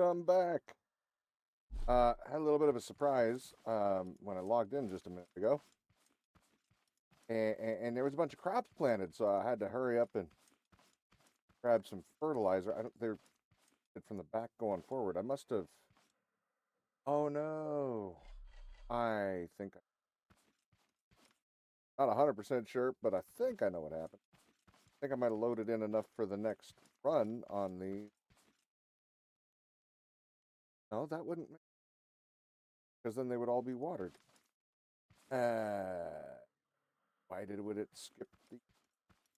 welcome back. Had a little bit of a surprise when I logged in just a minute ago, and there was a bunch of crops planted, so I had to hurry up and grab some fertilizer. I don't. They're from the back going forward. I must have. Oh no! I think not 100% sure, but I think I know what happened. I think I might have loaded in enough for the next run on the. No, that wouldn't, because then they would all be watered. Why would it skip the?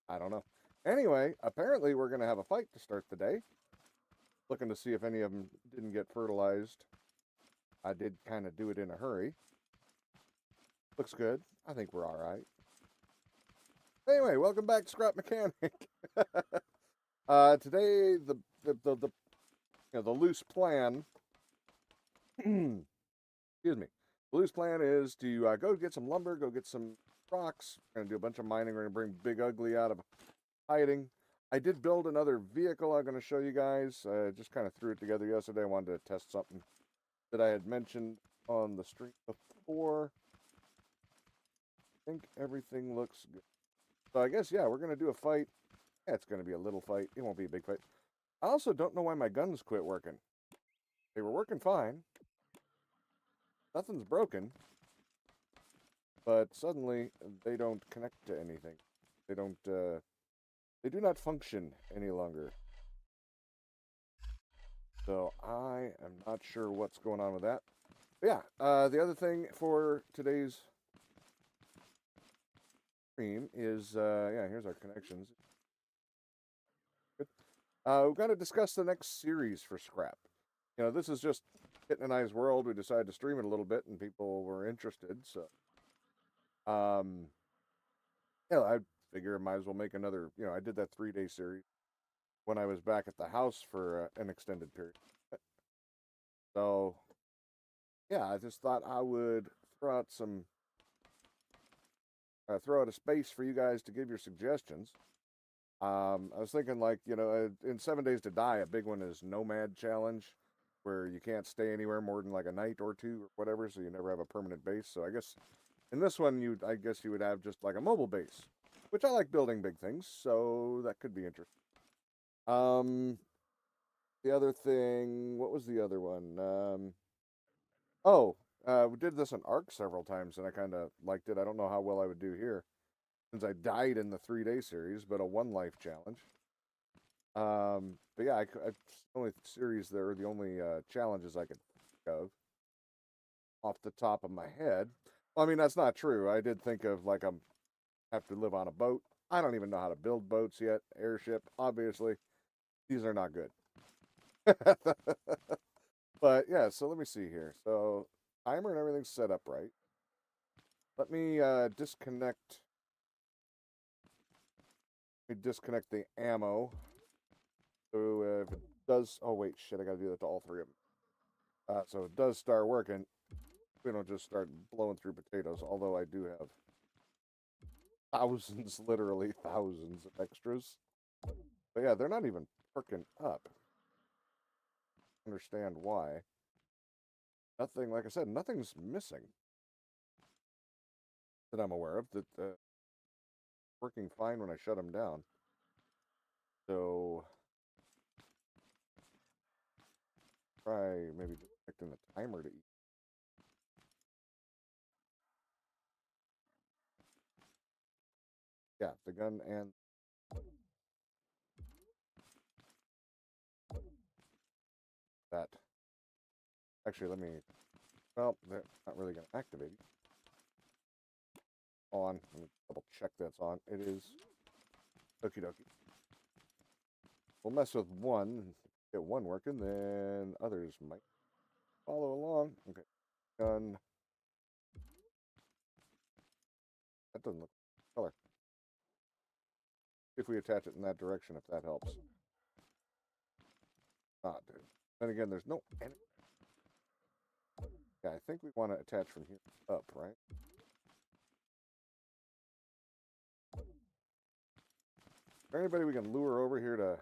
I don't know. Anyway, apparently we're gonna have a fight to start the day. Looking to see if any of them didn't get fertilized. I did kind of do it in a hurry. Looks good. I think we're all right. Anyway, welcome back, Scrap Mechanic. Today the the loose plan. Excuse me. The loose plan is to go get some lumber, go get some rocks. We're gonna do a bunch of mining. We're gonna bring Big Ugly out of hiding. I did build another vehicle I'm going to show you guys. Just kind of threw it together yesterday. I wanted to test something that I had mentioned on the stream before. I think everything looks good. So I guess, yeah, we're going to do a fight. Yeah, it's going to be a little fight. It won't be a big fight. I also don't know why my guns quit working. They were working fine. Nothing's broken. But suddenly, they don't connect to anything. They don't, they do not function any longer. So I am not sure what's going on with that. But yeah, the other thing for today's stream is, yeah, here's our connections. Good. We've got to discuss the next series for Scrap. You know, this is just Kitten and I's world. We decided to stream it a little bit, and people were interested. So, yeah, I figure I might as well make another. You know, I did that 3-day series when I was back at the house for an extended period. So, yeah, I just thought I would throw out some, throw out a space for you guys to give your suggestions. I was thinking, like, you know, in 7 Days to Die, a big one is Nomad Challenge, where you can't stay anywhere more than like a night or two or whatever, so you never have a permanent base. So I guess in this one, I guess you would have just like a mobile base, which I like building big things, so that could be interesting. The other thing, what was the other one? Oh, we did this in Ark several times, and I kind of liked it. I don't know how well I would do here, since I died in the 3-day series, but a 1 life challenge. But yeah, I the only series there, are the only challenges I could think of off the top of my head. Well, I mean, that's not true. I did think of like have to live on a boat. I don't even know how to build boats yet. Airship, obviously, these are not good. But yeah, so let me see here. So timer and everything's set up right. Let me disconnect. Let me disconnect the ammo. So if it does, oh wait, shit, I gotta do that to all three of them. So it does start working. We don't just start blowing through potatoes. Although I do have thousands, literally thousands of extras. But yeah, they're not even perking up. Understand why? Nothing, like I said, nothing's missing that I'm aware of. That working fine when I shut them down. So try maybe disconnecting the timer to eat. Yeah, the gun and that. Actually, let me. Well, they're not really going to activate it. On. Let me double check that's on. It is. Okie dokie. We'll mess with one. Get one working, then others might follow along. Okay. Gun. That doesn't look color. If we attach it in that direction, if that helps. Ah, dude. Then again, there's no. Yeah, I think we want to attach from here up, right? Is there anybody we can lure over here to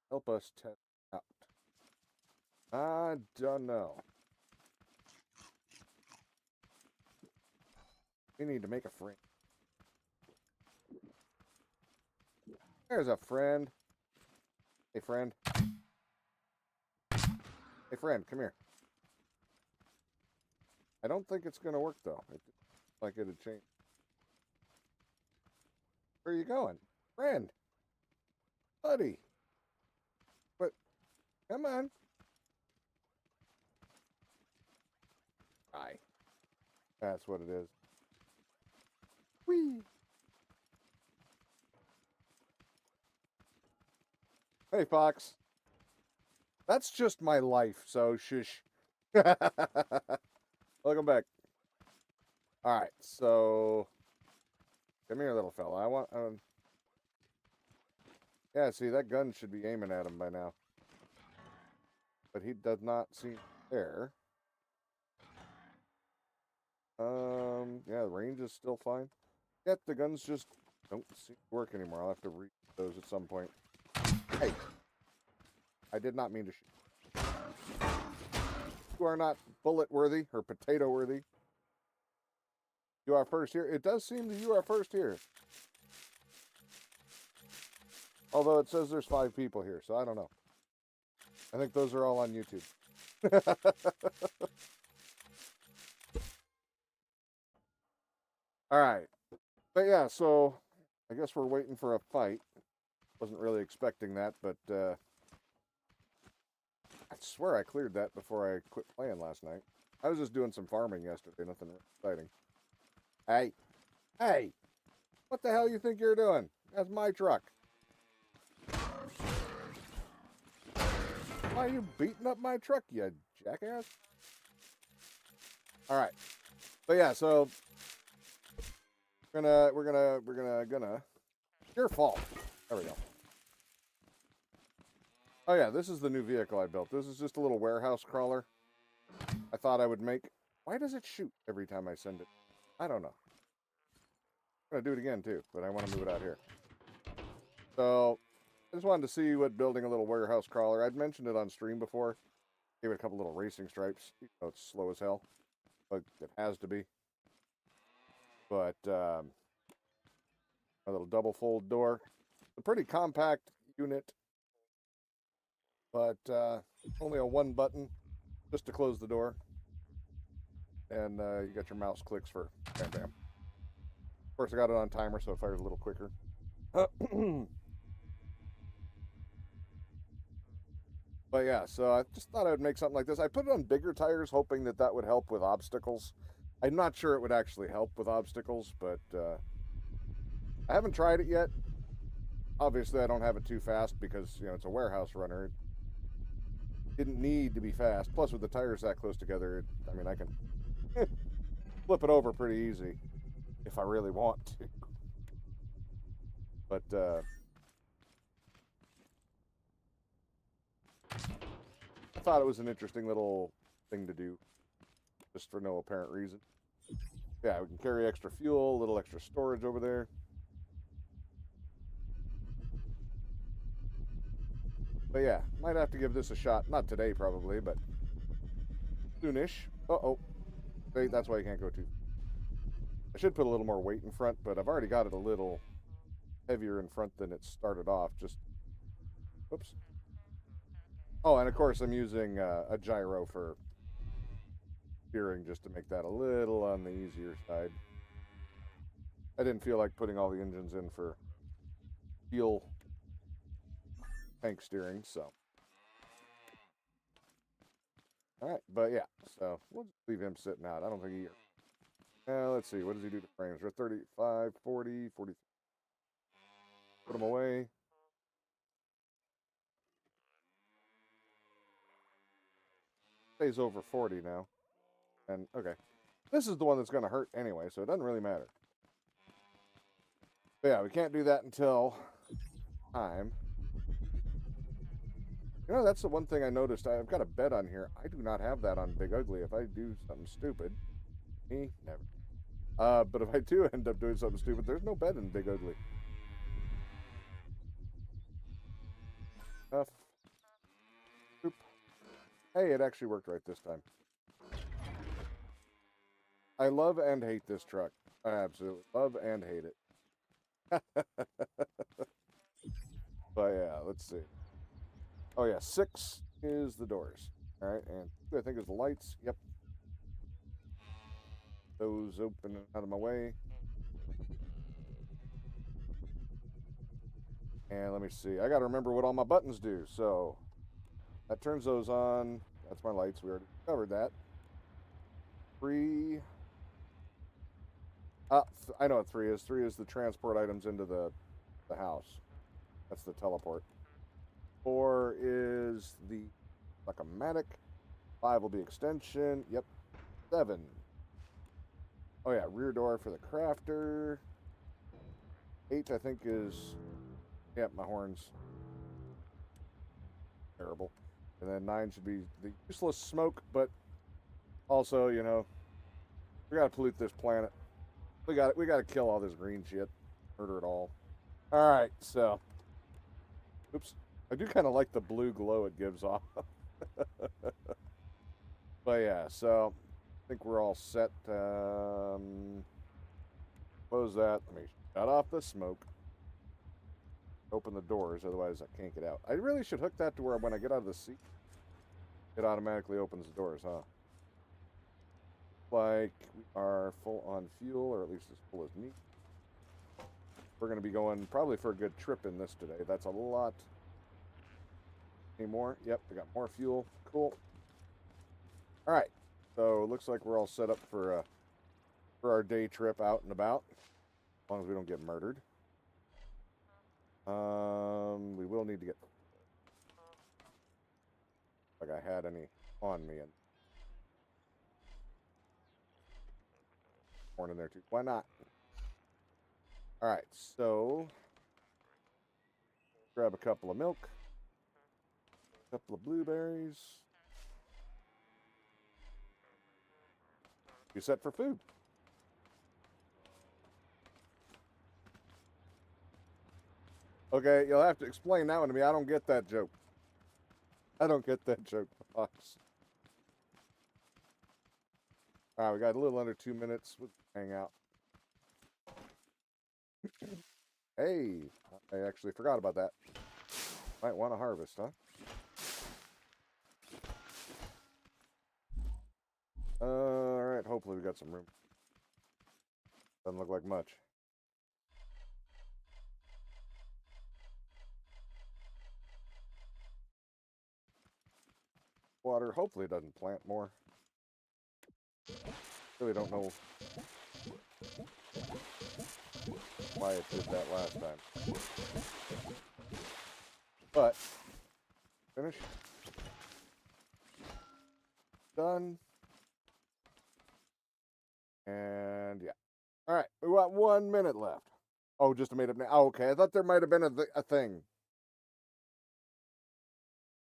help us test out? I don't know. We need to make a friend. There's a friend. Hey, friend. Hey, friend, come here. I don't think it's going to work, though. It looks like it'd change. Where are you going? Friend. Buddy. But, come on. Hi. That's what it is. Whee! Hey, Fox. That's just my life, so shush. Welcome back. All right, so come here, little fella. I want. Yeah, see, that gun should be aiming at him by now, but he does not seem there. Yeah, the range is still fine. Yet the guns just don't seem to work anymore. I'll have to read those at some point. Hey, I did not mean to shoot. You are not bullet worthy or potato worthy. You are first here. It does seem that you are first here. Although it says there's 5 people here, so I don't know. I think those are all on YouTube. All right. But yeah, so I guess we're waiting for a fight. Wasn't really expecting that, but I swear I cleared that before I quit playing last night. I was just doing some farming yesterday, nothing exciting. Hey, hey, what the hell you think you're doing? That's my truck. Why are you beating up my truck, you jackass? All right, but yeah, so we're gonna. Your fault. There we go. Oh yeah, this is the new vehicle I built. This is just a little warehouse crawler. I thought I would make. Why does it shoot every time I send it? I don't know. I'm gonna do it again too, but I want to move it out here. So I just wanted to see what building a little warehouse crawler. I'd mentioned it on stream before. Gave it a couple little racing stripes. Even though it's slow as hell, but it has to be. But a little double fold door. A pretty compact unit, but only a 1 button just to close the door. And you got your mouse clicks for bam bam. Of course, I got it on timer, so it fires a little quicker. But yeah, so I just thought I would make something like this. I put it on bigger tires, hoping that that would help with obstacles. I'm not sure it would actually help with obstacles, but I haven't tried it yet. Obviously, I don't have it too fast because, you know, it's a warehouse runner. It didn't need to be fast. Plus, with the tires that close together, I mean, I can flip it over pretty easy if I really want to. But I thought it was an interesting little thing to do, just for no apparent reason. Yeah, we can carry extra fuel, a little extra storage over there. But yeah, might have to give this a shot. Not today, probably, but soonish. Uh-oh. That's why you can't go too. I should put a little more weight in front, but I've already got it a little heavier in front than it started off. Just, oops. Oh, and of course I'm using a gyro for steering just to make that a little on the easier side. I didn't feel like putting all the engines in for fuel tank steering, so. All right, but yeah, so we'll just leave him sitting out. I don't think he. Let's see, what does he do to frames? We're 35, 40, 40. Put him away. Stays over 40 now. And, okay. This is the one that's going to hurt anyway, so it doesn't really matter. But yeah, we can't do that until time. You know, that's the one thing I noticed. I've got a bed on here. I do not have that on Big Ugly. If I do something stupid, me, never. But if I do end up doing something stupid, there's no bed in Big Ugly. Oop. Hey, it actually worked right this time. I love and hate this truck. I absolutely love and hate it. But yeah, let's see. Oh yeah, 6 is the doors. All right, and 2, I think, is the lights. Yep. Those open out of my way. And let me see. I got to remember what all my buttons do. So that turns those on. That's my lights. We already covered that. 3. I know what 3 is. 3 is the transport items into the house. That's the teleport. 4 is the Psychomatic. 5 will be extension. Yep. 7. Oh yeah, rear door for the crafter. 8, I think, is... Yep, my horns. Terrible. And then 9 should be the useless smoke, but also, you know, we gotta pollute this planet. We gotta kill all this green shit. Murder it all. Alright, so. Oops. I do kind of like the blue glow it gives off. But yeah, so I think we're all set. Close that. Let me shut off the smoke. Open the doors, otherwise I can't get out. I really should hook that to where when I get out of the seat, it automatically opens the doors, huh? Like we are full on fuel, or at least as full as me. We're going to be going probably for a good trip in this today. That's a lot. Any more? Yep, we got more fuel. Cool. All right. So it looks like we're all set up for our day trip out and about, as long as we don't get murdered. We will need to get, like I had any on me, and corn in there too. Why not? All right, so grab a couple of milk, a couple of blueberries. You set for food. Okay, you'll have to explain that one to me. I don't get that joke. I don't get that joke, boss. All right, we got a little under 2 minutes. We'll hang out. Hey, I actually forgot about that. Might want to harvest, huh? All right, hopefully we got some room. Doesn't look like much. Water, hopefully it doesn't plant more. Really don't know why it did that last time. But, finish. Done. And yeah. All right, we got 1 minute left. Oh, just a made up name. Oh, okay, I thought there might have been a thing.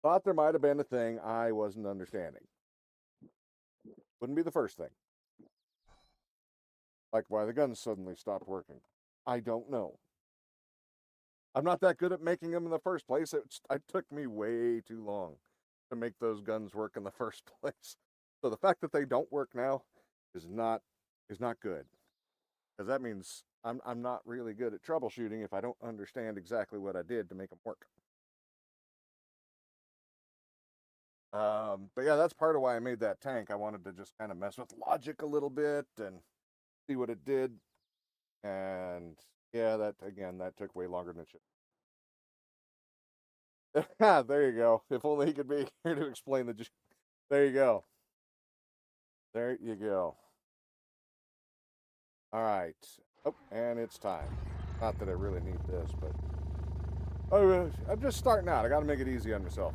Thought there might have been a thing I wasn't understanding. Wouldn't be the first thing. Like why the guns suddenly stopped working. I don't know. I'm not that good at making them in the first place. It took me way too long to make those guns work in the first place. So the fact that they don't work now is not good. Because that means I'm not really good at troubleshooting if I don't understand exactly what I did to make them work. But yeah, that's part of why I made that tank. I wanted to just kind of mess with logic a little bit and see what it did. And yeah, that took way longer than it should. There you go. If only he could be here to explain the... There you go. There you go. All right. Oh, and it's time. Not that I really need this, but... Oh, I'm just starting out. I got to make it easy on myself.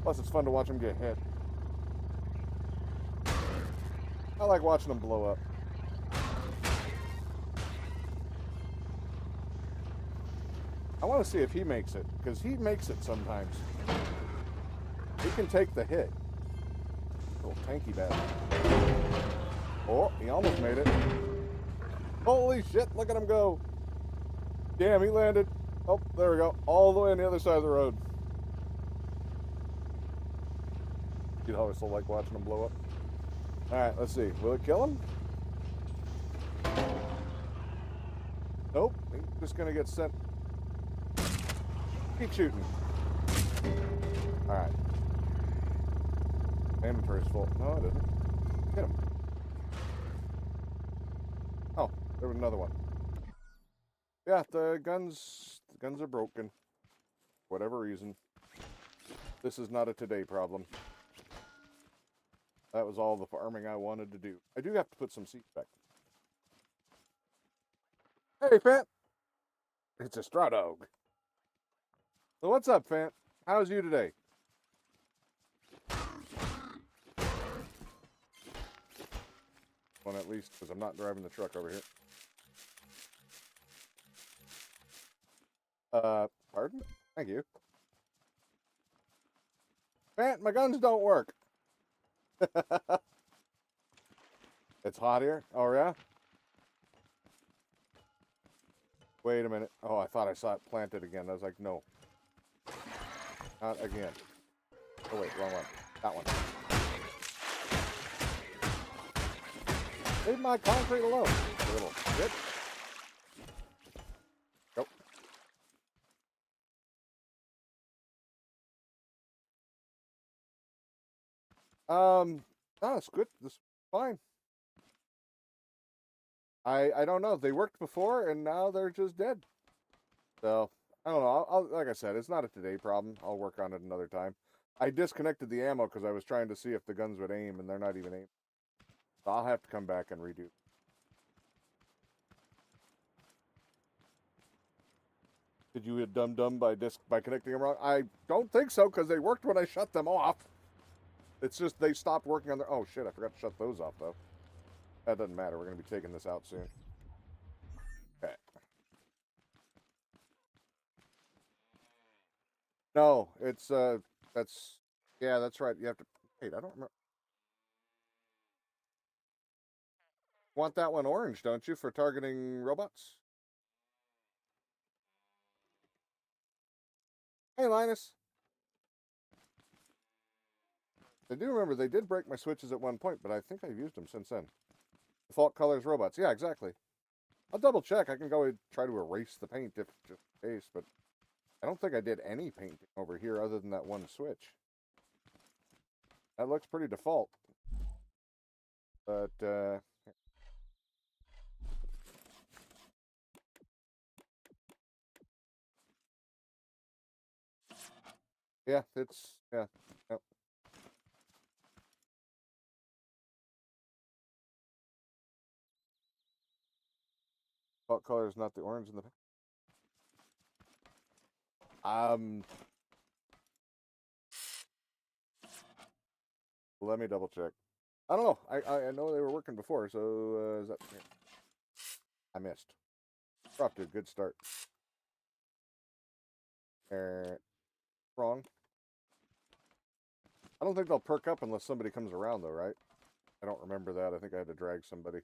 Plus, it's fun to watch them get hit. I like watching them blow up. I want to see if he makes it, because he makes it sometimes. He can take the hit. Little tanky bastard. Oh, he almost made it. Holy shit, look at him go. Damn, he landed. Oh, there we go. All the way on the other side of the road. You know, I still like watching them blow up. Alright, let's see. Will it kill him? Nope. He's just gonna get sent. Keep shooting. Alright. Inventory's full. No, it isn't. Hit him. Oh, there was another one. Yeah, the guns are broken. For whatever reason. This is not a today problem. That was all the farming I wanted to do. I do have to put some seeds back. Hey, Fant! It's a straw dog. So what's up, Fant? How's you today? One at least, because I'm not driving the truck over here. Pardon? Thank you. Fant, my guns don't work. It's hot here? Oh, yeah? Wait a minute. Oh, I thought I saw it planted again. I was like, no. Not again. Oh, wait, wrong one. That one. Leave my concrete alone, you little shit. Go. No, it's good. This is fine. I don't know. They worked before, and now they're just dead. So, I don't know. Like I said, it's not a today problem. I'll work on it another time. I disconnected the ammo because I was trying to see if the guns would aim, and they're not even aiming. So I'll have to come back and redo. Did you hit dum-dum by connecting them wrong? I don't think so, because they worked when I shut them off. It's just they stopped working on their... Oh, shit, I forgot to shut those off, though. That doesn't matter. We're going to be taking this out soon. Okay. No, it's, that's... Yeah, that's right. You have to... Wait, I don't remember. Want that one orange, don't you, for targeting robots? Hey, Linus. I do remember they did break my switches at one point, but I think I've used them since then. Default colors robots. Yeah, exactly. I'll double check. I can go and try to erase the paint if just in case, but I don't think I did any painting over here other than that one switch. That looks pretty default. But, yeah, it's, yeah. Yep. Default color is not the orange in the... Let me double check. I don't know. I know they were working before, so, is that... I missed. We're off to a good start. Wrong. I don't think they'll perk up unless somebody comes around, though, right? I don't remember that. I think I had to drag somebody.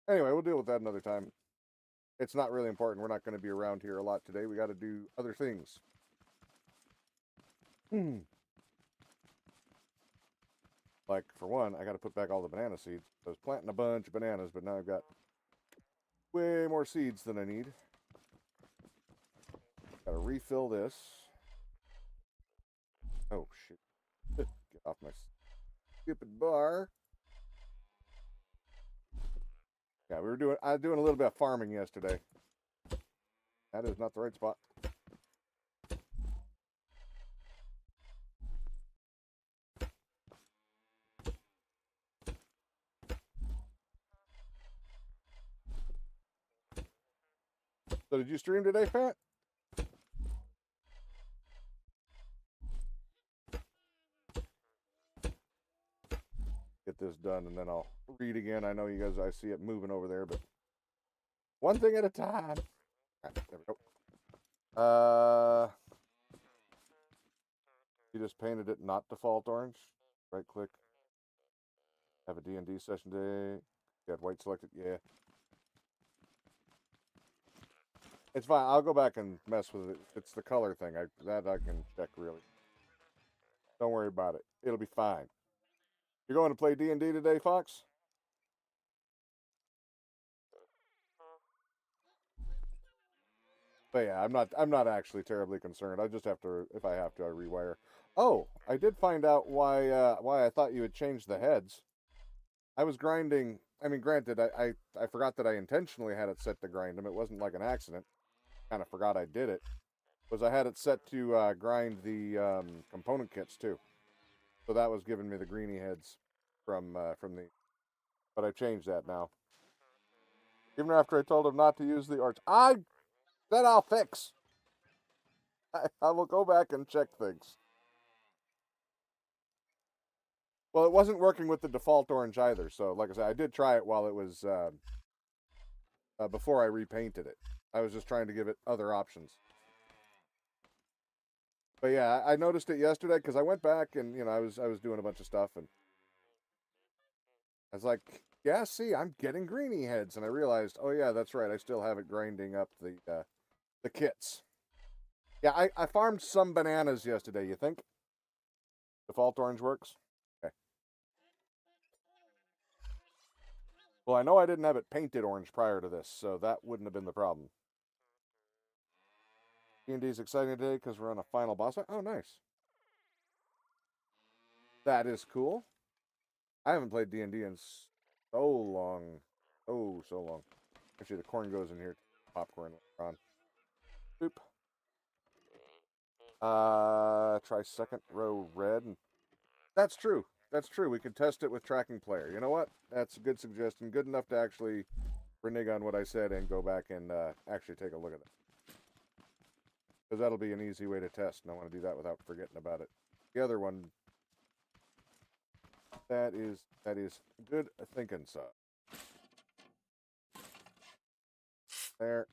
Anyway, we'll deal with that another time. It's not really important. We're not going to be around here a lot today. We got to do other things. Like, for one, I got to put back all the banana seeds. I was planting a bunch of bananas, but now I've got way more seeds than I need. Got to refill this. Oh, shit. Get off my stupid bar. Yeah, I was doing a little bit of farming yesterday. That is not the right spot. So did you stream today, Pat? Get this done, and then I'll read again. I know you guys, I see it moving over there, but one thing at a time. Right, there we go. You just painted it not default orange. Right click. Have a D&D session today. Got white selected. Yeah. It's fine. I'll go back and mess with it. It's the color thing. That I can check really. Don't worry about it. It'll be fine. You're going to play D&D today, Fox? But yeah, I'm not actually terribly concerned. I just have to, if I have to, I rewire. Oh, I did find out why I thought you had changed the heads. I was grinding. I mean, granted, I forgot that I intentionally had it set to grind them. It wasn't like an accident. Kind of forgot I did it. Was I had it set to grind the component kits too. So that was giving me the greeny heads from the. But I changed that now. Even after I told him not to use the arch, I that I'll fix. I will go back and check things. Well, it wasn't working with the default orange either. So, like I said, I did try it while it was before I repainted it. I was just trying to give it other options. But yeah, I noticed it yesterday because I went back and I was doing a bunch of stuff and I was like, yeah, see, I'm getting greeny heads, and I realized, oh yeah, that's right, I still have it grinding up the kits. Yeah, I farmed some bananas yesterday. You think default orange works? Okay. Well, I know I didn't have it painted orange prior to this, so that wouldn't have been the problem. D&D is exciting today because we're on a final boss fight. Oh, nice. That is cool. I haven't played D&D in so long. Oh, so long. Actually, the corn goes in here. Popcorn later on. Boop. Try second row red. That's true. That's true. We could test it with tracking player. You know what? That's a good suggestion. Good enough to actually renege on what I said and go back and actually take a look at it. Because that'll be an easy way to test, and I want to do that without forgetting about it. The other one, that is good thinking, so. There.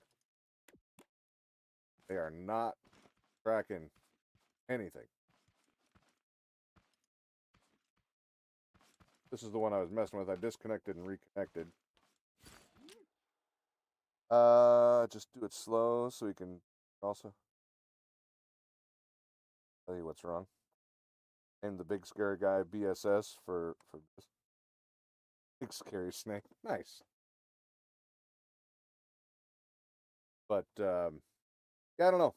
They are not tracking anything. This is the one I was messing with. I disconnected and reconnected. Just do it slow so we can also tell you what's wrong. And the big scary guy BSS for this. Big scary snake. Nice. But yeah, I don't know.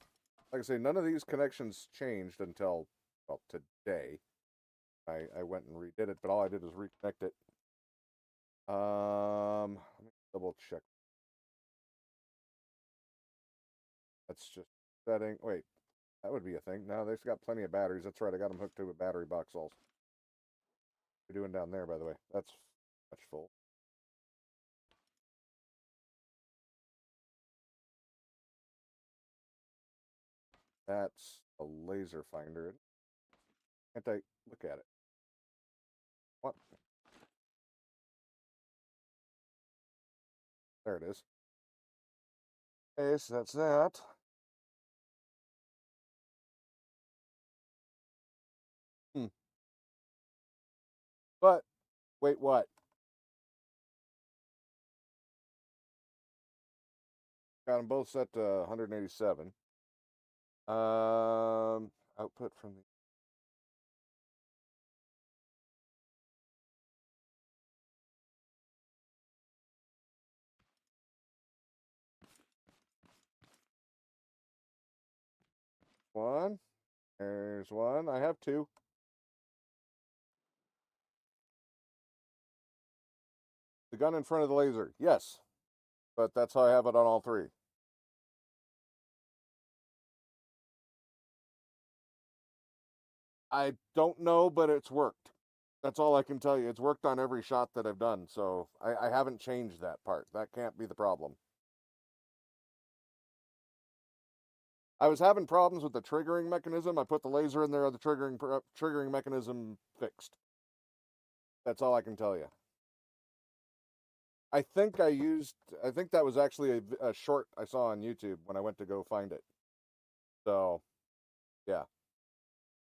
Like I say, none of these connections changed until well today. I went and redid it, but all I did was reconnect it. Let me double check. That's just setting. Wait, that would be a thing. No, they've got plenty of batteries. That's right. I got them hooked to a battery box also. What are you doing down there, by the way? That's much full. That's a laser finder. Can't I look at it? What? There it is. Okay, so that's that. Hmm. But wait, what? Got them both set to 187. Output from the one. There's one. I have two. The gun in front of the laser. Yes, but that's how I have it on all three. I don't know, but it's worked. That's all I can tell you. It's worked on every shot that I've done, so I haven't changed that part. That can't be the problem. I was having problems with the triggering mechanism. I put the laser in there, the triggering mechanism fixed. That's all I can tell you. I think that was actually a short I saw on YouTube when I went to go find it. So, yeah.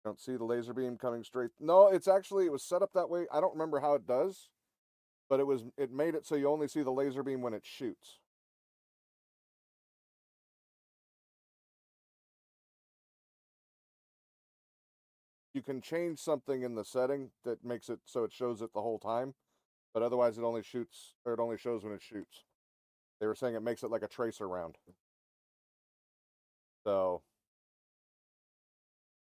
Don't see the laser beam coming straight. No, it was set up that way. I don't remember how it does, but it made it so you only see the laser beam when it shoots. you can change something in the setting that makes it so it shows it the whole time, but otherwise it only shoots, or it only shows when it shoots. They were saying it makes it like a tracer round. So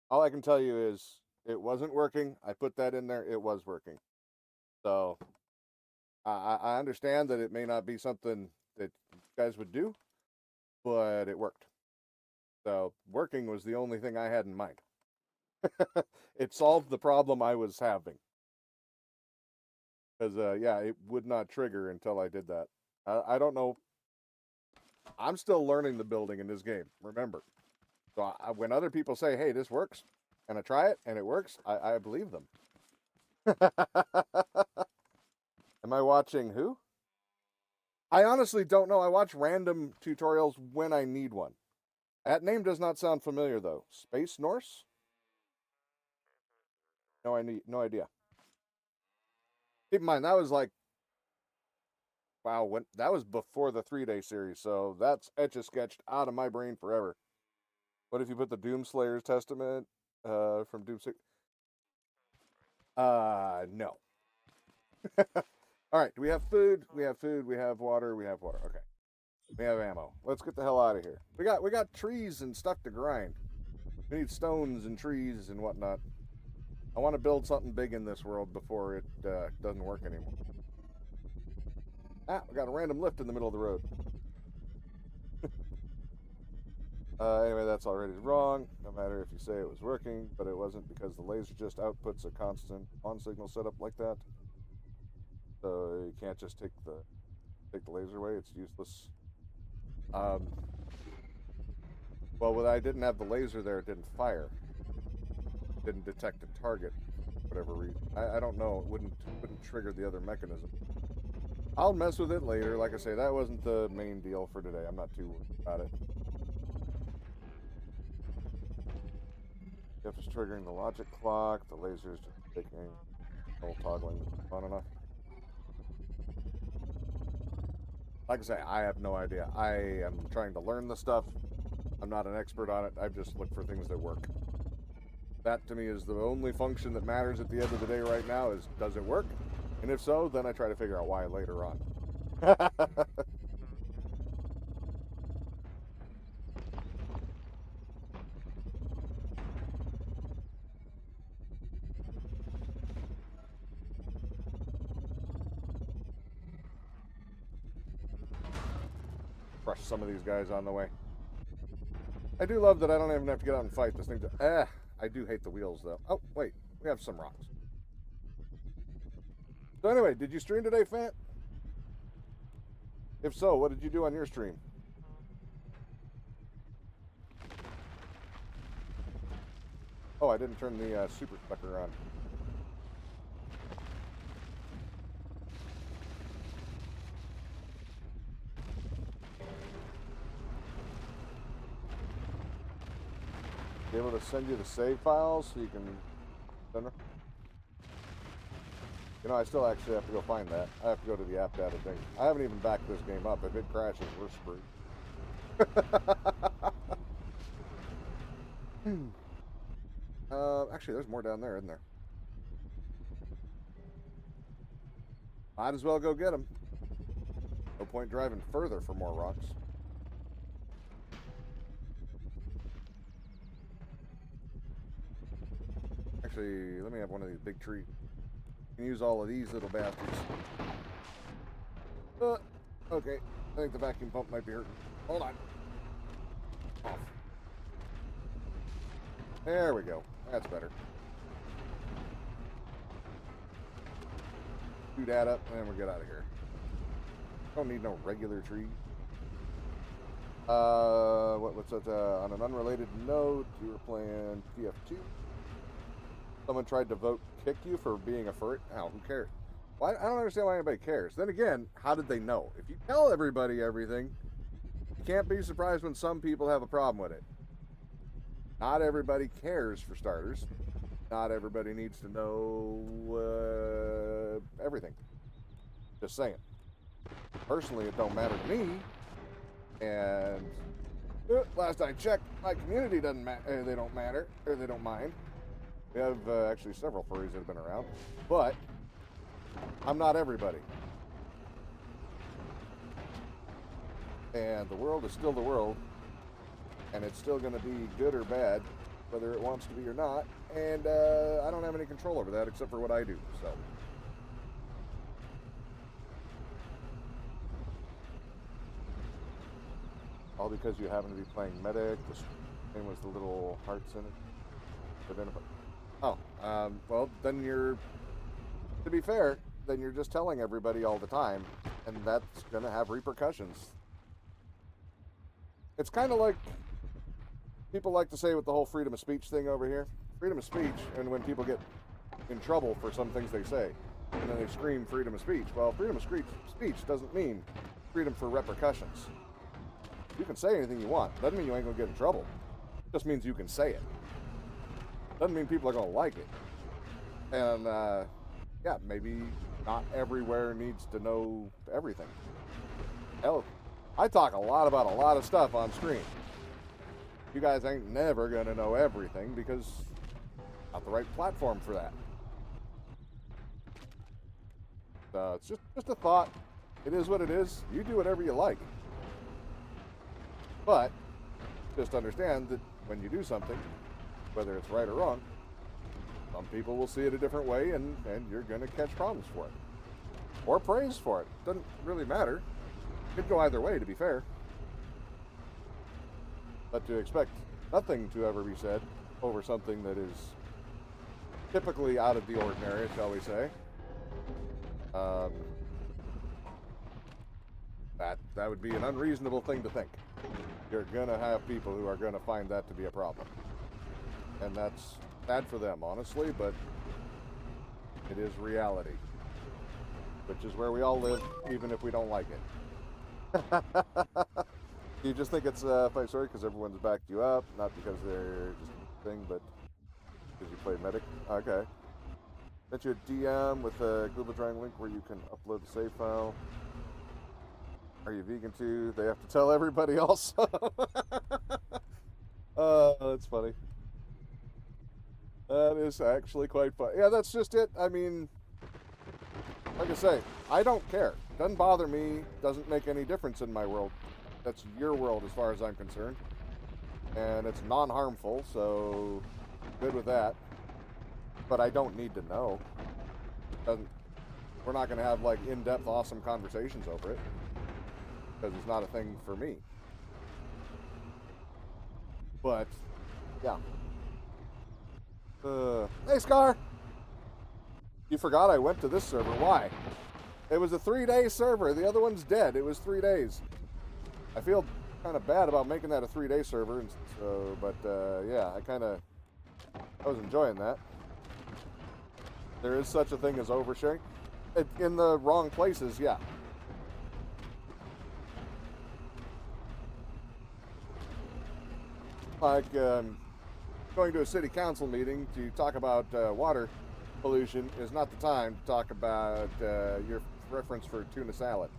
all I can tell you is it wasn't working. I put that in there. It was working. So I understand that it may not be something that you guys would do, but it worked. So working was the only thing I had in mind. It solved the problem I was having. Because, yeah, it would not trigger until I did that. I don't know. I'm still learning the building in this game, remember. So when other people say, hey, this works, and I try it, and it works, I believe them. Am I watching who? I honestly don't know. I watch random tutorials when I need one. That name does not sound familiar, though. Space Norse? No, no idea. Keep in mind, that was like, wow, that was before the 3-day series, so that's etch-a-sketched out of my brain forever. What if you put the Doomslayer's Testament from Doom 6? No. All right, do we have food? We have food, we have water, we have water. Okay. We have ammo. Let's get the hell out of here. We got trees and stuff to grind. We need stones and trees and whatnot. I want to build something big in this world before it doesn't work anymore. We got a random lift in the middle of the road. Anyway, that's already wrong, no matter if you say it was working, but it wasn't because the laser just outputs a constant on signal setup like that. So you can't just take the laser away, it's useless. Well, when I didn't have the laser there, it didn't fire. It didn't detect a target, for whatever reason. I don't know, it wouldn't trigger the other mechanism. I'll mess with it later. Like I say, that wasn't the main deal for today. I'm not too worried about it. If it's triggering the logic clock, the laser's just taking little toggling fun enough. Like I say, I have no idea. I am trying to learn the stuff. I'm not an expert on it. I just look for things that work. That to me is the only function that matters at the end of the day right now is, does it work? And if so, then I try to figure out why later on. Crush some of these guys on the way. I do love that I don't even have to get out and fight this thing. I do hate the wheels, though. Oh, wait. We have some rocks. So anyway, did you stream today, Fant? If so, what did you do on your stream? Oh, I didn't turn the super sucker on. Be able to send you the save files so you can send them? You know, I still actually have to go find that. I have to go to the app data thing. I haven't even backed this game up. If it crashes, we're screwed. Actually, there's more down there, isn't there? Might as well go get them. No point driving further for more rocks. Actually, let me have one of these big trees. You can use all of these little bastards. Okay. I think the vacuum pump might be hurting. Hold on. Off. There we go. That's better. Do that up, and we'll get out of here. Don't need no regular tree. What's that? On an unrelated note, you were playing TF2. Someone tried to vote kick you for being a furry. Oh, who cares? Why? I don't understand why anybody cares. Then again, how did they know? If you tell everybody everything, you can't be surprised when some people have a problem with it. Not everybody cares, for starters. Not everybody needs to know everything. Just saying. Personally, it don't matter to me. And last I checked, my community doesn't matter. They don't matter, or they don't mind. We have actually several furries that have been around, but I'm not everybody. And the world is still the world, and it's still going to be good or bad, whether it wants to be or not. And I don't have any control over that except for what I do. So, all because you happen to be playing medic. The same was the little hearts in it. Oh, well, then you're, to be fair, then you're just telling everybody all the time, and that's going to have repercussions. It's kind of like people like to say with the whole freedom of speech thing over here. Freedom of speech, and when people get in trouble for some things they say, and then they scream freedom of speech. Well, freedom of speech doesn't mean freedom for repercussions. You can say anything you want. Doesn't mean you ain't going to get in trouble. It just means you can say it. Doesn't mean people are going to like it. And, yeah, maybe not everywhere needs to know everything. Hell, I talk a lot about a lot of stuff on screen. You guys ain't never going to know everything because not the right platform for that. It's just a thought. It is what it is. You do whatever you like. But just understand that when you do something, whether it's right or wrong, some people will see it a different way, and you're going to catch problems for it. Or praise for it. Doesn't really matter. It could go either way, to be fair. But to expect nothing to ever be said over something that is typically out of the ordinary, shall we say, that would be an unreasonable thing to think. You're going to have people who are going to find that to be a problem. And that's bad for them, honestly, but it is reality. Which is where we all live, even if we don't like it. You just think it's a funny story because everyone's backed you up, not because they're just a thing, but because you play medic. Okay. Sent you a DM with a Google Drive link where you can upload the save file. Are you vegan too? They have to tell everybody also. That's funny. That is actually quite fun. Yeah, that's just it. I mean, like I say, I don't care. Doesn't bother me. Doesn't make any difference in my world. That's your world as far as I'm concerned. And it's non-harmful, so good with that. But I don't need to know. We're not going to have like in-depth awesome conversations over it. Because it's not a thing for me. But, yeah. Hey, Scar! You forgot I went to this server. Why? It was a 3-day server. The other one's dead. It was 3 days. I feel kind of bad about making that a 3-day server. And so, but, yeah, I was enjoying that. There is such a thing as oversharing. In the wrong places, yeah. Like going to a city council meeting to talk about water pollution is not the time to talk about your preference for tuna salad.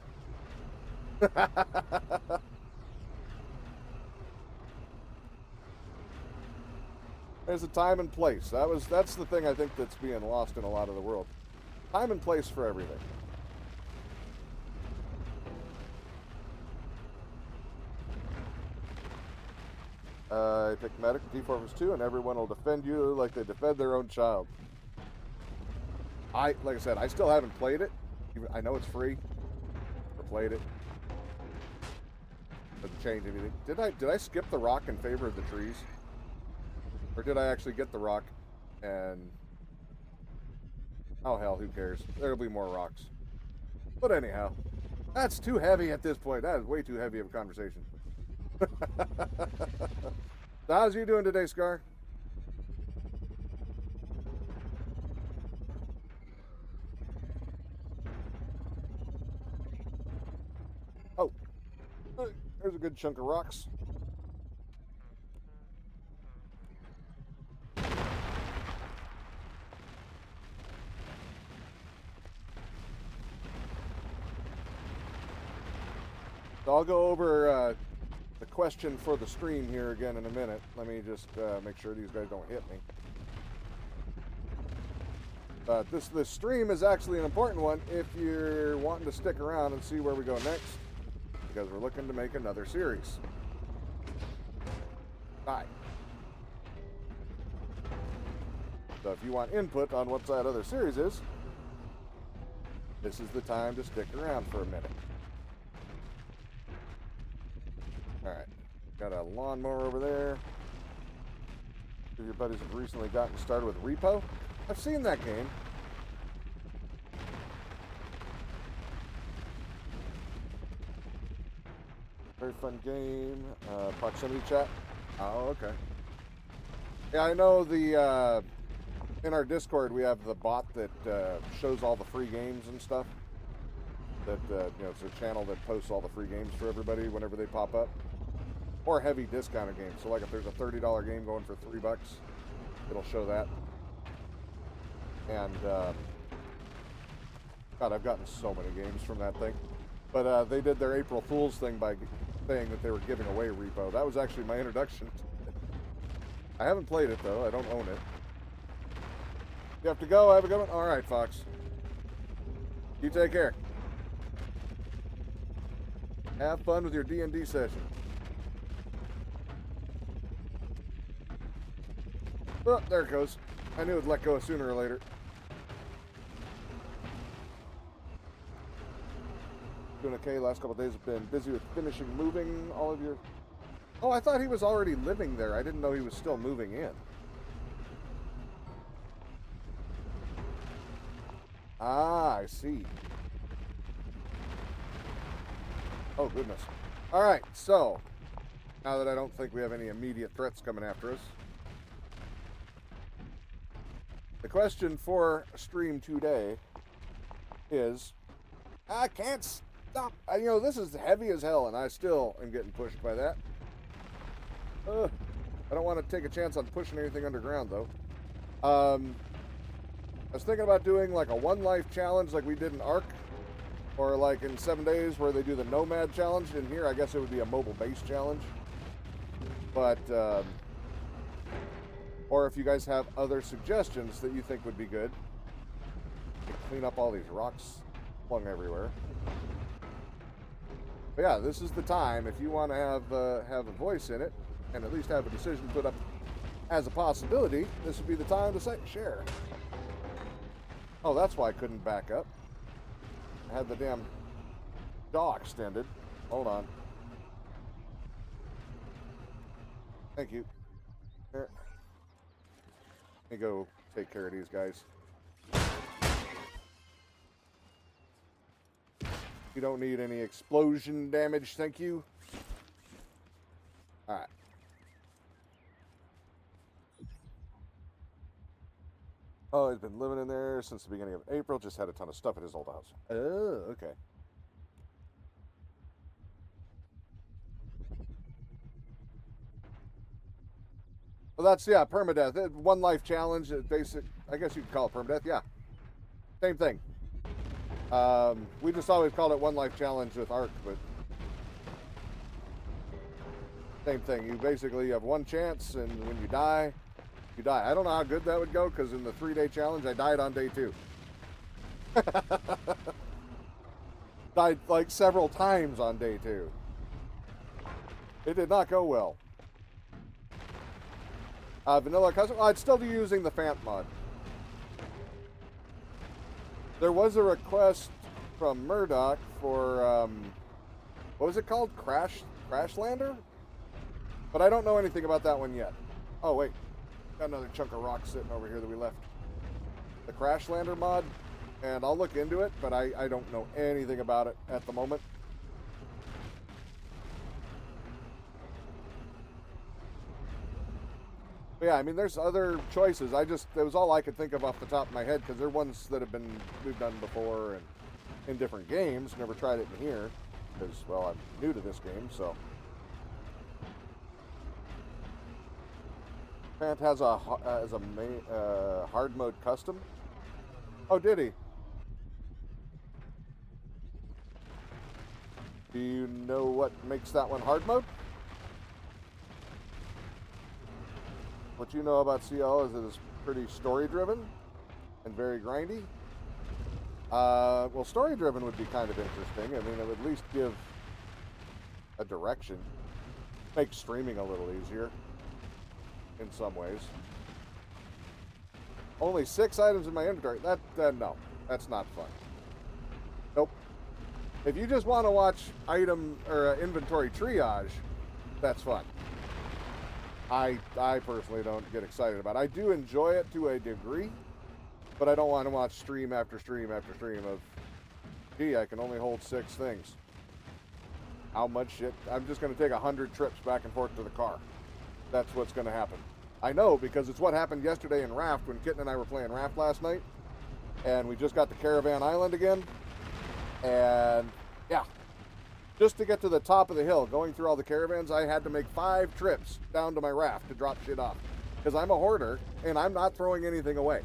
There's a time and place. That's the thing I think that's being lost in a lot of the world. Time and place for everything. I picked medic, D4 2, and everyone will defend you like they defend their own child. Like I said, I still haven't played it. I know it's free. Or played it. Doesn't change anything. Did I skip the rock in favor of the trees? Or did I actually get the rock and... Oh hell, who cares? There'll be more rocks. But anyhow, that's too heavy at this point. That is way too heavy of a conversation. So how's you doing today, Scar? Oh, there's a good chunk of rocks. So I'll go over the question for the stream here again in a minute. Let me just make sure these guys don't hit me. But this stream is actually an important one if you're wanting to stick around and see where we go next, because we're looking to make another series. Bye. So if you want input on what that other series is, this is the time to stick around for a minute. Alright, got a lawnmower over there. If your buddies have recently gotten started with Repo, I've seen that game. Very fun game. Proximity chat. Oh, okay. Yeah, I know the, in our Discord, we have the bot that shows all the free games and stuff. That, you know, it's a channel that posts all the free games for everybody whenever they pop up. Or heavy discounted games. So, like, if there's a $30 game going for $3, it'll show that. And, God, I've gotten so many games from that thing. But they did their April Fool's thing by saying that they were giving away Repo. That was actually my introduction to it. I haven't played it, though. I don't own it. You have to go. Have a good one. All right, Fox. You take care. Have fun with your D&D session. Oh, there it goes. I knew it'd let go sooner or later. Doing okay. Last couple of days have been busy with finishing moving all of your... Oh, I thought he was already living there. I didn't know he was still moving in. Ah, I see. Oh, goodness. All right, so now that I don't think we have any immediate threats coming after us, the question for stream today is, I can't stop. You know, this is heavy as hell, and I still am getting pushed by that. I don't want to take a chance on pushing anything underground, though. I was thinking about doing like a one life challenge like we did in Ark, or like in 7 days where they do the Nomad challenge. In here, I guess it would be a mobile base challenge. But, or if you guys have other suggestions that you think would be good, to clean up all these rocks flung everywhere. But yeah, this is the time if you want to have a voice in it and at least have a decision put up as a possibility. This would be the time to say share. Oh, that's why I couldn't back up. I had the damn jaw extended. Hold on. Thank you. Here. Let me go take care of these guys. You don't need any explosion damage, thank you. Alright. Oh, he's been living in there since the beginning of April. Just had a ton of stuff at his old house. Oh, okay. Well, that's, yeah, permadeath. One life challenge, basic, I guess you could call it permadeath, yeah. Same thing. We just always called it one life challenge with Ark, but same thing. You basically have one chance, and when you die, you die. I don't know how good that would go, because in the 3-day challenge, I died on day 2. Died like several times on day 2. It did not go well. Vanilla custom. I'd still be using the Fant mod. There was a request from Murdoch for what was it called? Crashlander? But I don't know anything about that one yet. Oh wait, got another chunk of rock sitting over here that we left. The Crashlander mod, and I'll look into it, but I don't know anything about it at the moment. But yeah, I mean, there's other choices. That was all I could think of off the top of my head, because they're ones that we've done before and in different games. Never tried it in here, because, well, I'm new to this game, so. Fant has a hard mode custom. Oh, did he? Do you know what makes that one hard mode? What you know about CL is it is pretty story driven. and very grindy. Well, story-driven would be kind of interesting. I mean, it would at least give a direction. Make streaming a little easier in some ways. Only 6 items in my inventory. No, that's not fun. Nope. If you just want to watch item or inventory triage, that's fun. I personally don't get excited about it. I do enjoy it to a degree, but I don't want to watch stream after stream after stream of, gee, I can only hold 6 things. How much shit? I'm just going to take 100 trips back and forth to the car. That's what's going to happen. I know, because it's what happened yesterday in Raft when Kitten and I were playing Raft last night. And we just got to Caravan Island again. And, yeah. Just to get to the top of the hill, going through all the caravans, I had to make 5 trips down to my raft to drop shit off. Because I'm a hoarder, and I'm not throwing anything away.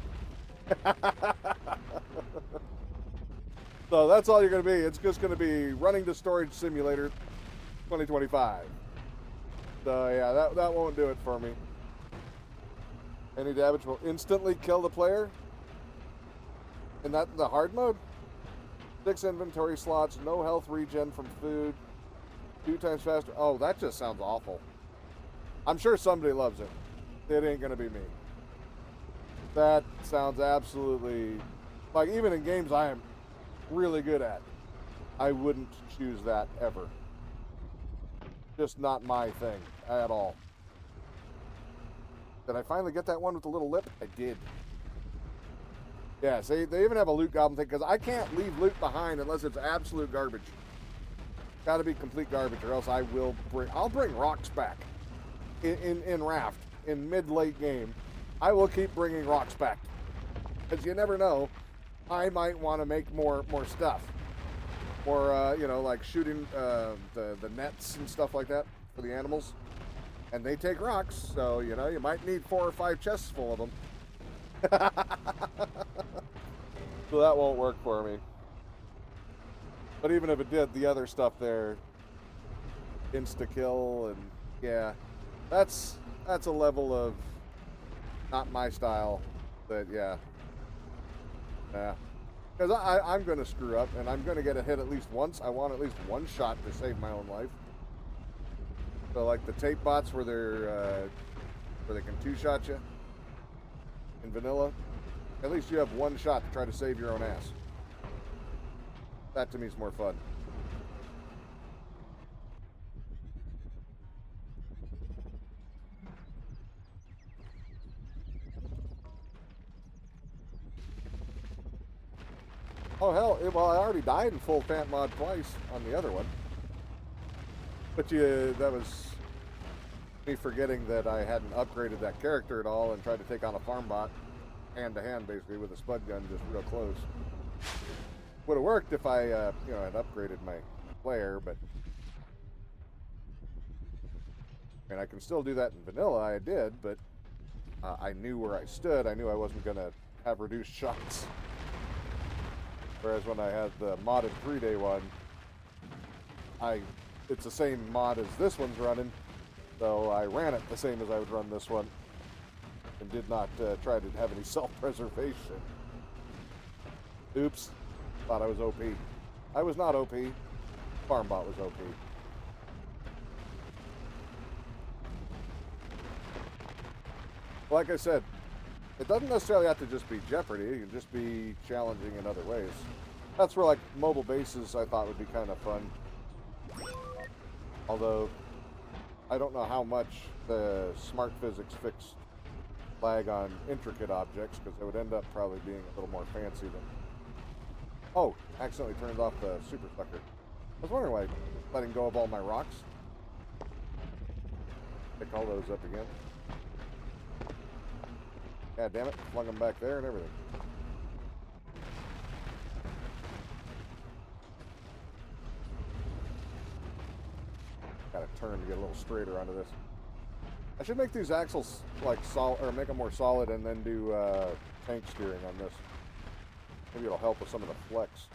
So that's all you're going to be. It's just going to be running the storage simulator 2025. So yeah, that won't do it for me. Any damage will instantly kill the player. And that the hard mode? 6 inventory slots, no health regen from food, 2 times faster. Oh, that just sounds awful. I'm sure somebody loves it. It ain't going to be me. That sounds absolutely... Like, even in games I am really good at, I wouldn't choose that ever. Just not my thing at all. Did I finally get that one with the little lip? I did. Yeah, see, they even have a loot goblin thing, because I can't leave loot behind unless it's absolute garbage. Gotta be complete garbage, or else I'll bring rocks back. In Raft, in mid-late game, I will keep bringing rocks back. Because you never know, I might want to make more stuff. Or, you know, like shooting the nets and stuff like that for the animals. And they take rocks, so, you know, you might need 4 or 5 chests full of them. So that won't work for me. But even if it did, the other stuff there, insta-kill, and yeah, that's a level of not my style. But yeah. Because I'm going to screw up, and I'm going to get a hit at least once. I want at least one shot to save my own life. So like the tape bots where they can 2-shot you in vanilla, at least you have one shot to try to save your own ass. That to me is more fun. Oh hell, well I already died in full Fant mod twice on the other one. But that was me forgetting that I hadn't upgraded that character at all and tried to take on a farm bot hand to hand basically with a spud gun just real close. Would have worked if I you know, had upgraded my player, but I mean I can still do that in vanilla. I did, but I knew where I stood. I knew I wasn't gonna have reduced shots. Whereas when I had the modded 3-day one, it's the same mod as this one's running, so I ran it the same as I would run this one, and did not try to have any self-preservation. Oops, thought I was OP. I was not OP. Farmbot was OP. Like I said, it doesn't necessarily have to just be Jeopardy. It can just be challenging in other ways. That's where, like, mobile bases I thought would be kind of fun. Although, I don't know how much the smart physics fixed lag on intricate objects, because it would end up probably being a little more fancy than... Oh, accidentally turned off the super sucker. I was wondering why letting go of all my rocks. Pick all those up again. God damn it, flung them back there and everything. Gotta turn to get a little straighter onto this. I should make these axles like solid, or make them more solid, and then do tank steering on this. Maybe it'll help with some of the flex.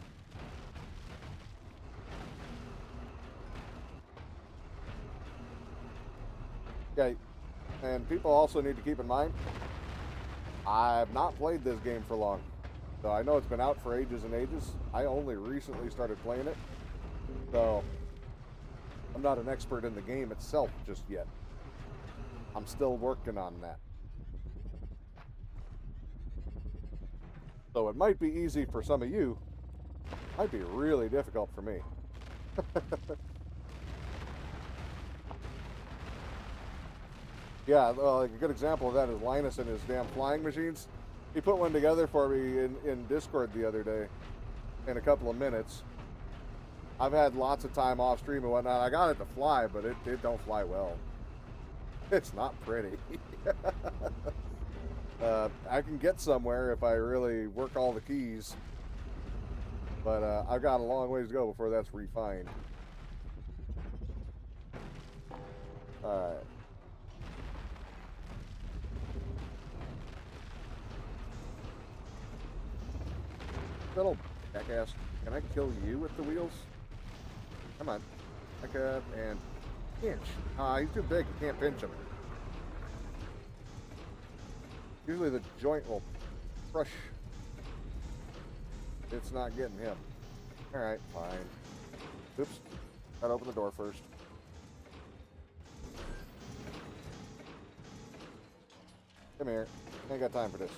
Okay, and people also need to keep in mind, I've not played this game for long. So I know it's been out for ages and ages. I only recently started playing it. So I'm not an expert in the game itself just yet. I'm still working on that. So it might be easy for some of you. It might be really difficult for me. Yeah, well, like a good example of that is Linus and his damn flying machines. He put one together for me in Discord the other day in a couple of minutes. I've had lots of time off stream and whatnot. I got it to fly, but it don't fly well. It's not pretty. I can get somewhere if I really work all the keys. But I've got a long ways to go before that's refined. Alright. Little jackass, can I kill you with the wheels? Come on. Back up and pinch. He's too big, you can't pinch him. Usually the joint will crush. It's not getting him. Alright, fine. Oops. Gotta open the door first. Come here. I ain't got time for this.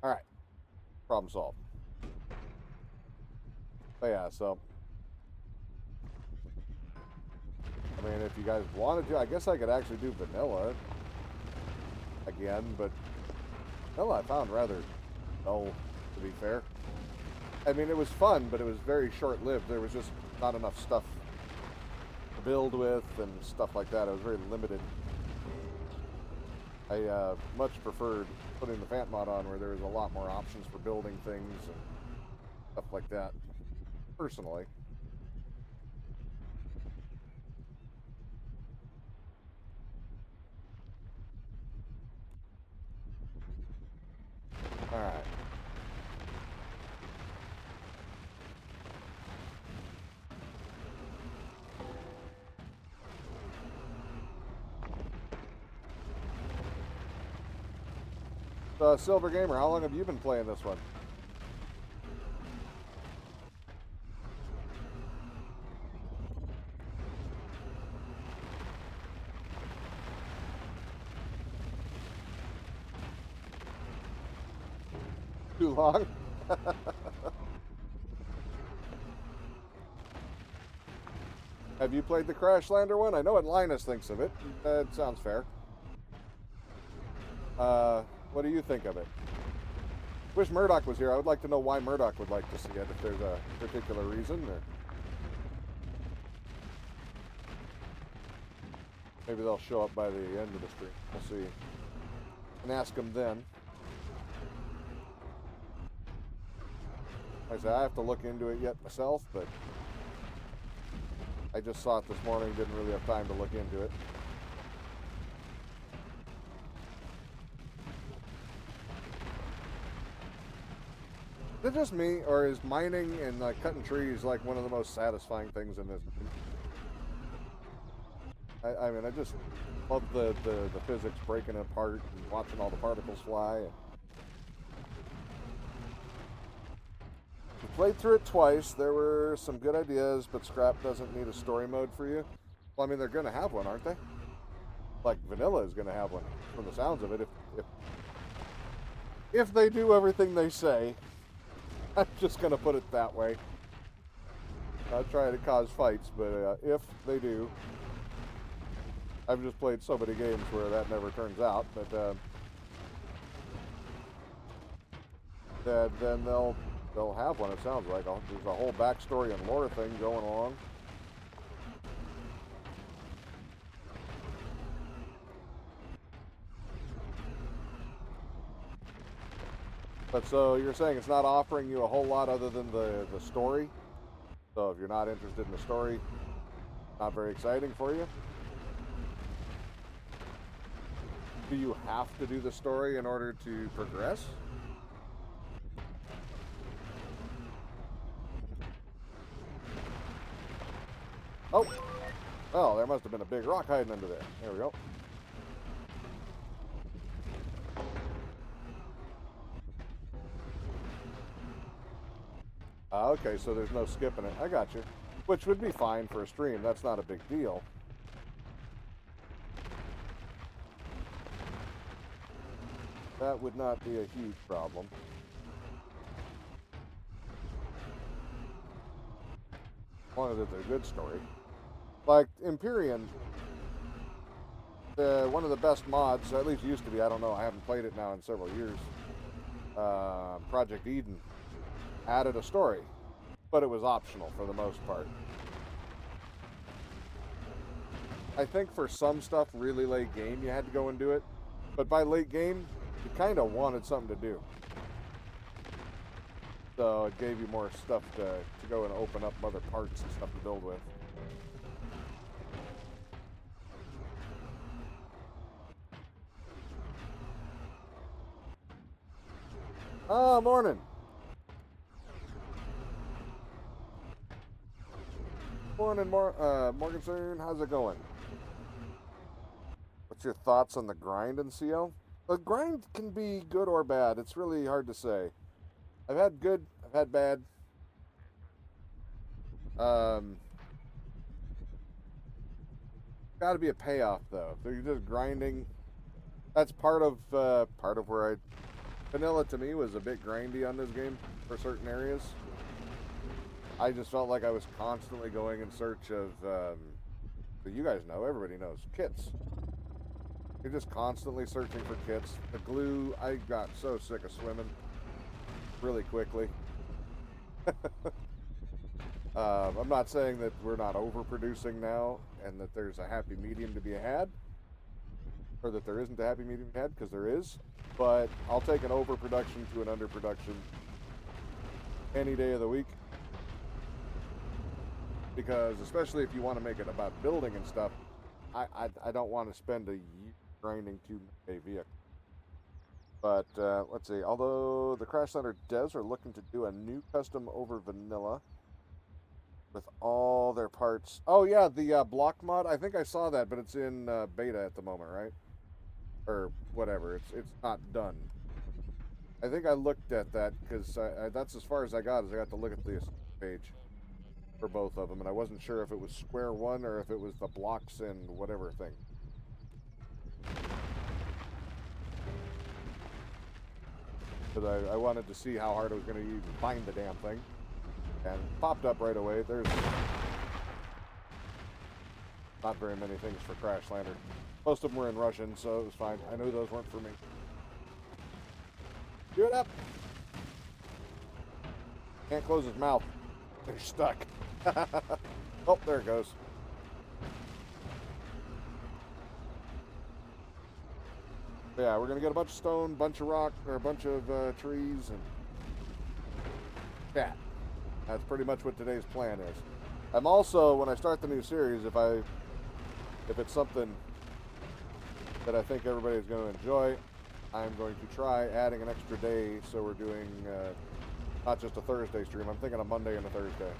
Alright. Problem solved. But yeah, so I mean, if you guys wanted to, I guess I could actually do vanilla again, but vanilla I found rather dull, to be fair. I mean, it was fun, but it was very short-lived. There was just not enough stuff to build with and stuff like that. It was very limited. I much preferred putting the Fant mod on where there was a lot more options for building things and stuff like that, personally. Alright. Silver Gamer, how long have you been playing this one? Too long? Have you played the Crashlander one? I know what Linus thinks of it. It sounds fair. What do you think of it? Wish Murdoch was here. I would like to know why Murdoch would like to see it, if there's a particular reason, or maybe they'll show up by the end of the stream. We'll see. And ask them then. Like I said, I have to look into it yet myself, but I just saw it this morning, didn't really have time to look into it. Is it just me, or is mining and cutting trees like one of the most satisfying things in this? I mean, I just love the physics breaking apart and watching all the particles fly. We played through it twice. There were some good ideas, but Scrap doesn't need a story mode for you. Well, I mean, they're going to have one, aren't they? Like, Vanilla is going to have one, from the sounds of it. If they do everything they say. I'm just going to put it that way. Not trying to cause fights, but if they do. I've just played so many games where that never turns out, but then they'll have one, it sounds like. There's a whole backstory and lore thing going along. But so you're saying it's not offering you a whole lot other than the story? So if you're not interested in the story, not very exciting for you? Do you have to do the story in order to progress? Oh! Oh, there must have been a big rock hiding under there. There we go. Okay, so there's no skipping it. I got you. Which would be fine for a stream. That's not a big deal. That would not be a huge problem. As long as it's a good story. Like, Empyrean, one of the best mods, at least used to be, I don't know, I haven't played it now in several years. Project Eden added a story, but it was optional for the most part. I think for some stuff, really late game, you had to go and do it. But by late game, you kind of wanted something to do. So it gave you more stuff to go and open up other parts and stuff to build with. Ah, morning. Morning, Morgenstern. How's it going? What's your thoughts on the grind in CL? The grind can be good or bad. It's really hard to say. I've had good, I've had bad. Got to be a payoff though. If you're just grinding, that's part of where I vanilla to me was a bit grindy on this game for certain areas. I just felt like I was constantly going in search of, you guys know, everybody knows, kits. You're just constantly searching for kits. The glue, I got so sick of swimming really quickly. I'm not saying that we're not overproducing now and that there's a happy medium to be had, or that there isn't a happy medium to be had, because there is, but I'll take an overproduction to an underproduction any day of the week. Because especially if you want to make it about building and stuff, I don't want to spend a year grinding to make a vehicle. But let's see. Although the Crash Center devs are looking to do a new custom over vanilla with all their parts. Oh yeah, the block mod. I think I saw that, but it's in beta at the moment, right? Or whatever. It's not done. I think I looked at that because that's as far as I got. Is I got to look at the page for both of them, and I wasn't sure if it was square one or if it was the blocks and whatever thing. Because I wanted to see how hard I was going to even find the damn thing, and it popped up right away. There's not very many things for Crash Lantern. Most of them were in Russian, so it was fine. I knew those weren't for me. Do it up! Can't close his mouth. They're stuck. Oh, there it goes. Yeah, we're gonna get a bunch of stone, bunch of rock, or a bunch of trees, and yeah, that's pretty much what today's plan is. I'm also, when I start the new series, if it's something that I think everybody's going to enjoy, I'm going to try adding an extra day, so we're doing not just a Thursday stream. I'm thinking a Monday and a Thursday.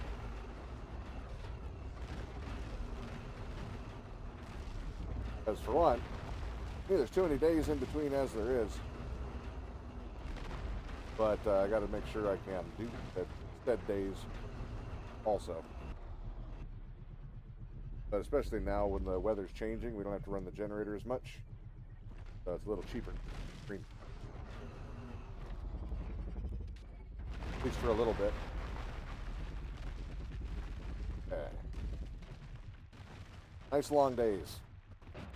Because for one, there's too many days in between as there is. But I got to make sure I can do that days also. But especially now when the weather's changing, we don't have to run the generator as much. So it's a little cheaper. At least for a little bit. Okay. Nice long days.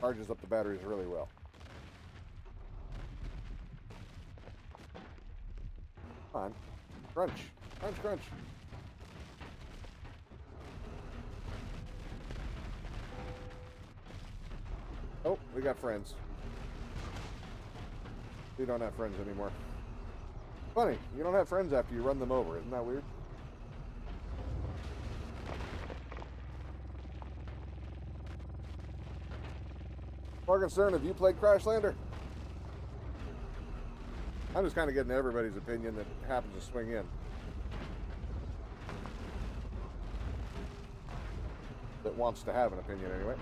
Charges up the batteries really well. Come on. Crunch. Crunch, crunch. Oh, we got friends. We don't have friends anymore. Funny, you don't have friends after you run them over. Isn't that weird? Morgenstern, have you played Crash Lander? I'm just kind of getting everybody's opinion that happens to swing in. That wants to have an opinion anyway.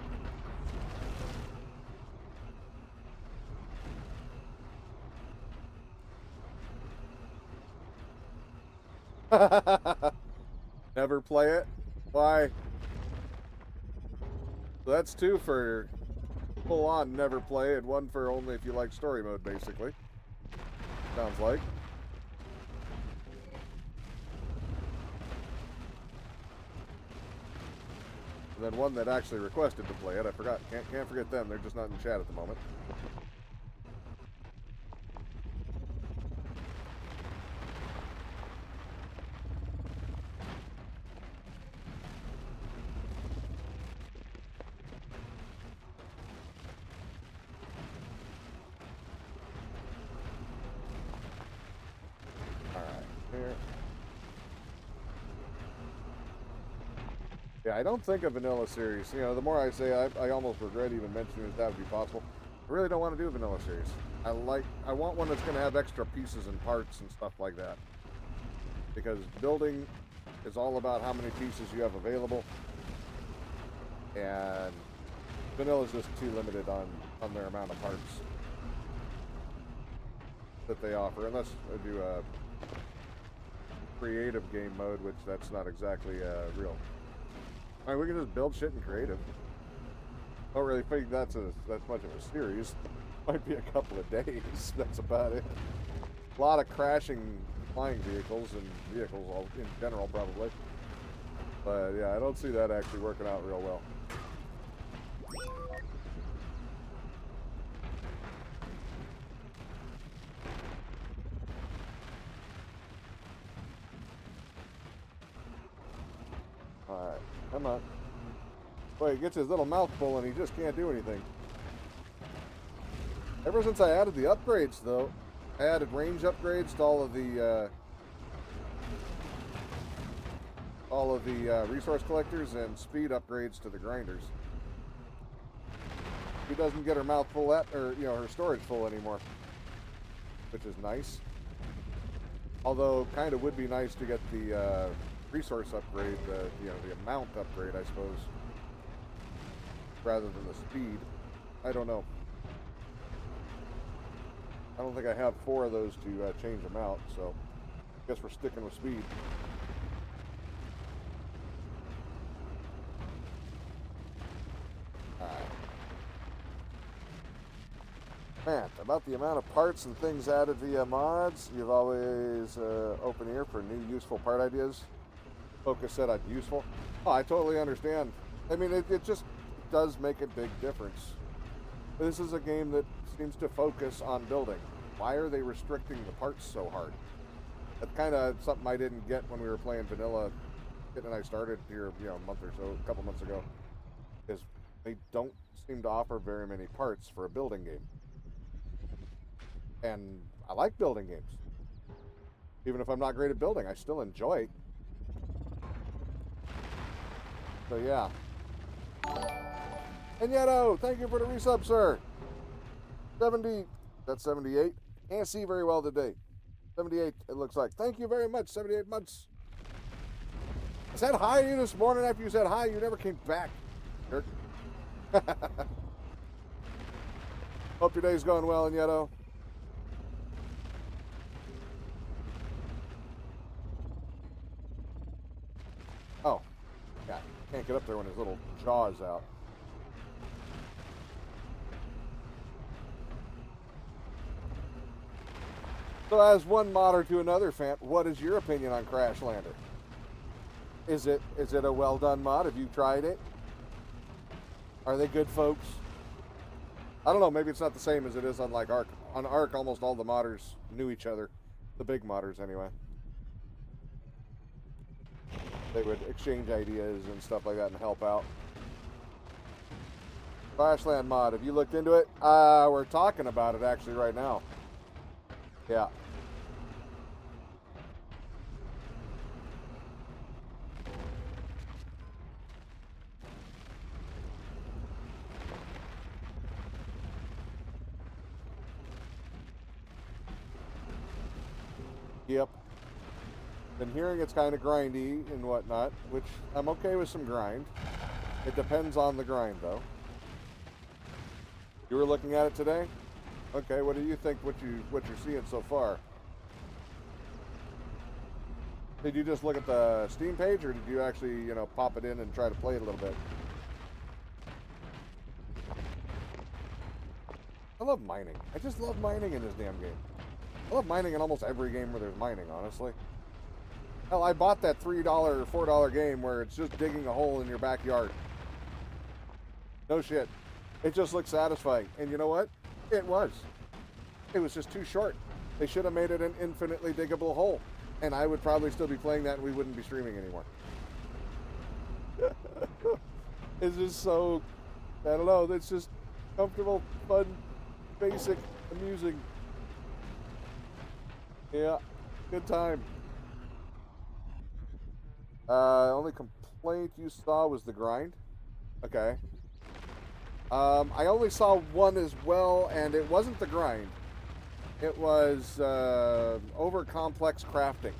play it. Why? So that's 2 for full on never play, and 1 for only if you like story mode, basically. Sounds like. And then 1 that actually requested to play it. I forgot. Can't forget them. They're just not in chat at the moment. Yeah, I don't think a vanilla series. You know, the more I say, I almost regret even mentioning that would be possible. I really don't want to do a vanilla series. I want one that's going to have extra pieces and parts and stuff like that. Because building is all about how many pieces you have available. And vanilla is just too limited on their amount of parts that they offer. Unless I do a creative game mode, which that's not exactly real. I mean, we can just build shit in creative. Don't really think that's much of a series. Might be a couple of days. That's about it. A lot of crashing flying vehicles and vehicles all in general, probably. But yeah, I don't see that actually working out real well. Alright, come on. Boy, he gets his little mouth full and he just can't do anything. Ever since I added the upgrades, though, I added range upgrades to all of the resource collectors and speed upgrades to the grinders. She doesn't get her mouth full or her storage full anymore, which is nice. Although, kind of would be nice to get the resource upgrade, the amount upgrade, I suppose, rather than the speed. I don't know. I don't think I have 4 of those to change them out, so I guess we're sticking with speed. Man, about the amount of parts and things added via mods, you've always open ear for new useful part ideas. Focus said on useful. Oh, I totally understand. I mean, it just does make a big difference. This is a game that seems to focus on building. Why are they restricting the parts so hard? That's kind of something I didn't get when we were playing vanilla. Kit and I started here, a month or so, a couple months ago. Is they don't seem to offer very many parts for a building game. And I like building games. Even if I'm not great at building, I still enjoy it. So yeah. And Yeto, thank you for the resub, sir. 70, that's 78. Can't see very well today. 78, it looks like. Thank you very much, 78 months. I said hi to you this morning after you said hi. You never came back, jerk. Hope your day's going well, Yeto. Oh, yeah, can't get up there when his little jaw's out. So as one modder to another, Fant, what is your opinion on Crashlander? Is it a well done mod? Have you tried it? Are they good folks? I don't know, maybe it's not the same as it is on like Ark. On Ark, almost all the modders knew each other. The big modders anyway. They would exchange ideas and stuff like that and help out. Crashland mod, have you looked into it? We're talking about it actually right now. Yeah. Yep. Been hearing it's kind of grindy and whatnot, which I'm okay with some grind. It depends on the grind, though. You were looking at it today? Okay, what do you think? What you're seeing so far? Did you just look at the Steam page, or did you actually, you know, pop it in and try to play it a little bit? I love mining. I just love mining in this damn game. I love mining in almost every game where there's mining, honestly. Hell, I bought that $3 or $4 game where it's just digging a hole in your backyard. No shit. It just looks satisfying. And you know what? It was. It was just too short. They should have made it an infinitely diggable hole. And I would probably still be playing that and we wouldn't be streaming anymore. It's just so, I don't know, it's just comfortable, fun, basic, amusing. Yeah, good time. Only complaint you saw was the grind. Okay. I only saw one as well, and it wasn't the grind. It was over complex crafting.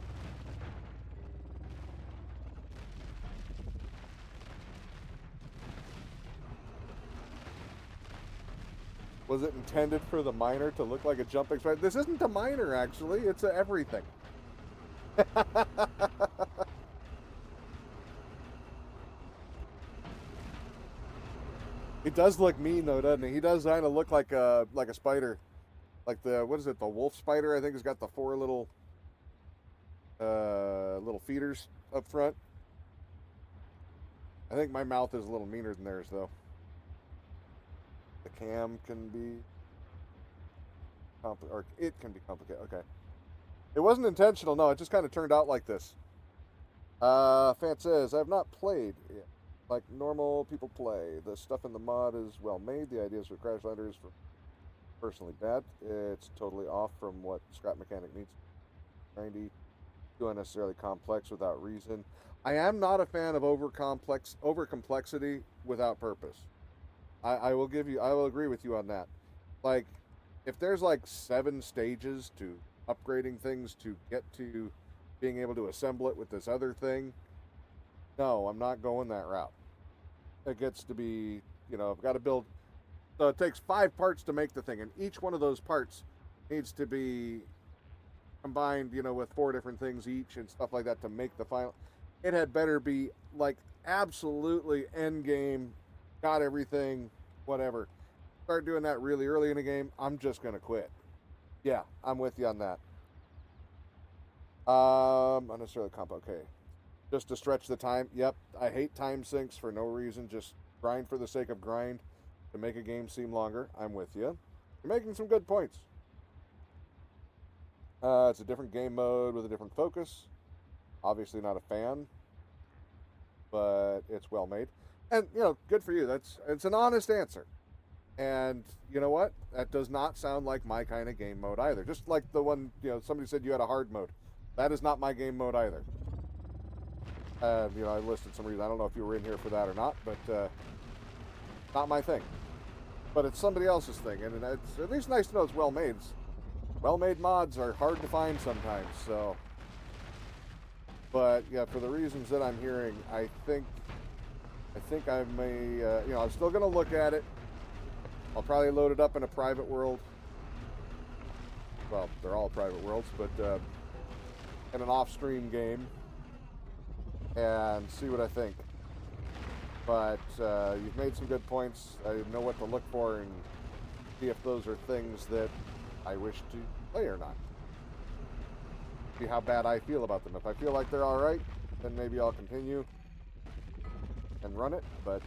Was it intended for the miner to look like a jumping spider? This isn't a miner, actually. It's a everything. He does look mean, though, doesn't he? He does kind of look like a spider. Like the, what is it, the wolf spider, I think, has got the 4 little feeders up front. I think my mouth is a little meaner than theirs, though. The cam can be or it can be complicated. Okay. It wasn't intentional, no, it just kind of turned out like this. Fant says, I have not played yet. Like normal people play. The stuff in the mod is well made. The ideas for Crash Landers for personally bad. It's totally off from what scrap mechanic needs. Grindy, too unnecessarily complex without reason. I am not a fan of over complexity without purpose. I will agree with you on that. Like, if there's like 7 stages to upgrading things to get to being able to assemble it with this other thing, no, I'm not going that route. It gets to be, you know, I've got to build. So it takes 5 parts to make the thing, and each one of those parts needs to be combined, you know, with 4 different things each and stuff like that to make the final. It had better be like absolutely end game, got everything, whatever. Start doing that really early in the game, I'm just gonna quit. Yeah, I'm with you on that. Unnecessarily comp. Okay, just to stretch the time. Yep, I hate time sinks for no reason. Just grind for the sake of grind to make a game seem longer. I'm with you. You're making some good points. It's a different game mode with a different focus. Obviously not a fan, but it's well made. And, you know, good for you. It's an honest answer. And you know what? That does not sound like my kind of game mode either. Just like the one, you know, somebody said you had a hard mode. That is not my game mode either. You know, I listed some reasons. I don't know if you were in here for that or not, but not my thing. But it's somebody else's thing, and it's at least nice to know it's well made. Well-made mods are hard to find sometimes, so. But yeah, for the reasons that I'm hearing, I think I may, you know, I'm still gonna look at it. I'll probably load it up in a private world. Well, they're all private worlds, but in an off-stream game, and see what I think. But you've made some good points. I know what to look for and see if those are things that I wish to play or not. See how bad I feel about them. If I feel like they're all right, then maybe I'll continue and run it. But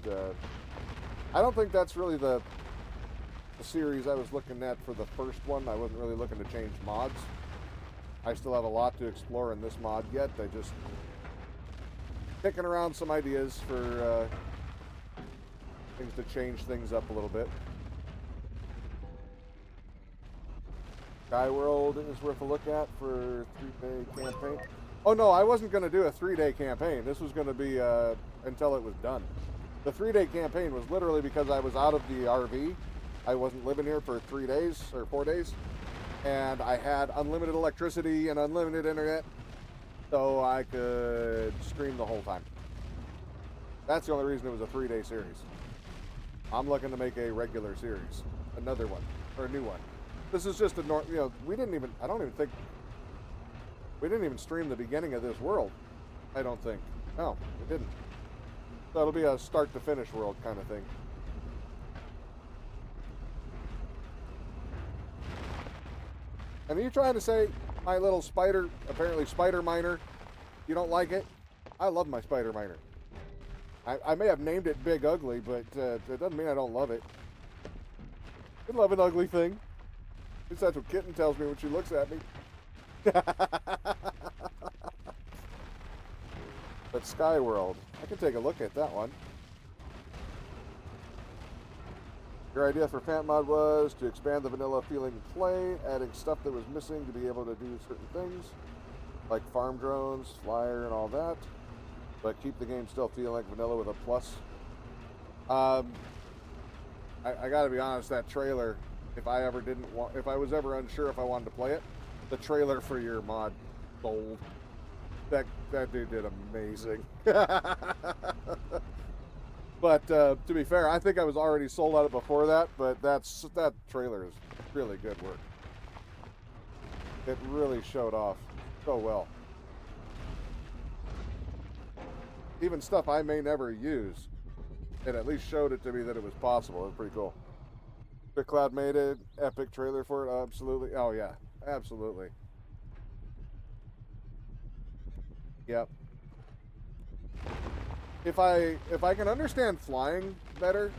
I don't think that's really the series I was looking at for the first one. I wasn't really looking to change mods. I still have a lot to explore in this mod yet. I just kicking around some ideas for things to change things up a little bit. Sky World is worth a look at for 3-day campaign. Oh no, I wasn't going to do a 3-day campaign. This was going to be until it was done. The 3-day campaign was literally because I was out of the RV. I wasn't living here for 3 days or 4 days, and I had unlimited electricity and unlimited internet, so I could stream the whole time. That's the only reason it was a 3-day series. I'm looking to make a regular series, another one, or a new one. This is just a you know, we didn't even, I don't even think, We didn't even stream the beginning of this world, I don't think. No, we didn't. So it'll be a start to finish world kind of thing. And are you trying to say my little spider, apparently spider miner, you don't like it? I love my spider miner. I may have named it Big Ugly, but it doesn't mean I don't love it. I love an ugly thing. At least that's what Kitten tells me when she looks at me. But Skyworld, I can take a look at that one. Your idea for Fant mod was to expand the vanilla feeling play, adding stuff that was missing to be able to do certain things, like farm drones, flyer, and all that, but keep the game still feeling like vanilla with a plus. I gotta be honest, that trailer, if I was ever unsure if I wanted to play it, the trailer for your mod sold. That dude did amazing. But to be fair, I think I was already sold on it before that, but that trailer is really good work. It really showed off so well. Even stuff I may never use, it at least showed it to me that it was possible. It was pretty cool. Big Cloud made it. Epic trailer for it. Absolutely. Oh, yeah. Absolutely. Yep. If I can understand flying better,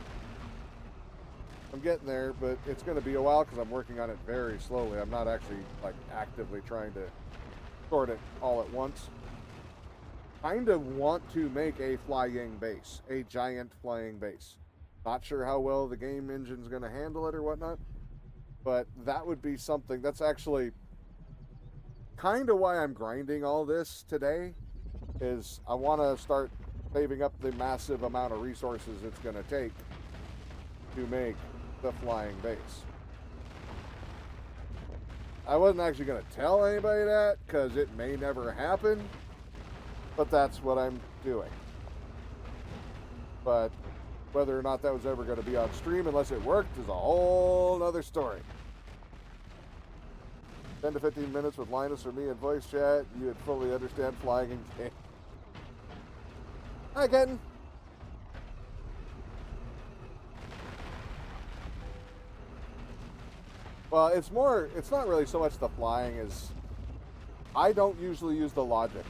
I'm getting there, but it's going to be a while because I'm working on it very slowly. I'm not actually like actively trying to sort it all at once. Kind of want to make a flying base, a giant flying base. Not sure how well the game engine's going to handle it or whatnot, but that would be something. That's actually kind of why I'm grinding all this today, is I want to start saving up the massive amount of resources it's going to take to make the flying base. I wasn't actually going to tell anybody that because it may never happen, but that's what I'm doing. But whether or not that was ever going to be on stream, unless it worked, is a whole other story. 10 to 15 minutes with Linus or me in voice chat, you would fully understand flying in game. Hi, Kenton. Well, it's not really so much the flying as I don't usually use the logic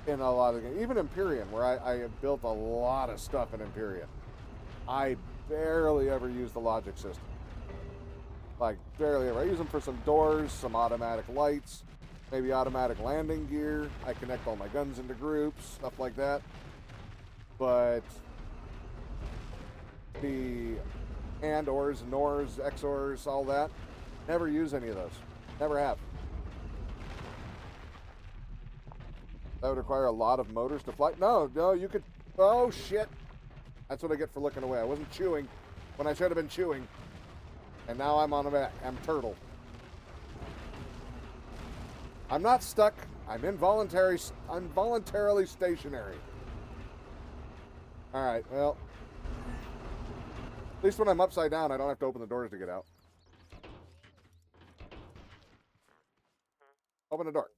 in a lot of games. Even Empyrean, where I have built a lot of stuff in Empyrean, I barely ever use the logic system. Like, barely ever. I use them for some doors, some automatic lights, maybe automatic landing gear. I connect all my guns into groups, stuff like that. But the and-ors, nors, XORs, all that, never use any of those. Never have. That would require a lot of motors to fly. No, you could... Oh, shit. That's what I get for looking away. I wasn't chewing when I should have been chewing. And now I'm on a back. I'm turtle. I'm not stuck. I'm involuntarily stationary. Alright, well. At least when I'm upside down, I don't have to open the doors to get out. Open the door.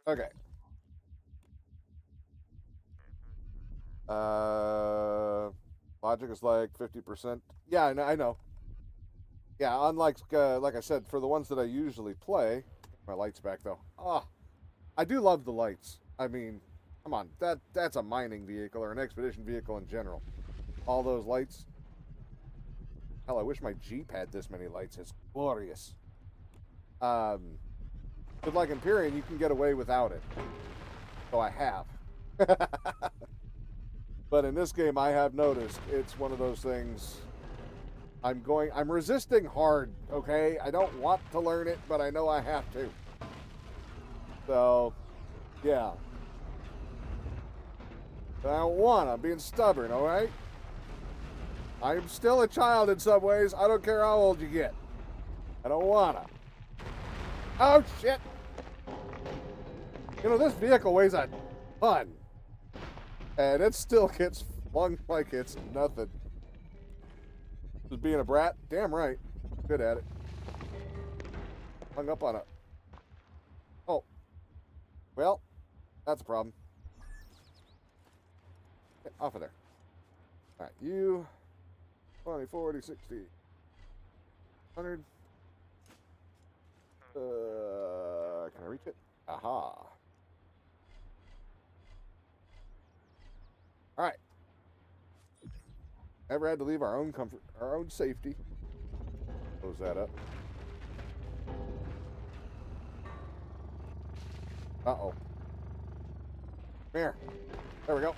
Okay. Logic is like 50%. Yeah, I know. Yeah, unlike, like I said, for the ones that I usually play... My light's back, though. Ah, I do love the lights. I mean, come on. That's a mining vehicle or an expedition vehicle in general. All those lights. Hell, I wish my Jeep had this many lights. It's glorious. But like Empyrean, you can get away without it. So I have. But in this game, I have noticed it's one of those things... I'm resisting hard, okay? I don't want to learn it, but I know I have to. So, yeah. But I don't want to. I'm being stubborn, all right? I'm still a child in some ways. I don't care how old you get. I don't want to. Oh, shit! You know, this vehicle weighs a ton. And it still gets flung like it's nothing. Just being a brat? Damn right. Good at it. Hung up on it. Oh. Well, that's a problem. Get off of there. All right, you 20, 40, 60, 100. Can I reach it? Aha. All right. Never had to leave our own comfort, our own safety. Close that up. Uh-oh. Come here. There we go.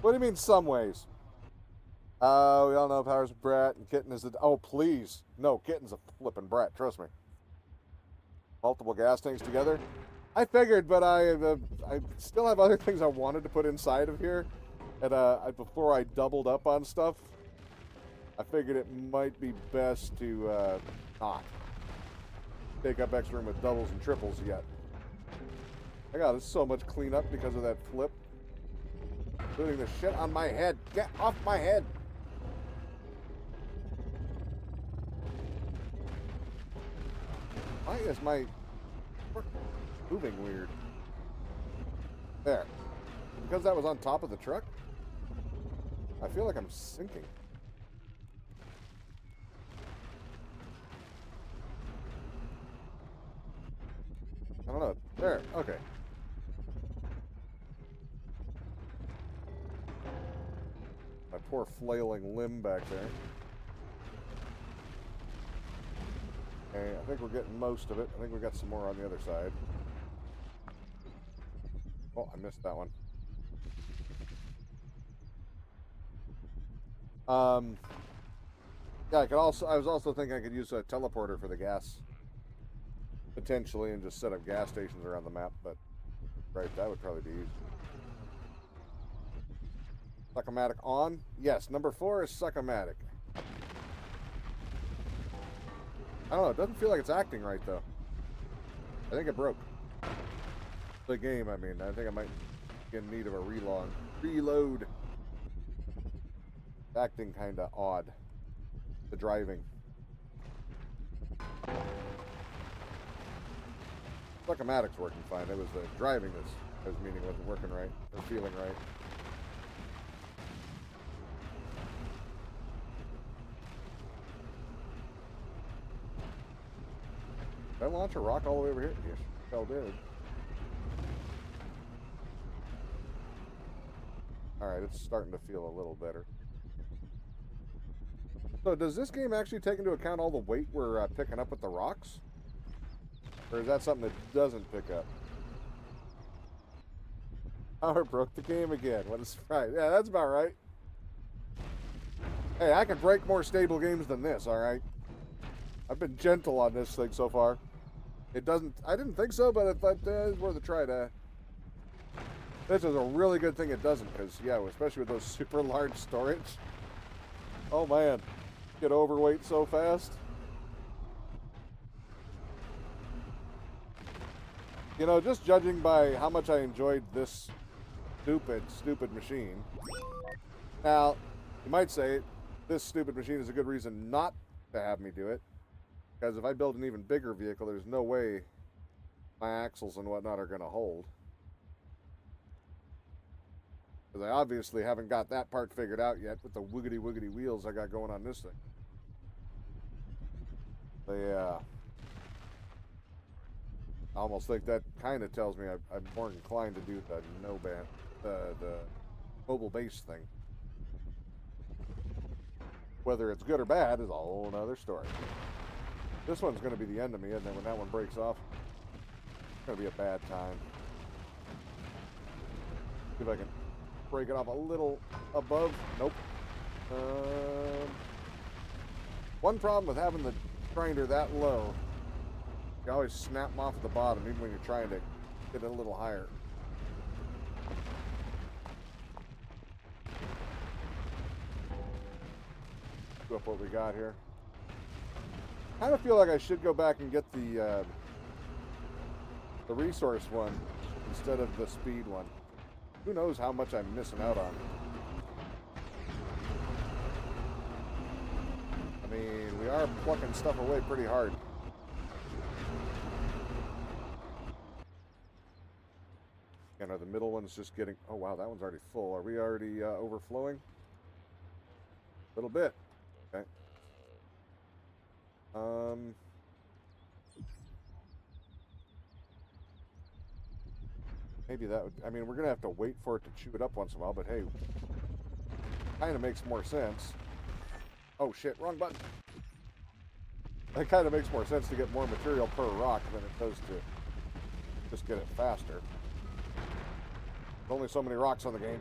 What do you mean some ways? We all know Power's a brat and Kitten is a... Oh, please. No, Kitten's a flippin' brat. Trust me. Multiple gas tanks together. I figured, but I still have other things I wanted to put inside of here. And before I doubled up on stuff, I figured it might be best to not take up extra room with doubles and triples yet. I got so much cleanup because of that flip. Including the shit on my head. Get off my head! Why is my moving weird? There. Because that was on top of the truck? I feel like I'm sinking. I don't know. There. Okay. My poor flailing limb back there. Okay, I think we're getting most of it. I think we got some more on the other side. Oh, I missed that one. Yeah, I was also thinking I could use a teleporter for the gas. Potentially, and just set up gas stations around the map, but right, that would probably be easy. Suckomatic on? Yes, number 4 is Suckomatic. I don't know, it doesn't feel like it's acting right, though. I think it broke. The game, I mean. I think I might be in need of a reload. Acting kind of odd. The driving. Suckomatic's working fine. It was the driving that I was meaning wasn't working right. Or feeling right. Did I launch a rock all the way over here? Yes, hell did. Alright, it's starting to feel a little better. So does this game actually take into account all the weight we're picking up with the rocks? Or is that something that doesn't pick up? Power broke the game again. What is right? Yeah, that's about right. Hey, I can break more stable games than this, alright? I've been gentle on this thing so far. It doesn't... I didn't think so, but I thought it's worth a try to... This is a really good thing it doesn't, because, yeah, especially with those super large storage. Oh, man. Get overweight so fast. You know, just judging by how much I enjoyed this stupid machine. Now, you might say, this stupid machine is a good reason not to have me do it. Because if I build an even bigger vehicle, there's no way my axles and whatnot are going to hold. Because I obviously haven't got that part figured out yet with the wiggity wheels I got going on this thing. So yeah. I almost think that kind of tells me I'm more inclined to do the mobile base thing. Whether it's good or bad is a whole other story. This one's going to be the end of me, isn't it? When that one breaks off, it's going to be a bad time. See if I can break it off a little above. Nope. One problem with having the grinder that low, you always snap them off at the bottom, even when you're trying to get it a little higher. Do up what we got here. I kind of feel like I should go back and get the resource one instead of the speed one. Who knows how much I'm missing out on. I mean, we are plucking stuff away pretty hard. middle one's just getting... Oh, wow, that one's already full. Are we already overflowing? A little bit. Okay. Maybe that would... I mean, we're going to have to wait for it to chew it up once in a while, but hey, kind of makes more sense. Oh, shit, wrong button. That kind of makes more sense to get more material per rock than it does to just get it faster. There's only so many rocks on the game.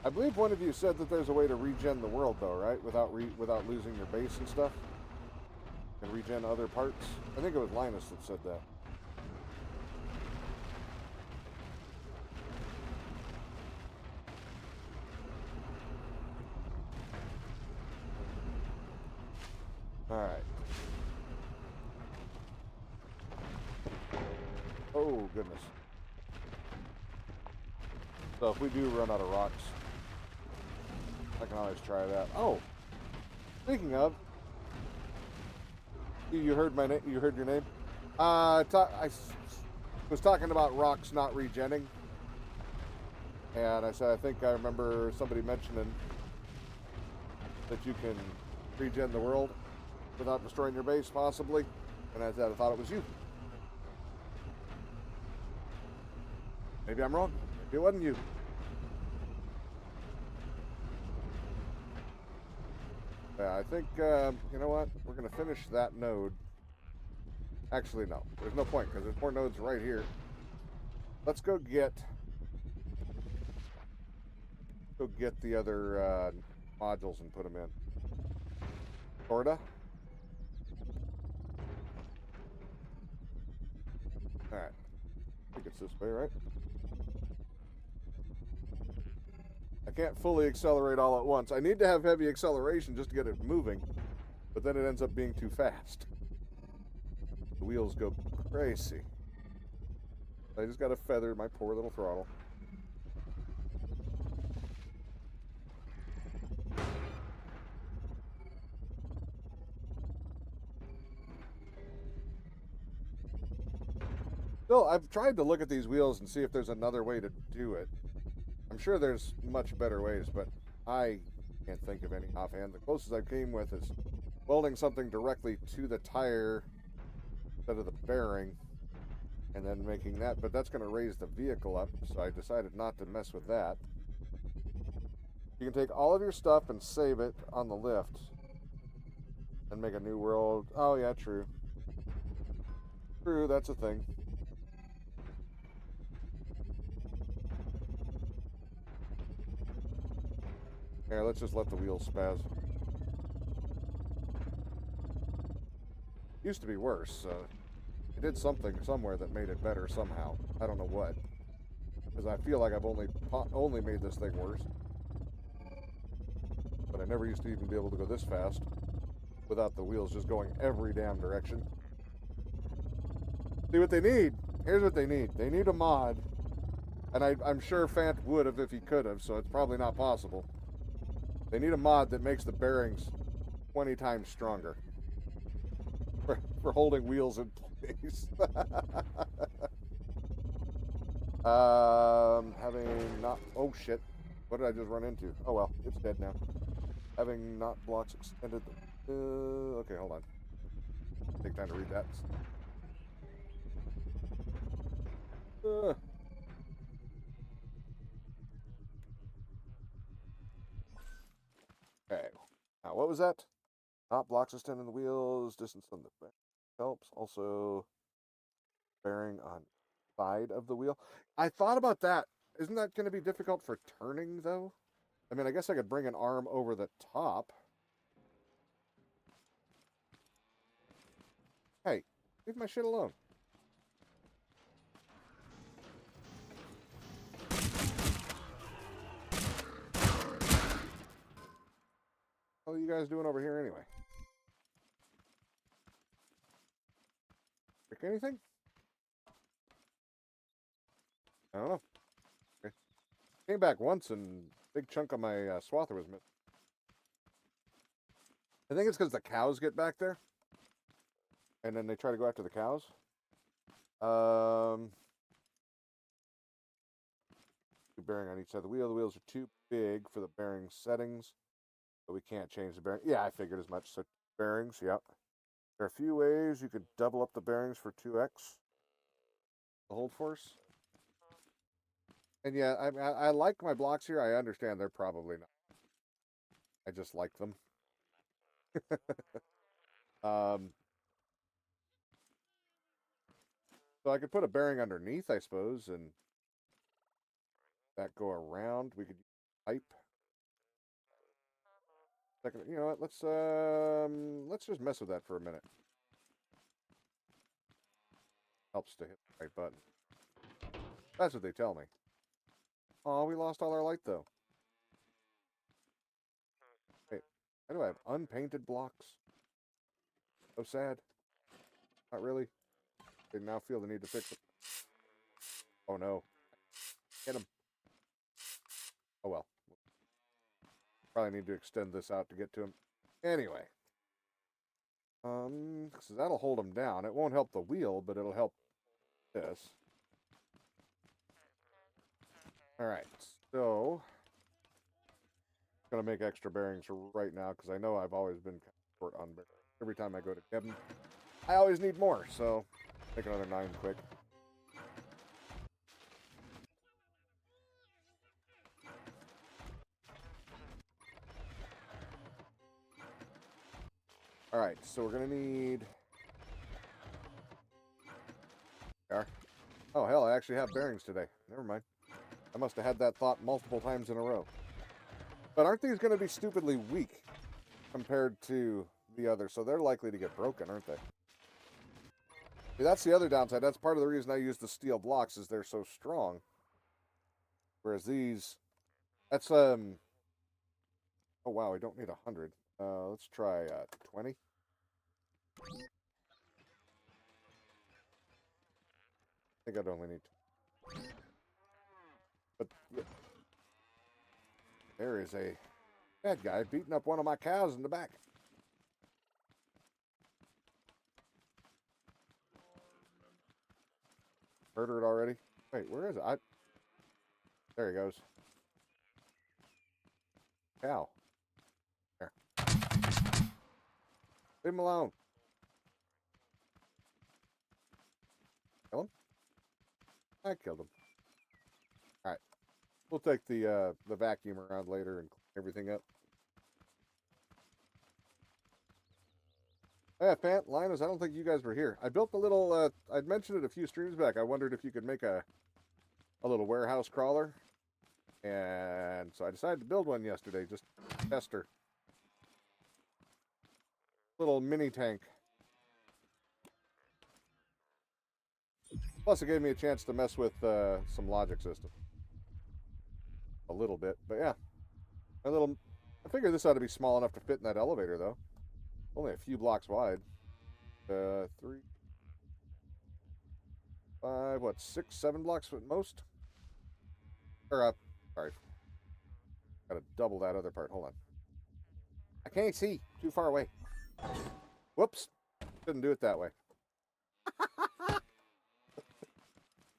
I believe one of you said that there's a way to regen the world, though, right? Without losing your base and stuff? And regen other parts? I think it was Linus that said that. Alright. Oh, goodness. So if we do run out of rocks, I can always try that. Oh! Speaking of... You heard my name? You heard your name? I was talking about rocks not regenning. And I said, I think I remember somebody mentioning that you can regen the world without destroying your base, possibly. And I said, I thought it was you. Maybe I'm wrong. Maybe it wasn't you. Yeah, I think, you know what? We're going to finish that node. Actually, no. There's no point, because there's more nodes right here. Let's go get the other modules and put them in. Sorta. Alright. I think it's this way, right? I can't fully accelerate all at once. I need to have heavy acceleration just to get it moving, but then it ends up being too fast. The wheels go crazy. I just got to feather my poor little throttle. Still, I've tried to look at these wheels and see if there's another way to do it. I'm sure there's much better ways, but I can't think of any offhand. The closest I came with is welding something directly to the tire instead of the bearing and then making that, but that's going to raise the vehicle up, so I decided not to mess with that. You can take all of your stuff and save it on the lift and make a new world. Oh yeah, true. True, that's a thing. Here, let's just let the wheels spaz. Used to be worse. I did something somewhere that made it better somehow. I don't know what. Because I feel like I've only made this thing worse. But I never used to even be able to go this fast without the wheels just going every damn direction. See what they need? Here's what they need. They need a mod. And I'm sure Fant would have if he could have, so it's probably not possible. They need a mod that makes the bearings 20 times stronger for holding wheels in place. Having not... Oh, shit. What did I just run into? Oh, well. It's dead now. Having not blocks extended... okay, hold on. Take time to read that. Okay. Now, what was that? Not blocks extending the wheels, distance on the back helps. Also, bearing on side of the wheel. I thought about that. Isn't that going to be difficult for turning, though? I mean, I guess I could bring an arm over the top. Hey, leave my shit alone. What are you guys doing over here anyway? Pick anything? I don't know. Okay. Came back once and a big chunk of my swather was missing. I think it's because the cows get back there. And then they try to go after the cows. Two bearing on each side of the wheel. The wheels are too big for the bearing settings, but we can't change the bearing. Yeah, I figured as much. So bearings, yep. There are a few ways you could double up the bearings for 2x. The hold force. And yeah, I like my blocks here. I understand they're probably not. I just like them. So I could put a bearing underneath, I suppose, and that go around. We could use pipe. Second, you know what? Let's just mess with that for a minute. Helps to hit the right button. That's what they tell me. Oh, we lost all our light though. Wait, why do I have unpainted blocks? So sad. Not really. They now feel the need to fix it. Oh no. Get him. Oh well. Probably need to extend this out to get to him. Anyway. So that'll hold him down. It won't help the wheel, but it'll help this. Alright, so gonna make extra bearings for right now because I know I've always been kind of short on bearings. Every time I go to Kevin, I always need more, so make another 9 quick. Alright, so we're gonna need there. Oh hell, I actually have bearings today. Never mind. I must have had that thought multiple times in a row. But aren't these gonna be stupidly weak compared to the others? So they're likely to get broken, aren't they? See, that's the other downside. That's part of the reason I use the steel blocks is they're so strong. Whereas these, that's oh wow, I don't need 100. Let's try 20. I think I'd only need 2. But yeah, there is a bad guy beating up one of my cows in the back. Murder it already? Wait, where is it? There he goes. Cow. There. Leave him alone. Kill him? I killed him. Alright. We'll take the vacuum around later and clean everything up. Yeah, Fant, Linus, I don't think you guys were here. I built a little, I'd mentioned it a few streams back. I wondered if you could make a little warehouse crawler. And so I decided to build one yesterday, just test her. Little mini tank. Plus, it gave me a chance to mess with some logic system. A little bit, but yeah. I figure this ought to be small enough to fit in that elevator, though. Only a few blocks wide. 3, 5, what, 6, 7 blocks at most? Or, sorry. Gotta double that other part. Hold on. I can't see. Too far away. Whoops. Couldn't do it that way.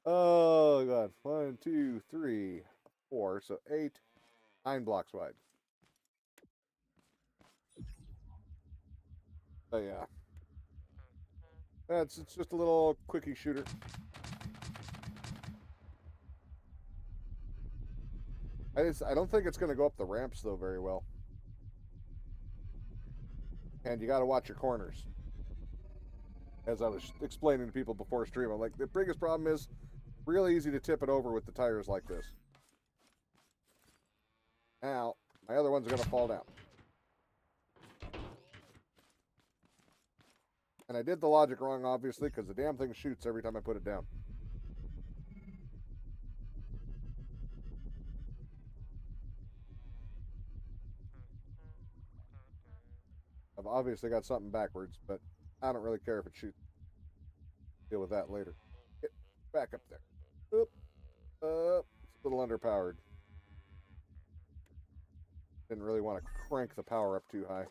Oh, God. 1, 2, 3, 4. So 8, 9 blocks wide. Oh, yeah. It's just a little quickie shooter. I don't think it's going to go up the ramps, though, very well. And you got to watch your corners. As I was explaining to people before stream, I'm like, the biggest problem is really easy to tip it over with the tires like this. Now, my other ones are going to fall down. And I did the logic wrong, obviously, because the damn thing shoots every time I put it down. I've obviously got something backwards, but I don't really care if it shoots. Deal with that later. Get back up there. Oop. It's a little underpowered. Didn't really want to crank the power up too high.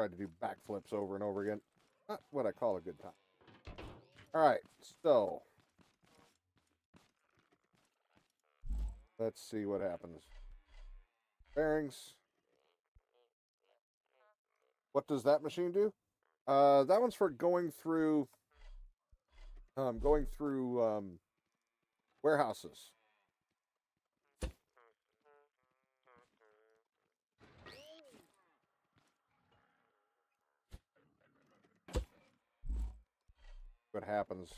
tried to do backflips over and over again. Not what I call a good time. All right, so let's see what happens. Bearings. What does that machine do? That one's for going through warehouses. What happens?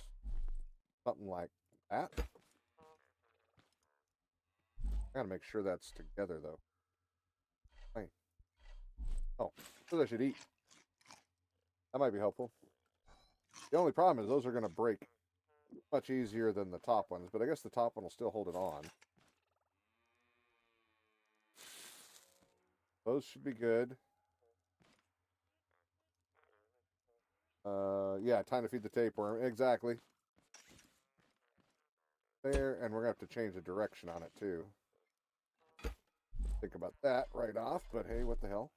Something like that. I gotta make sure that's together though. Hey. Oh, so I should eat. That might be helpful. The only problem is those are gonna break much easier than the top ones, but I guess the top one will still hold it on. Those should be good. Yeah, time to feed the tapeworm. Exactly. There, and we're gonna have to change the direction on it too. Think about that right off, but hey, what the hell?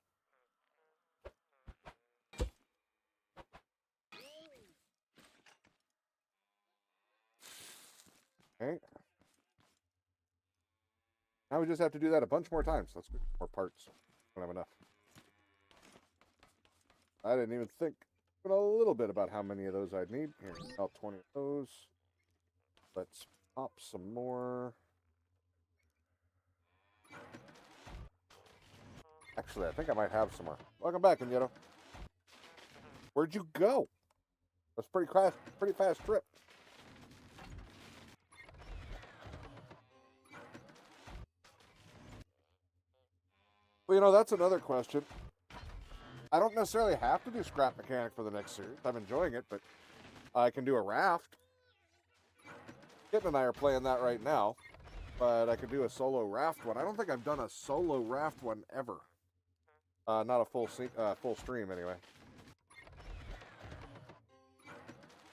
Okay. Now we just have to do that a bunch more times. Let's get more parts. Don't have enough. I didn't even think a little bit about how many of those I'd need. Here, about 20 of those. Let's pop some more. Actually, I think I might have some more. Welcome back, Inyeto. Where'd you go? That's pretty fast trip. Well, you know, that's another question. I don't necessarily have to do Scrap Mechanic for the next series. I'm enjoying it, but I can do a raft. Kitten and I are playing that right now, but I could do a solo raft one. I don't think I've done a solo raft one ever. Not a full stream, anyway.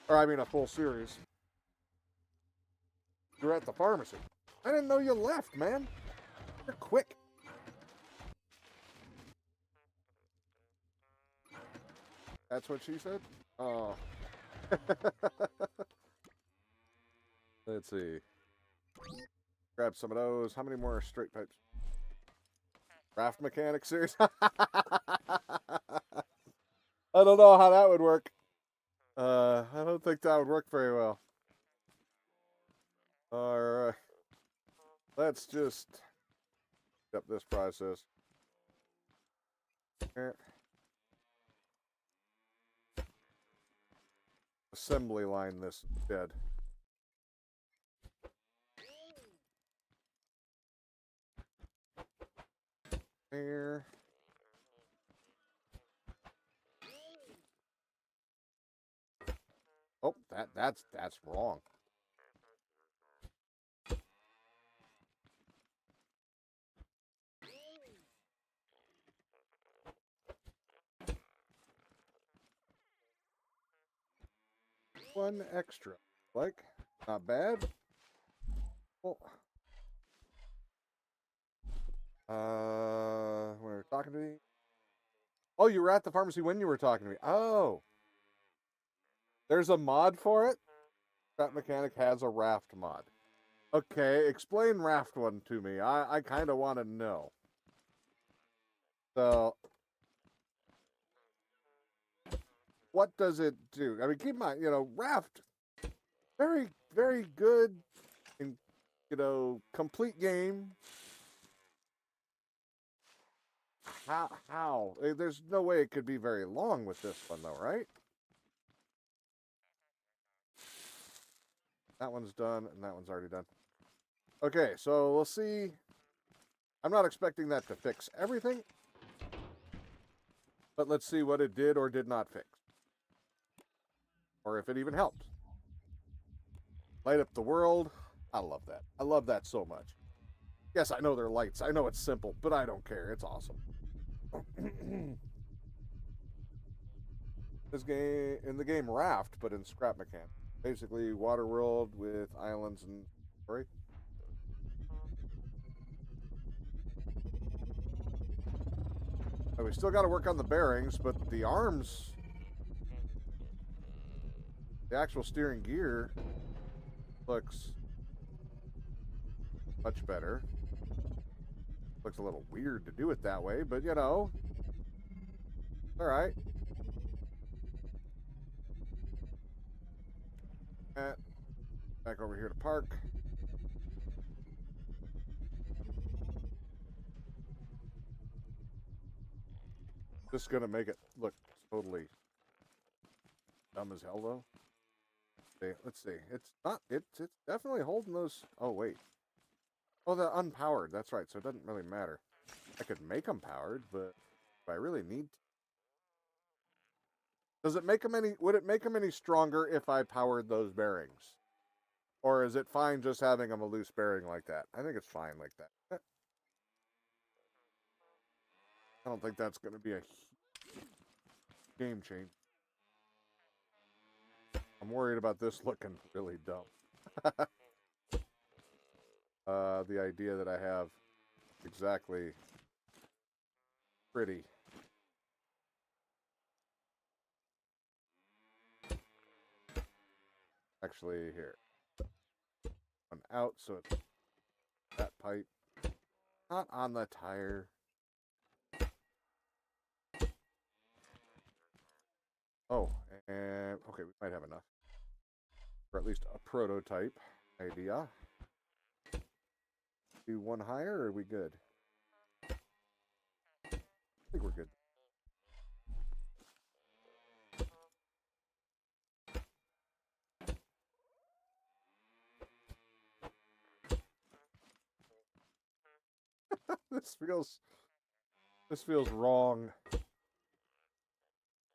Or, I mean, a full series. You're at the pharmacy. I didn't know you left, man. You're quick. That's what she said? Oh. Let's see. Grab some of those. How many more straight pipes? Raft mechanic series? I don't know how that would work. I don't think that would work very well. Alright. Let's just up this process. Here. Assembly line this instead. Here. Oh, that's wrong. One extra. Like, not bad. Well, when we were talking to me. Oh, you were at the pharmacy when you were talking to me. Oh. There's a mod for it? Scrap Mechanic has a raft mod. Okay, explain raft one to me. I kind of want to know. So, what does it do? I mean, keep in mind, you know, raft, very, very good, and, you know, complete game. How? There's no way it could be very long with this one, though, right? That one's done, and that one's already done. Okay, so we'll see. I'm not expecting that to fix everything, but let's see what it did or did not fix. Or if it even helped. Light up the world. I love that. I love that so much. Yes, I know they're lights. I know it's simple, but I don't care. It's awesome. This game, in the game Raft, but in Scrap Mechanic. Basically, water world with islands and story. we still got to work on the bearings, but the arms, the actual steering gear looks much better. Looks a little weird to do it that way, but you know, all right. Back over here to park. Just gonna make it look totally dumb as hell, though. Okay, let's see. It's not. It's definitely holding those. Oh wait. Oh, they're unpowered. That's right. So it doesn't really matter. I could make them powered, but do I really need to? Does it make them any? Would it make them any stronger if I powered those bearings, or is it fine just having them a loose bearing like that? I think it's fine like that. I don't think that's going to be a game change. I'm worried about this looking really dumb. The idea that I have exactly pretty. Actually, here. One out, so it's that pipe. Not on the tire. Oh, and okay, we might have enough. Or at least a prototype idea. Do one higher, or are we good? I think we're good. This feels wrong.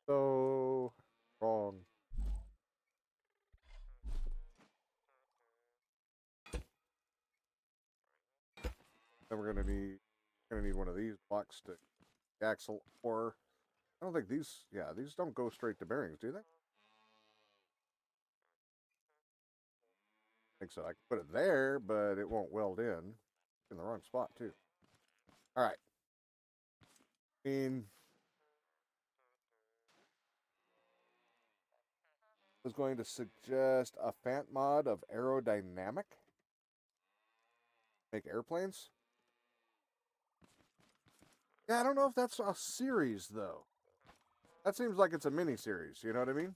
So wrong. Then we're gonna need one of these blocks to axle, or I don't think these. Yeah, these don't go straight to bearings, do they? I think so. I can put it there, but it won't weld in the wrong spot too. All right. I mean, I was going to suggest a Fant mod of aerodynamic. Make airplanes. Yeah, I don't know if that's a series though. That seems like it's a mini series. You know what I mean?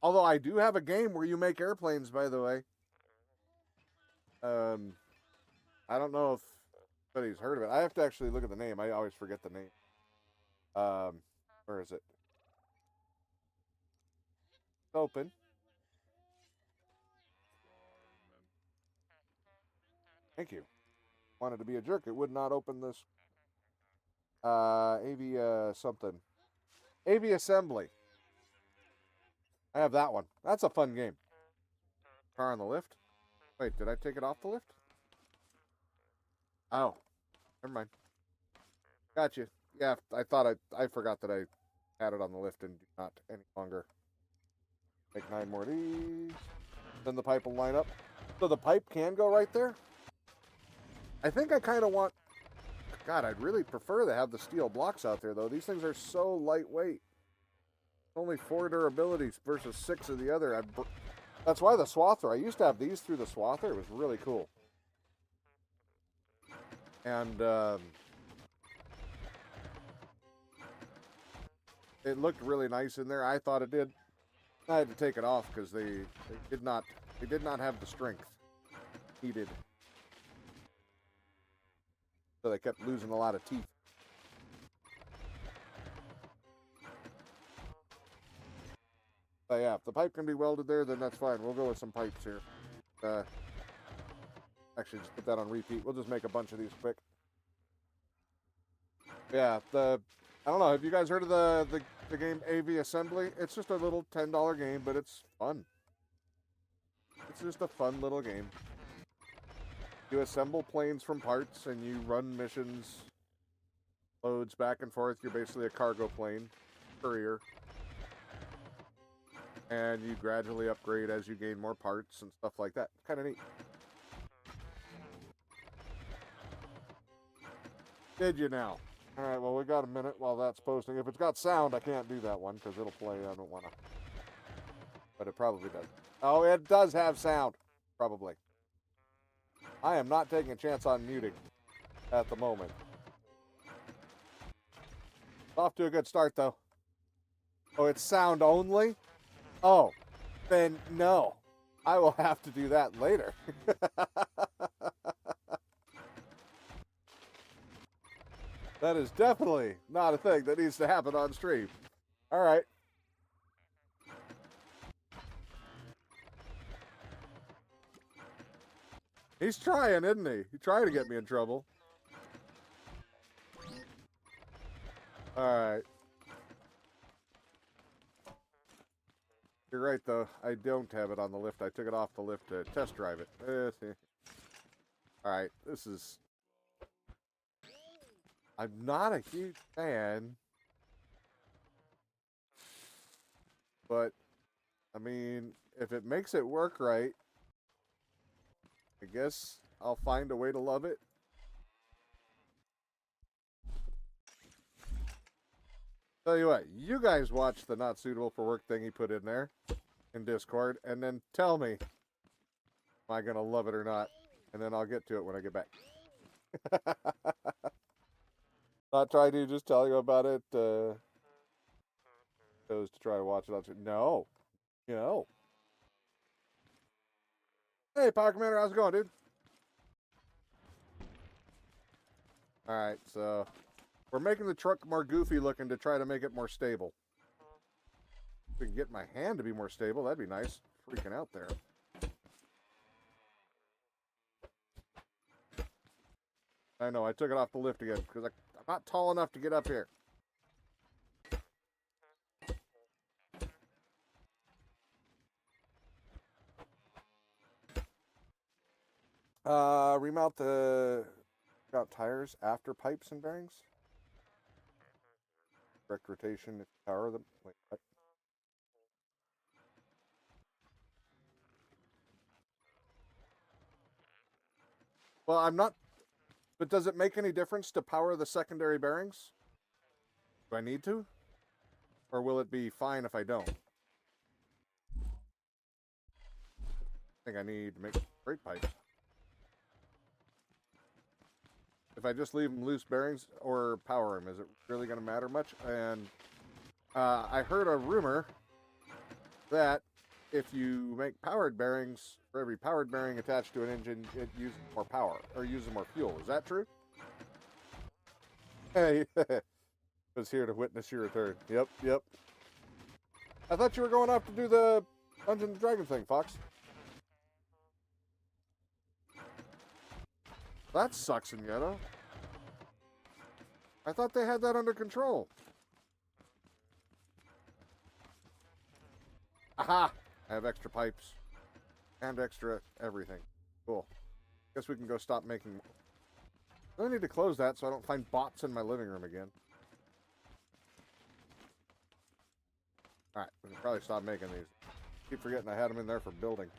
Although I do have a game where you make airplanes, by the way. I don't know if anybody's heard of it. I have to actually look at the name. I always forget the name. Where is it? It's open. Thank you. Wanted to be a jerk. It would not open this. AV something. AV Assembly. I have that one. That's a fun game. Car on the lift. Wait, did I take it off the lift? Oh, never mind. Gotcha. Yeah, I thought I forgot that I had it on the lift and do not any longer. Make 9 more of these. Then the pipe will line up. So the pipe can go right there? I think I kind of want... God, I'd really prefer to have the steel blocks out there, though. These things are so lightweight. Only 4 durabilities versus 6 of the other. That's why the swather. I used to have these through the swather. It was really cool. And it looked really nice in there. I thought it did. I had to take it off because they did not have the strength needed. So they kept losing a lot of teeth. But yeah, if the pipe can be welded there, then that's fine. We'll go with some pipes here. Actually, just put that on repeat. We'll just make a bunch of these quick. Yeah, I don't know. Have you guys heard of the game AV Assembly? It's just a little $10 game, but it's fun. It's just a fun little game. You assemble planes from parts, and you run missions, loads back and forth. You're basically a cargo plane, courier. And you gradually upgrade as you gain more parts and stuff like that. Kind of neat. Did you now? All right, well, we got a minute while that's posting. If it's got sound, I can't do that one because it'll play. I don't want to. But it probably does. Oh, it does have sound. Probably. I am not taking a chance on muting at the moment. Off to a good start, though. Oh, it's sound only? Oh, then no. I will have to do that later. That is definitely not a thing that needs to happen on stream. All right. He's trying, isn't he? He's trying to get me in trouble. All right. You're right, though. I don't have it on the lift. I took it off the lift to test drive it. All right. This is... I'm not a huge fan. But, I mean, if it makes it work right, I guess I'll find a way to love it. Tell you what, you guys watch the not suitable for work thing he put in there in Discord, and then tell me, am I going to love it or not? And then I'll get to it when I get back. Not trying to just tell you about it. Chose to try to watch it. No. No. Hey, Power Commander, how's it going, dude? Alright, so we're making the truck more goofy looking to try to make it more stable. If we can get my hand to be more stable, that'd be nice. Freaking out there. I know, I took it off the lift again because I'm not tall enough to get up here. Remount the tires after pipes and bearings. Correct rotation if you power them. Wait, what? Well, I'm not. But does it make any difference to power the secondary bearings? Do I need to? Or will it be fine if I don't? I think I need to make brake pipes. If I just leave them loose bearings or power them, is it really going to matter much? And I heard a rumor that if you make powered bearings, for every powered bearing attached to an engine, it uses more power or uses more fuel. Is that true? Hey, was here to witness your return. Yep, yep. I thought you were going off to do the Dungeons and Dragons thing, Fox. That sucks, Inyeto. I thought they had that under control. Aha! I have extra pipes. And extra everything. Cool. Guess we can go stop making... I need to close that so I don't find bots in my living room again. Alright, we can probably stop making these. Keep forgetting I had them in there for building.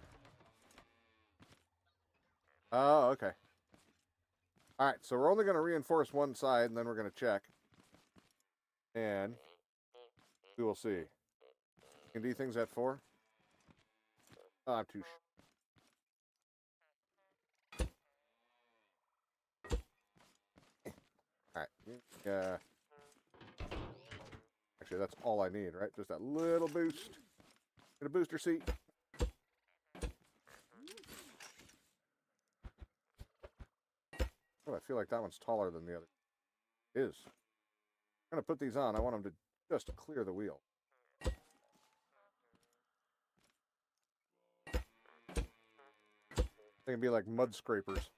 Oh, okay. Alright, so we're only going to reinforce one side, and then we're going to check. And we will see. You can do things at 4? Oh, I'm too... Alright. Actually, that's all I need, right? Just that little boost. Get a booster seat. Oh, I feel like that one's taller than the other. It is. I'm going to put these on. I want them to just clear the wheel. They can be like mud scrapers.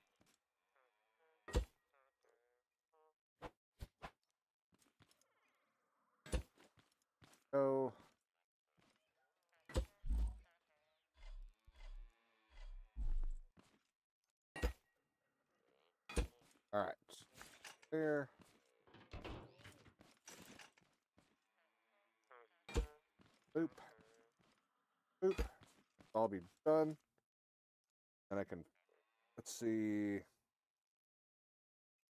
Oh. All right. There. Boop. Boop. I'll be done. And I can, let's see.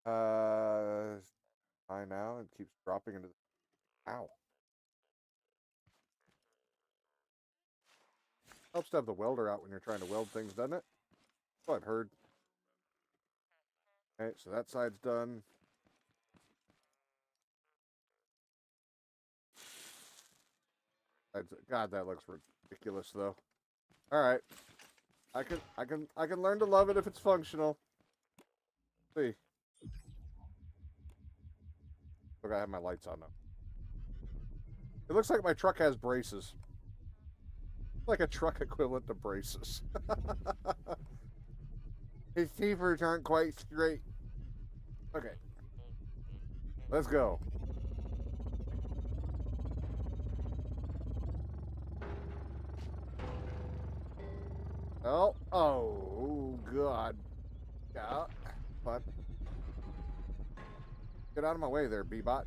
High now and keeps dropping into the... Ow. Helps to have the welder out when you're trying to weld things, doesn't it? Oh, I've heard. Okay, so that side's done. God, that looks ridiculous, though. All right, I can learn to love it if it's functional. Let's see, look, I have my lights on now. It looks like my truck has braces, like a truck equivalent to braces. His teethers aren't quite straight. Okay, let's go. Oh, God. Yeah. But get out of my way there, Bebot.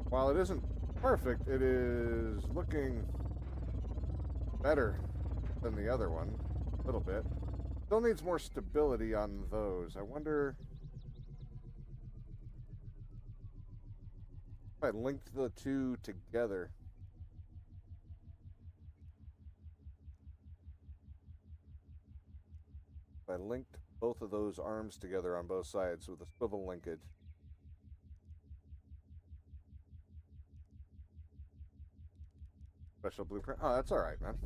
While it isn't perfect, it is looking better than the other one. A little bit. Still needs more stability on those. I wonder if I linked the two together. If I linked both of those arms together on both sides with a swivel linkage. Special blueprint. Oh, that's all right, man.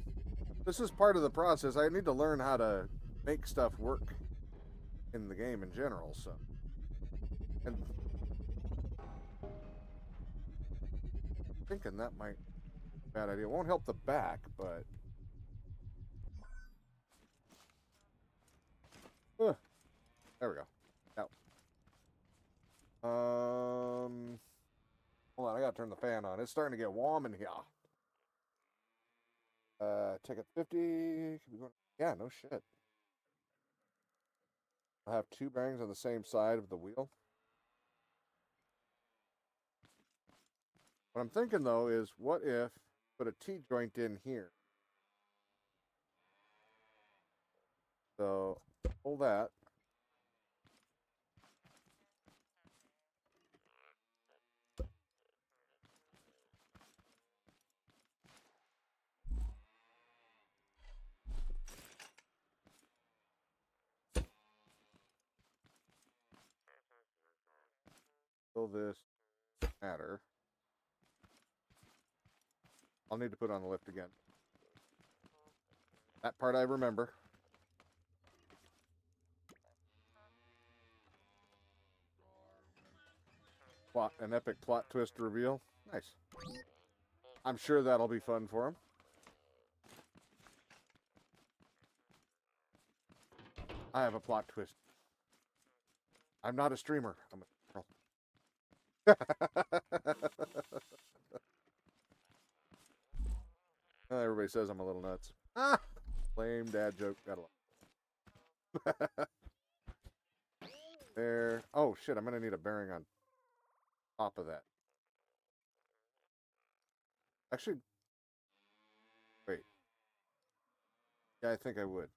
This is part of the process. I need to learn how to make stuff work in the game in general, so. And thinking that might be a bad idea. It won't help the back, but there we go. Now, hold on, I gotta turn the fan on. It's starting to get warm in here. Ticket 50. Yeah, no shit. I have two bearings on the same side of the wheel. What I'm thinking though is, what if put a T-joint in here? So pull that. Will this matter? I'll need to put on the lift again. That part I remember. An epic plot twist reveal. Nice. I'm sure that'll be fun for him. I have a plot twist. I'm not a streamer. I'm a girl. Everybody says I'm a little nuts. Ah! Lame dad joke. Gotta love. There. Oh, shit. I'm going to need a bearing on top of that. Actually, wait. Yeah, I think I would.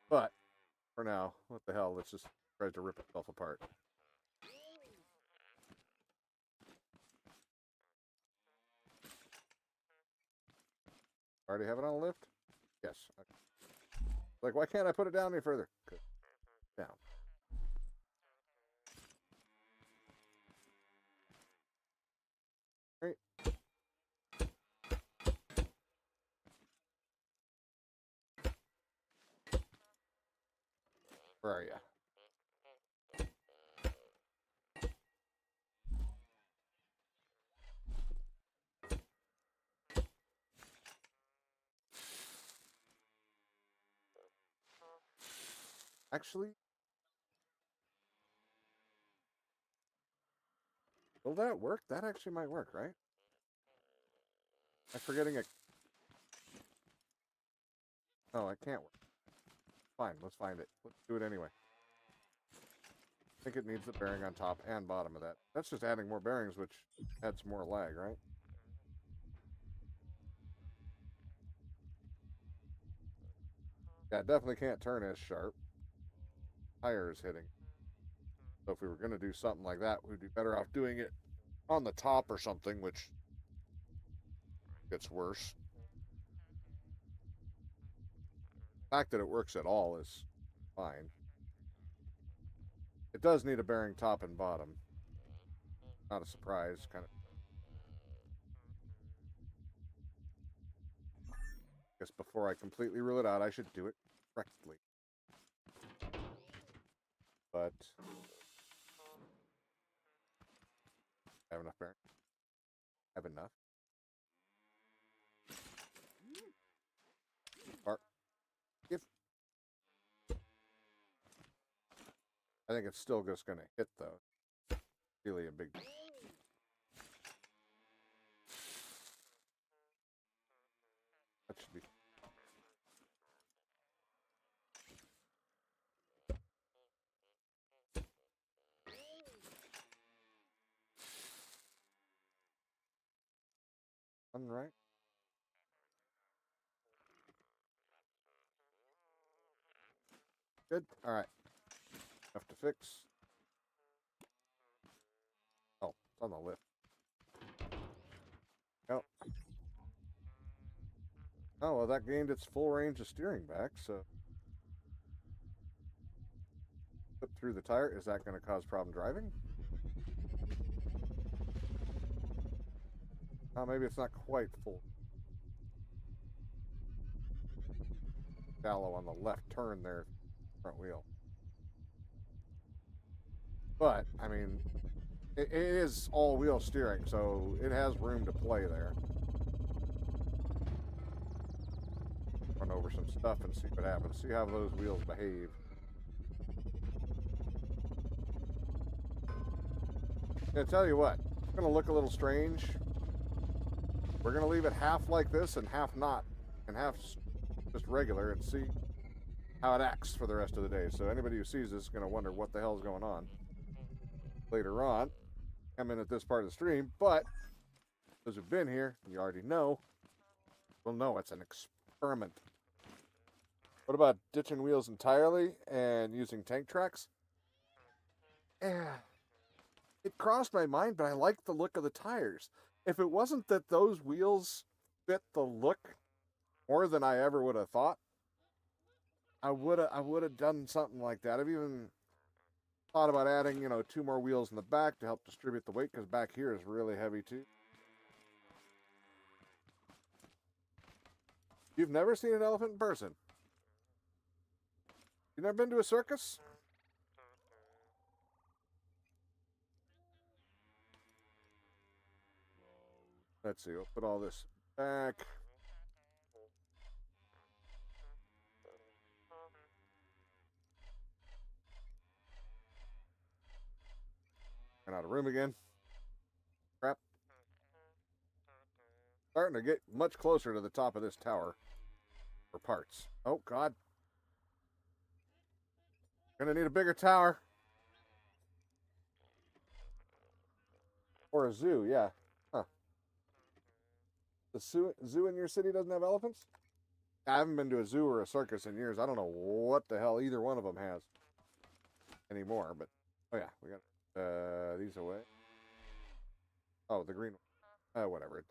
But, for now, what the hell? Let's just try to rip itself apart. Already have it on a lift? Yes. Like, why can't I put it down any further? Good. Down. Great. Where are you? Actually, will that work? That actually might work, right? I'm forgetting it. Oh, I can't work. Fine, let's find it. Let's do it anyway. I think it needs the bearing on top and bottom of that. That's just adding more bearings, which adds more lag, right? Yeah, definitely can't turn as sharp. Tire is hitting. So if we were going to do something like that, we'd be better off doing it on the top or something, which gets worse. The fact that it works at all is fine. It does need a bearing top and bottom. Not a surprise, kind of. I guess before I completely rule it out, I should do it correctly. But I have enough bearing. Have enough. Or if I think it's still just going to hit though. Really a big. That should be. All right. Good. All right. Enough to fix. Oh, it's on the lift. Oh. Oh, well, that gained its full range of steering back, so. Put through the tire. Is that going to cause problem driving? Oh, maybe it's not quite full. Shallow on the left turn there, front wheel. But, I mean, it is all-wheel steering, so it has room to play there. Run over some stuff and see what happens. See how those wheels behave. Yeah, tell you what, it's going to look a little strange. We're going to leave it half like this and half not, and half just regular, and see how it acts for the rest of the day. So anybody who sees this is going to wonder what the hell's going on later on. I'm in at this part of the stream, but those who've been here, you already know, will know it's an experiment. What about ditching wheels entirely and using tank tracks? Yeah, it crossed my mind, but I like the look of the tires. If it wasn't that those wheels fit the look more than I ever would have thought, I would have done something like that. I've even thought about adding, 2 more wheels in the back to help distribute the weight, because back here is really heavy too. You've never seen an elephant in person? You've never been to a circus? Let's see, we'll put all this back. Ran out of room again. Crap. Starting to get much closer to the top of this tower. For parts. Oh, God. Gonna need a bigger tower. Or a zoo, yeah. Huh. The zoo in your city doesn't have elephants? I haven't been to a zoo or a circus in years. I don't know what the hell either one of them has anymore, but oh yeah, we got these away. Oh, the green one. Whatever. It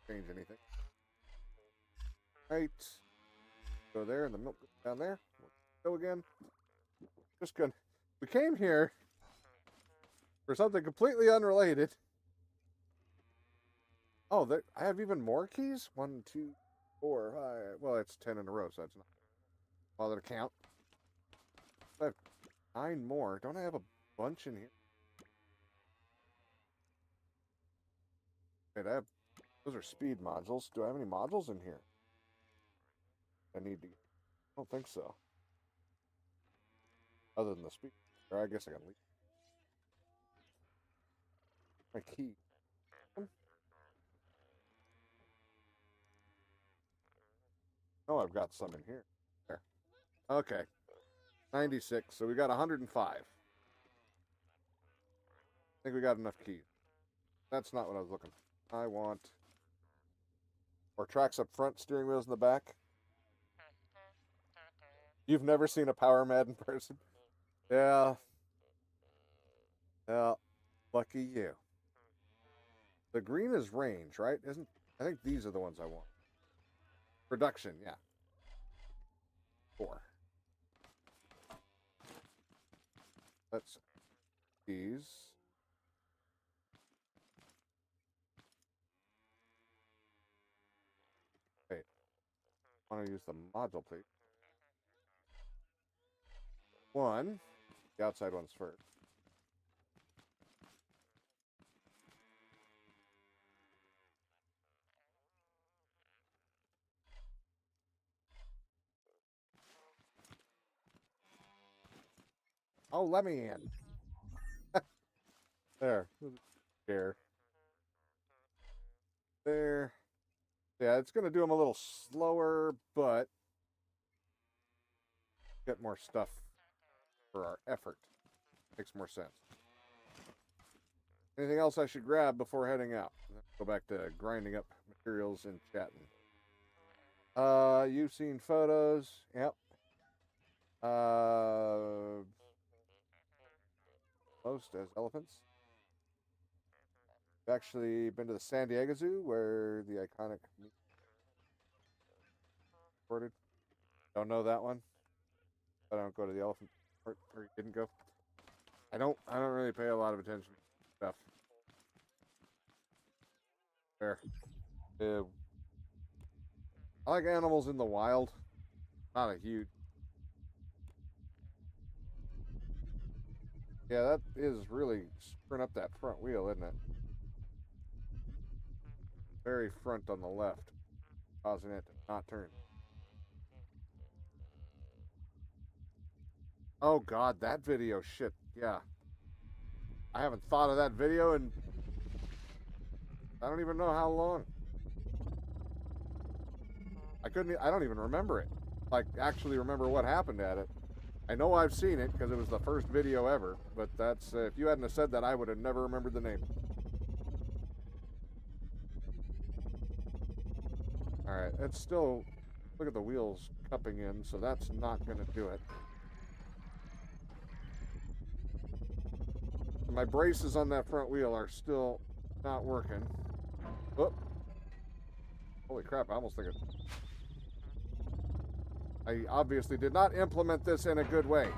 doesn't change anything. Right. Go there and the milk down there. Go again. Just gonna. We came here for something completely unrelated. Oh, I have even more keys? 1, 2, 4, 5. Well, it's 10 in a row, so that's not bother to count. I have 9 more. Don't I have a bunch in here? Wait, those are speed modules. Do I have any modules in here? I don't think so. Other than the speed. Or I guess I gotta leave. My key. Oh, I've got some in here. There. Okay. 96. So we got 105. I think we got enough keys. That's not what I was looking for. I want more tracks up front, steering wheels in the back. You've never seen a power mad in person? Yeah. Yeah. Lucky you. The green is range, right? Isn't I think these are the ones I want. Production, yeah. 4. Let's these. Wait. I want to use the module, please. 1. The outside ones first. Oh, let me in. There. There. There. Yeah, it's going to do them a little slower, but get more stuff for our effort. Makes more sense. Anything else I should grab before heading out? Go back to grinding up materials and chatting. You've seen photos. Yep. Most as elephants. I've actually been to the San Diego Zoo where the iconic meat recorded. Don't know that one. I don't go to the elephant part where you didn't go. I don't really pay a lot of attention to stuff. There. I like animals in the wild. Not a huge. Yeah, that is really screwing up that front wheel, isn't it? Very front on the left, causing it to not turn. Oh God, that video, shit. Yeah. I haven't thought of that video in I don't even know how long. I don't even remember it. Like, actually remember what happened at it. I know I've seen it because it was the first video ever, but that's, if you hadn't have said that, I would have never remembered the name. Alright, it's still, look at the wheels cupping in, so that's not going to do it. My braces on that front wheel are still not working. Oh. Holy crap, I almost think it... I obviously did not implement this in a good way.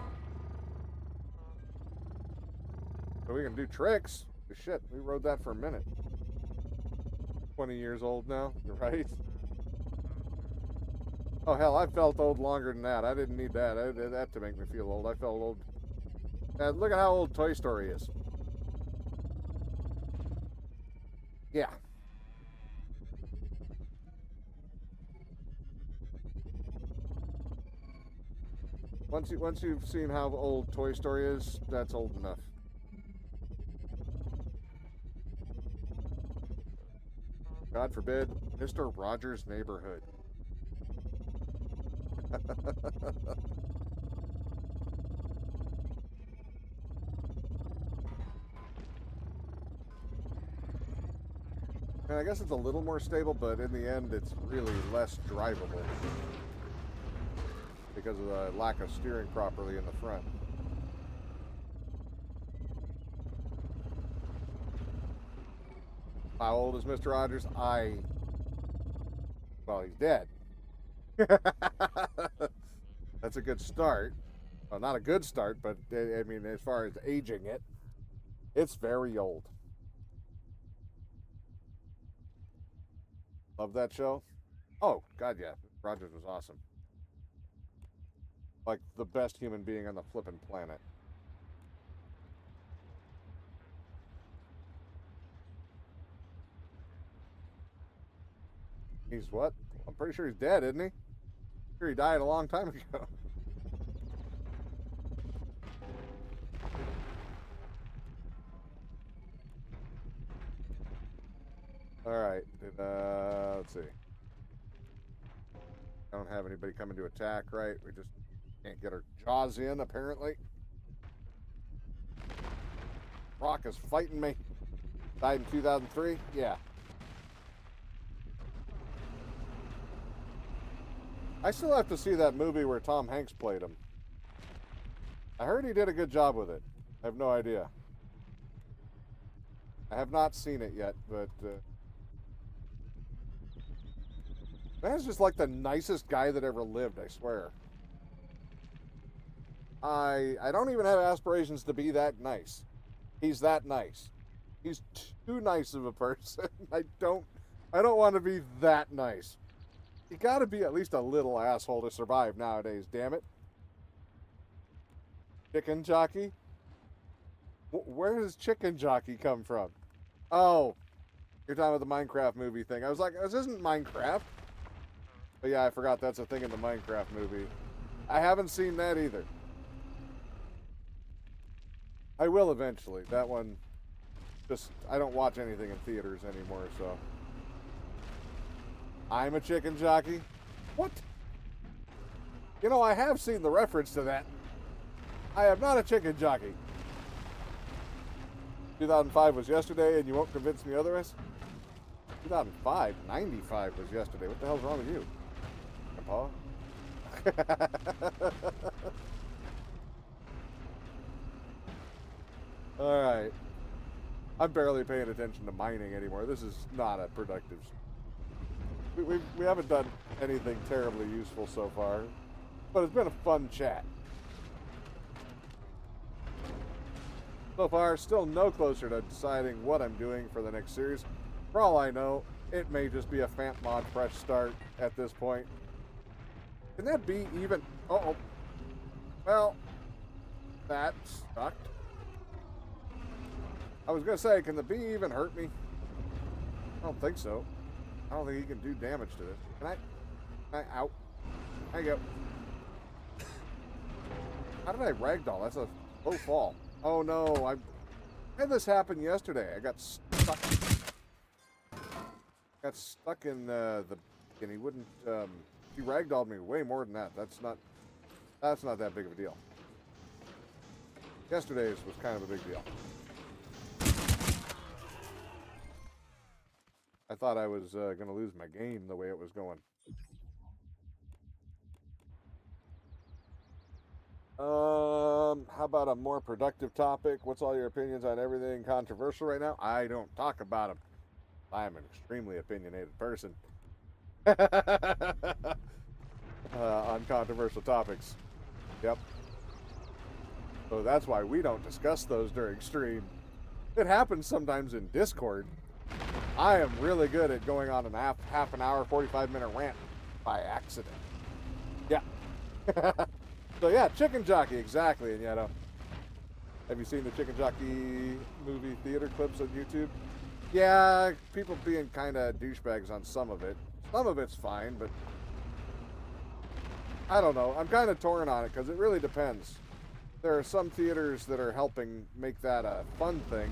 So we can do tricks. Shit, we rode that for a minute. 20 years old now, right? Oh hell, I felt old longer than that. I didn't need that. I did that to make me feel old. I felt old. Look at how old Toy Story is. Yeah. Once you've seen how old Toy Story is, that's old enough. God forbid, Mr. Rogers' Neighborhood. And I guess it's a little more stable, but in the end, it's really less drivable because of the lack of steering properly in the front. How old is Mr. Rogers? Well, he's dead. That's a good start. Well, not a good start, but I mean, as far as aging it, it's very old. Love that show. Oh, God, yeah. Rogers was awesome. Like the best human being on the flippin' planet. He's what? I'm pretty sure he's dead, isn't he? I'm sure he died a long time ago. All right. Let's see. I don't have anybody coming to attack, right? We just can't get our jaws in, apparently. Rock is fighting me. Died in 2003? Yeah. I still have to see that movie where Tom Hanks played him. I heard he did a good job with it. I have no idea. I have not seen it yet, but man's just like the nicest guy that ever lived, I swear. I don't even have aspirations to be that nice. He's that nice. He's too nice of a person. I don't want to be that nice. You got to be at least a little asshole to survive nowadays, damn it. Chicken jockey? Where does chicken jockey come from? Oh, you're talking about the Minecraft movie thing. I was like, this isn't Minecraft. But yeah, I forgot that's a thing in the Minecraft movie. I haven't seen that either. I will eventually. That one, just, I don't watch anything in theaters anymore, so. I'm a chicken jockey? What? You know, I have seen the reference to that. I am not a chicken jockey. 2005 was yesterday, and you won't convince me otherwise? 2005? 95 was yesterday. What the hell's wrong with you? Grandpa? Alright. I'm barely paying attention to mining anymore. This is not a productive... We haven't done anything terribly useful so far, but it's been a fun chat. So far, still no closer to deciding what I'm doing for the next series. For all I know, it may just be a Fant mod fresh start at this point. Can that be even... Uh-oh. Well, that sucked. I was going to say, can the bee even hurt me? I don't think so. I don't think he can do damage to this. Can I... Out. There you go. How did I ragdoll? That's a low fall. Oh no, I had this happen yesterday. I got stuck. Got stuck in the... And he wouldn't... he ragdolled me way more than that. That's not that big of a deal. Yesterday's was kind of a big deal. I thought I was going to lose my game the way it was going. How about a more productive topic? What's all your opinions on everything controversial right now? I don't talk about them. I am an extremely opinionated person. On controversial topics. Yep. So that's why we don't discuss those during stream. It happens sometimes in Discord. I am really good at going on an half an hour, 45-minute rant by accident. Yeah. So yeah, Chicken Jockey, exactly. And yet, have you seen the Chicken Jockey movie theater clips on YouTube? Yeah, people being kind of douchebags on some of it. Some of it's fine, but I don't know. I'm kind of torn on it because it really depends. There are some theaters that are helping make that a fun thing,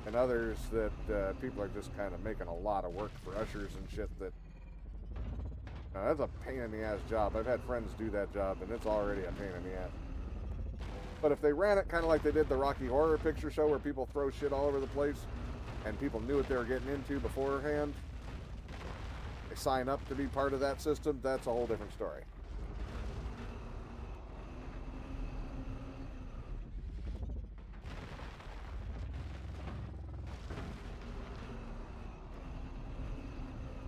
and others that people are just kind of making a lot of work for ushers and shit that... that's a pain in the ass job. I've had friends do that job, and it's already a pain in the ass. But if they ran it kind of like they did the Rocky Horror Picture Show, where people throw shit all over the place, and people knew what they were getting into beforehand, they sign up to be part of that system, that's a whole different story.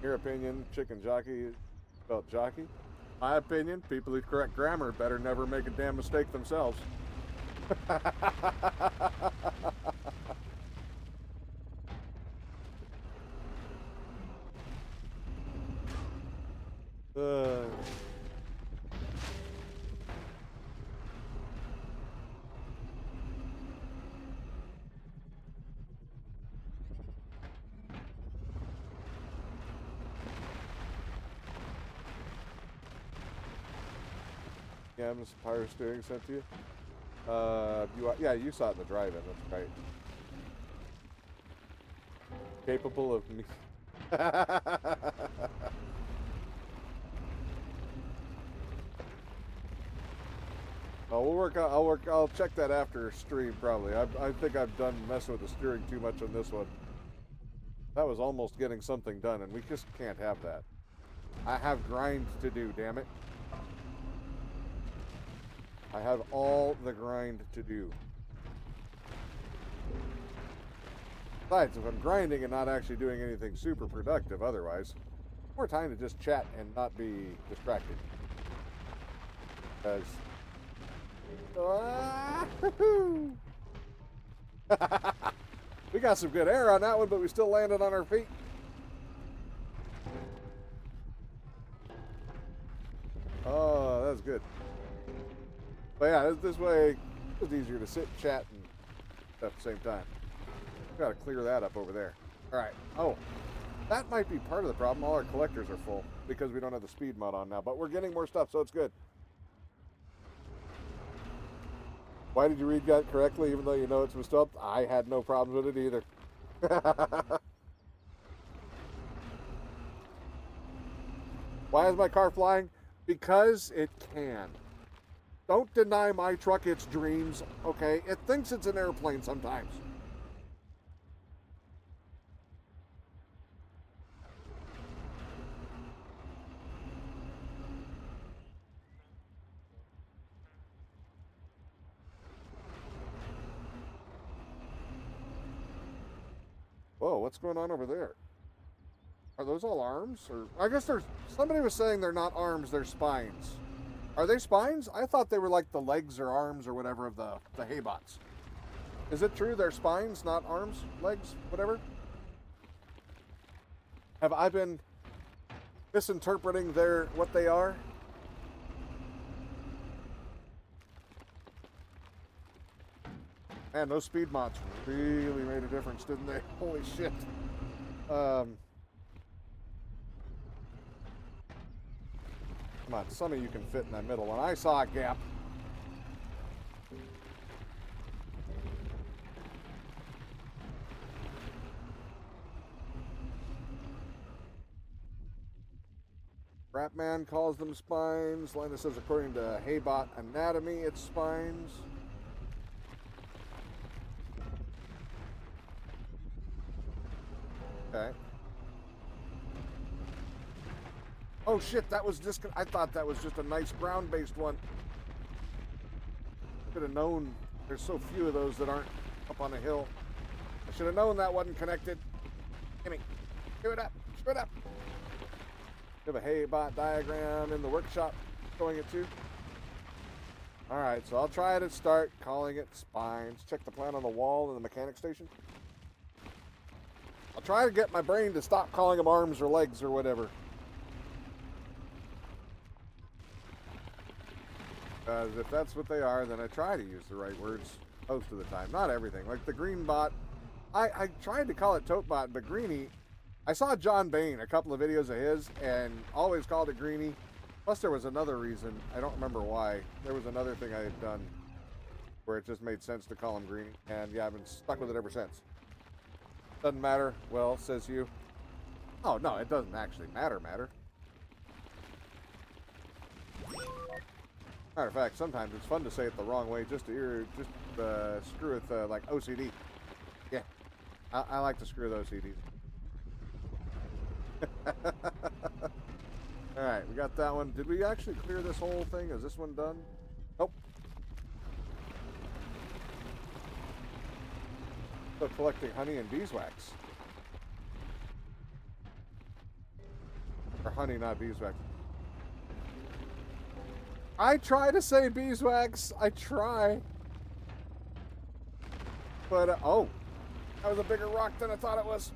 Your opinion, Chicken Jockey spelled jockey? My opinion, people who correct grammar better never make a damn mistake themselves. Gam's power steering sent to you. Yeah, you saw it in the drive-in. That's right. Capable of me. I'll check that after stream probably. I think I've done messing with the steering too much on this one. That was almost getting something done, and we just can't have that. I have grind to do, damn it. I have all the grind to do. Besides, if I'm grinding and not actually doing anything super productive otherwise, more time to just chat and not be distracted. Because... we got some good air on that one, but we still landed on our feet. Oh, that's good. But yeah, this way it's easier to sit, chat, and stuff at the same time. Got to clear that up over there. All right. Oh, that might be part of the problem. All our collectors are full because we don't have the speed mod on now, but we're getting more stuff, so it's good. Why did you read that correctly, even though you know it's misspelled? I had no problems with it either. Why is my car flying? Because it can. Don't deny my truck its dreams, okay? It thinks it's an airplane sometimes. Whoa, what's going on over there? Are those all arms? Or I guess there's... Somebody was saying they're not arms, they're spines. Are they spines? I thought they were like the legs or arms or whatever of the haybots. Is it true they're spines, not arms, legs, whatever? Have I been misinterpreting what they are? Man, those speed mods really made a difference, didn't they? Holy shit. Come on, some of you can fit in that middle one. I saw a gap. Ratman calls them spines. Lena says according to Haybot Anatomy, it's spines. Okay. Oh shit, that was just... I thought that was just a nice ground-based one. Should have known there's so few of those that aren't up on a hill. I should have known that wasn't connected. Gimme. Screw it up. Screw it up. We have a Haybot diagram in the workshop showing it too. Alright, so I'll try to start calling it spines. Check the plan on the wall in the mechanic station. I'll try to get my brain to stop calling them arms or legs or whatever. Because if that's what they are, then I try to use the right words most of the time. Not everything. Like the green bot, I tried to call it tote bot, but greenie, I saw John Bain, a couple of videos of his, and always called it greenie. Plus there was another reason. I don't remember why. There was another thing I had done where it just made sense to call him greenie. And yeah, I've been stuck with it ever since. Doesn't matter. Well, says you. Oh, no, it doesn't actually matter. Matter of fact, sometimes it's fun to say it the wrong way just to screw with like OCD. Yeah, I like to screw with OCD. All right, we got that one. Did we actually clear this whole thing? Is this one done? Nope. Still collecting honey and beeswax. Or honey, not beeswax. I try to say beeswax. I try. But, oh. That was a bigger rock than I thought it was.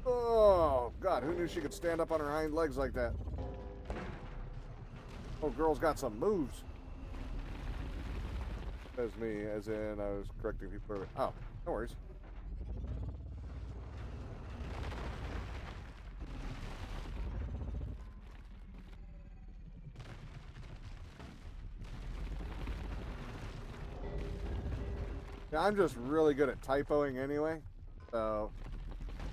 Oh, God. Who knew she could stand up on her hind legs like that? Oh, girl's got some moves. As me, as in I was correcting people. Oh, no worries. Yeah, I'm just really good at typoing anyway. So,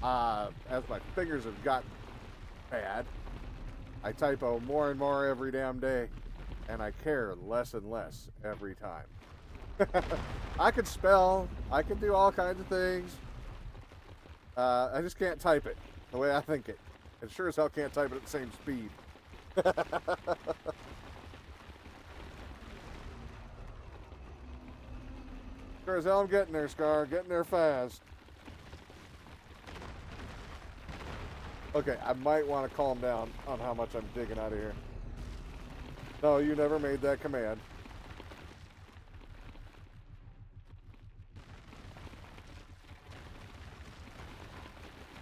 as my fingers have gotten bad, I typo more and more every damn day, and I care less and less every time. I can spell, I can do all kinds of things. I just can't type it the way I think it. And sure as hell can't type it at the same speed. Sure as hell I'm getting there, Scar. Getting there fast. Okay, I might want to calm down on how much I'm digging out of here. No, you never made that command.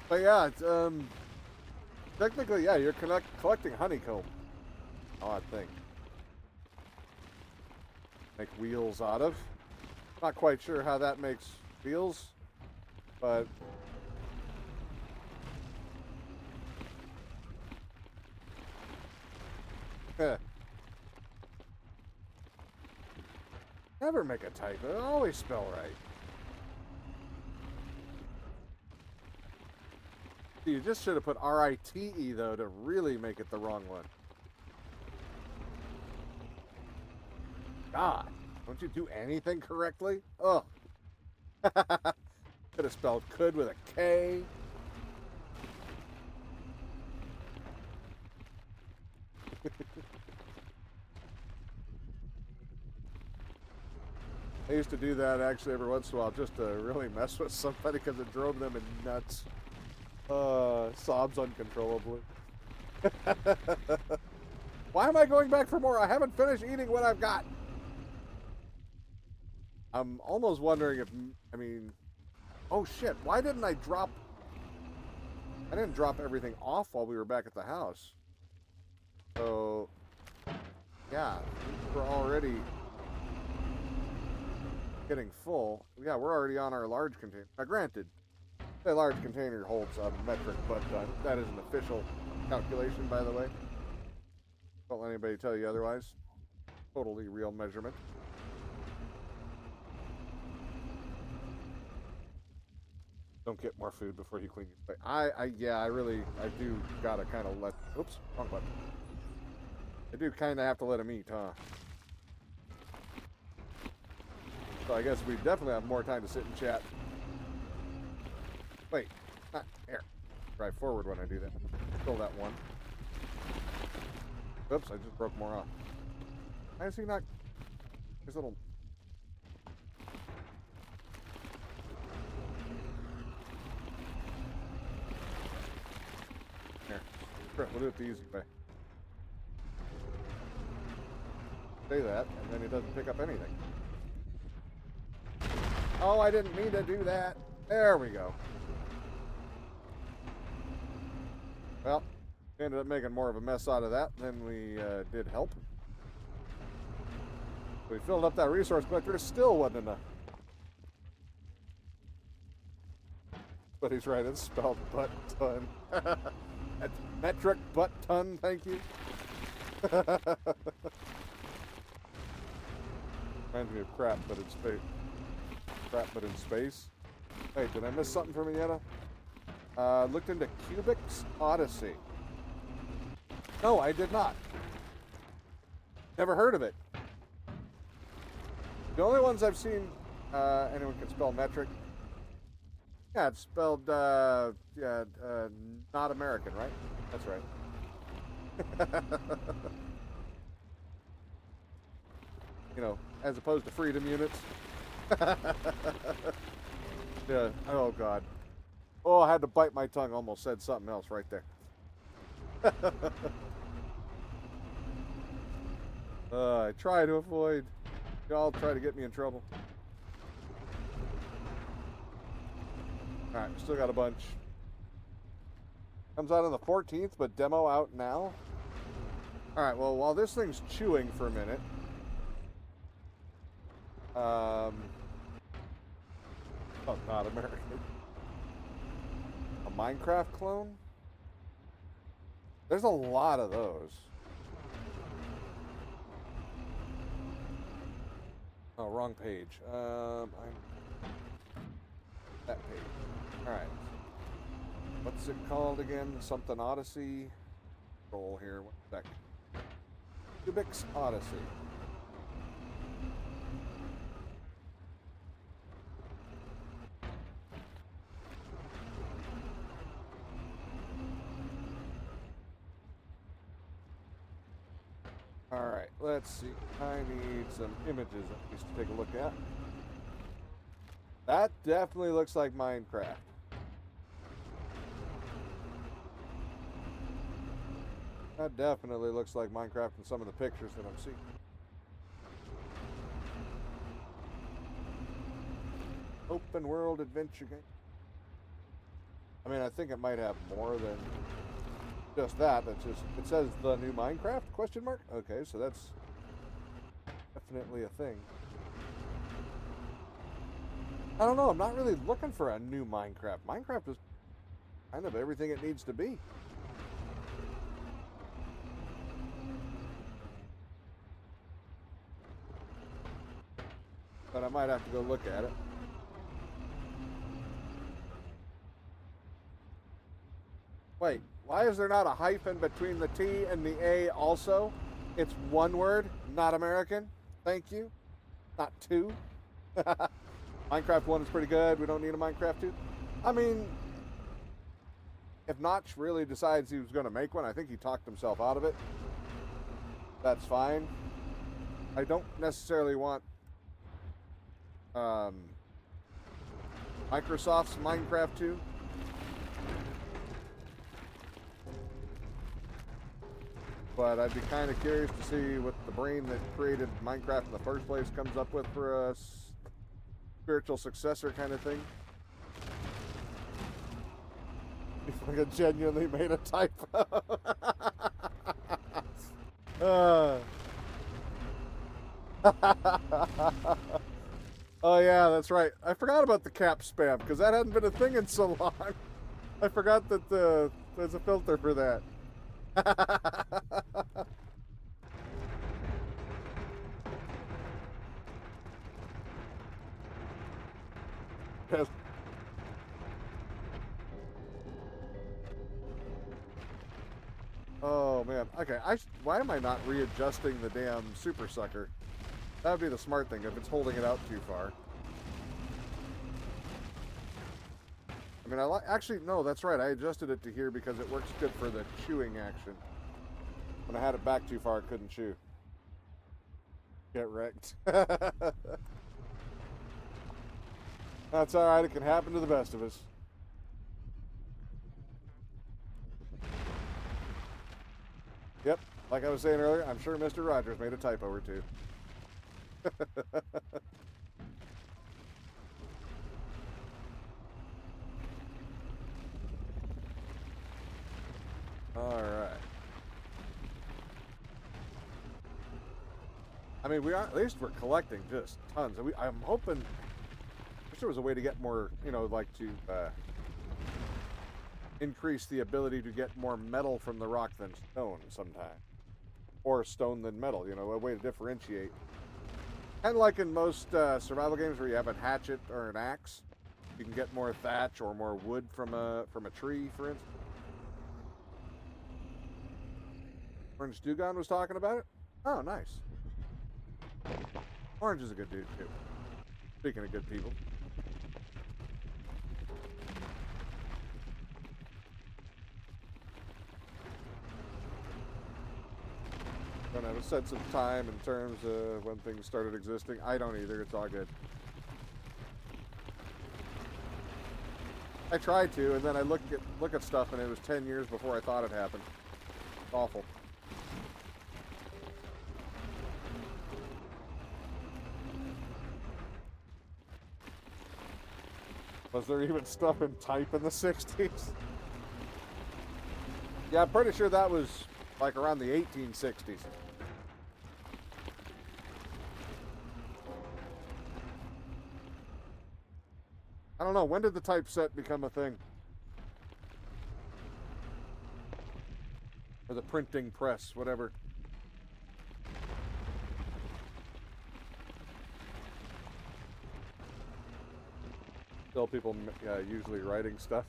But yeah, it's, technically, yeah, you're collecting honeycomb. Odd thing. Make wheels out of. Not quite sure how that makes wheels, but never make a typo. Always spell right. You just should have put R-I-T-E, though, to really make it the wrong one. God, don't you do anything correctly? Ugh. Could have spelled could with a K. I used to do that actually every once in a while just to really mess with somebody because it drove them nuts. Sobs uncontrollably. Why am I going back for more? I haven't finished eating what I've got. I'm almost wondering if, I mean, oh shit, why didn't I drop, I didn't drop everything off while we were back at the house. So, yeah, we're already getting full. Yeah, we're already on our large container. Now, granted, that large container holds a metric, but that is an official calculation, by the way. Don't let anybody tell you otherwise. Totally real measurement. Don't get more food before you clean your plate. I do gotta kind of let. Oops, wrong button. I do kind of have to let him eat, huh? So I guess we definitely have more time to sit and chat. Wait, not here. Drive forward when I do that. Fill that one. Oops, I just broke more off. Why is he not? His little. Here, we'll do it the easy way. Say that, and then he doesn't pick up anything. Oh, I didn't mean to do that. There we go. Well, we ended up making more of a mess out of that than we did help. We filled up that resource collector, still wasn't enough. But he's right, it's spelled butt ton. That's metric butt ton, thank you. Reminds me of crap, but in space. Crap, but in space. Wait, did I miss something from Vienna? Looked into Kubik's Odyssey. No, I did not. Never heard of it. The only ones I've seen, anyone can spell metric. Yeah, it's spelled, not American, right? That's right. You know, as opposed to freedom units. Yeah, oh God. Oh, I had to bite my tongue, almost said something else right there. I try to avoid. Y'all try to get me in trouble. Alright, still got a bunch. Comes out on the 14th, but demo out now. Alright, well, while this thing's chewing for a minute. Oh, not American. A Minecraft clone? There's a lot of those. Oh, wrong page. That page. Alright. What's it called again? Something Odyssey? Roll here. 1 sec. Kubik's Odyssey. let's see. I need some images at least to take a look at. That definitely looks like Minecraft. That definitely looks like Minecraft in some of the pictures that I'm seeing. Open world adventure game. I mean, I think it might have more than just that. That's just, it says the new Minecraft, question mark? Okay, so that's definitely a thing. I don't know, I'm not really looking for a new Minecraft. Minecraft is kind of everything it needs to be. But I might have to go look at it. Wait, why is there not a hyphen between the T and the A also? It's one word, not American. Thank you. Not two. Minecraft 1 is pretty good. We don't need a Minecraft 2. I mean, if Notch really decides he was going to make one, I think he talked himself out of it. That's fine. I don't necessarily want Microsoft's Minecraft 2. But I'd be kind of curious to see what the brain that created Minecraft in the first place comes up with for a spiritual successor kind of thing. If I genuinely made a typo. Oh yeah, that's right. I forgot about the cap spam because that hadn't been a thing in so long. I forgot that there's a filter for that. Yes. Oh man. Okay. Why am I not readjusting the damn super sucker? That would be the smart thing if it's holding it out too far. I mean, actually no. That's right. I adjusted it to here because it works good for the chewing action. When I had it back too far, I couldn't chew. Get wrecked. That's all right. It can happen to the best of us. Yep. Like I was saying earlier, I'm sure Mr. Rogers made a typo or two. All right. I mean, at least we're collecting just tons. I'm hoping, I wish there was a way to get more, like to increase the ability to get more metal from the rock than stone sometime. Or stone than metal, a way to differentiate. Kind of like in most survival games where you have a hatchet or an axe, you can get more thatch or more wood from a tree, for instance. Orange Dugon was talking about it? Oh, nice. Orange is a good dude, too. Speaking of good people. Don't have a sense of time in terms of when things started existing. I don't either. It's all good. I tried to, and then I look at stuff, and it was 10 years before I thought it happened. It's awful. Was there even stuff in type in the 60s? Yeah, I'm pretty sure that was like around the 1860s. I don't know, when did the typeset become a thing? Or the printing press, whatever. Still people usually writing stuff.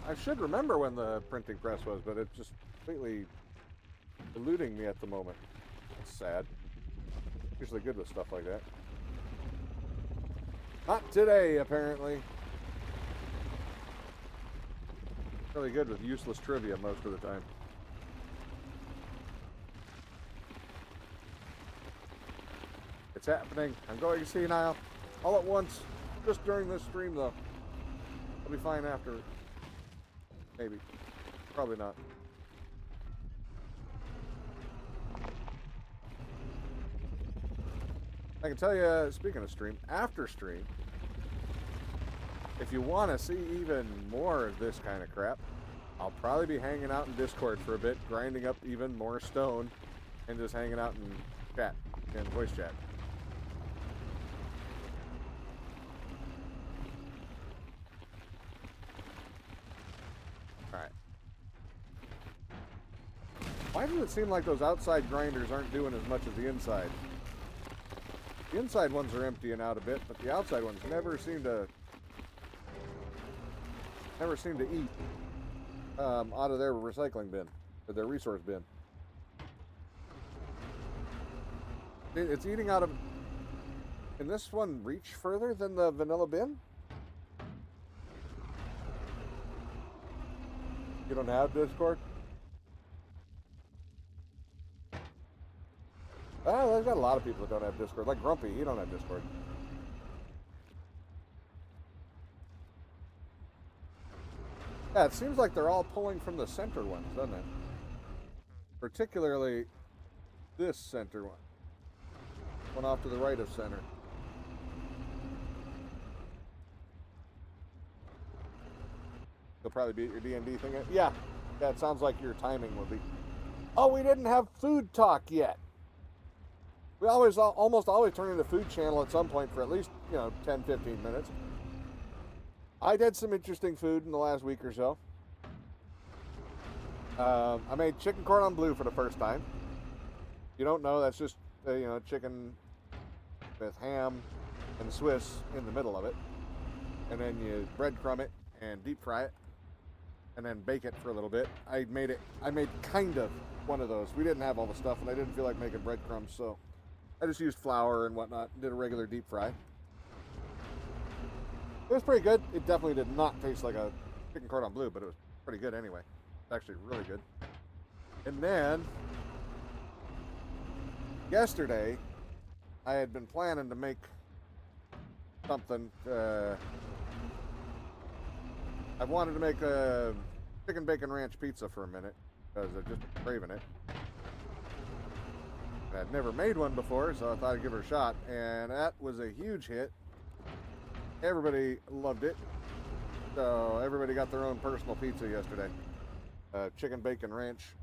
I should remember when the printing press was, but it's just completely eluding me at the moment. That's sad. Usually good with stuff like that. Not today, apparently. Really good with useless trivia most of the time. It's happening. I'm going senile. All at once. Just during this stream, though. I'll be fine after. Maybe. Probably not. I can tell you, speaking of stream, after stream, if you want to see even more of this kind of crap, I'll probably be hanging out in Discord for a bit, grinding up even more stone, and just hanging out in chat, in voice chat. Alright. Why does it seem like those outside grinders aren't doing as much as the inside? The inside ones are emptying out a bit, but the outside ones never seem to eat out of their recycling bin, or their resource bin. It's eating out of... Can this one reach further than the vanilla bin? You don't have Discord? Oh, there's got a lot of people that don't have Discord. Like Grumpy, he don't have Discord. Yeah, it seems like they're all pulling from the center ones, doesn't it? Particularly this center one. One off to the right of center. You'll probably beat your D&D thing. Yeah, it sounds like your timing will be... Oh, we didn't have food talk yet. We almost always turn into food channel at some point for at least, 10, 15 minutes. I did some interesting food in the last week or so. I made chicken cordon bleu for the first time. You don't know, that's just, chicken with ham and Swiss in the middle of it. And then you breadcrumb it and deep fry it. And then bake it for a little bit. I made kind of one of those. We didn't have all the stuff and I didn't feel like making breadcrumbs, so I just used flour and whatnot, did a regular deep fry. It was pretty good. It definitely did not taste like a chicken cordon bleu, but it was pretty good anyway. It's actually really good. And then, yesterday, I had been planning to make something. I wanted to make a chicken bacon ranch pizza for a minute, because I've just been craving it. I'd never made one before, so I thought I'd give her a shot, and that was a huge hit. Everybody loved it, so everybody got their own personal pizza yesterday. Chicken bacon ranch,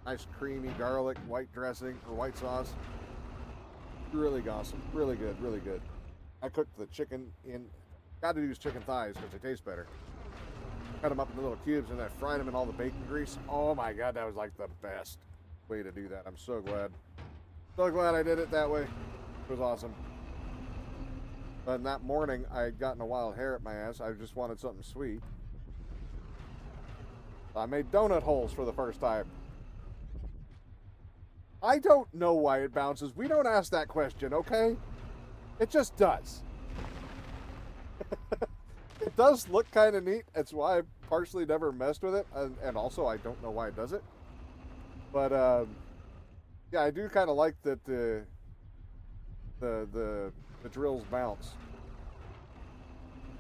nice creamy garlic, white dressing, or white sauce. Really awesome, really good, really good. I cooked the chicken in, got to use chicken thighs because they taste better. Cut them up into little cubes and then fried them in all the bacon grease. Oh my God, that was like the best way to do that. I'm so glad. So glad I did it that way. It was awesome. But that morning, I had gotten a wild hair at my ass. I just wanted something sweet. I made donut holes for the first time. I don't know why it bounces. We don't ask that question, okay? It just does. It does look kind of neat. That's why I partially never messed with it. And also, I don't know why it does it. But, yeah, I do kind of like that the drills bounce.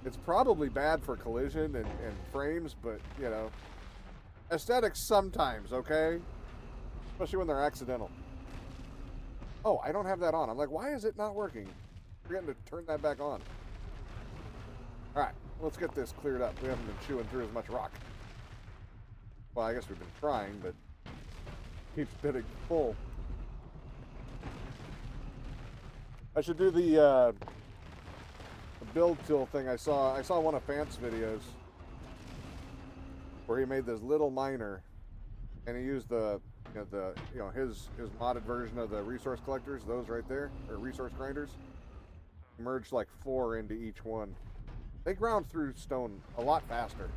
It's probably bad for collision and frames, but, aesthetics sometimes, okay? Especially when they're accidental. Oh, I don't have that on. I'm like, why is it not working? Forgetting to turn that back on. Alright, let's get this cleared up. We haven't been chewing through as much rock. Well, I guess we've been trying, but keeps getting full. I should do the build tool thing. I saw one of Fant's videos where he made this little miner, and he used his modded version of the resource collectors, those right there, or resource grinders. Merged like 4 into each one. They ground through stone a lot faster.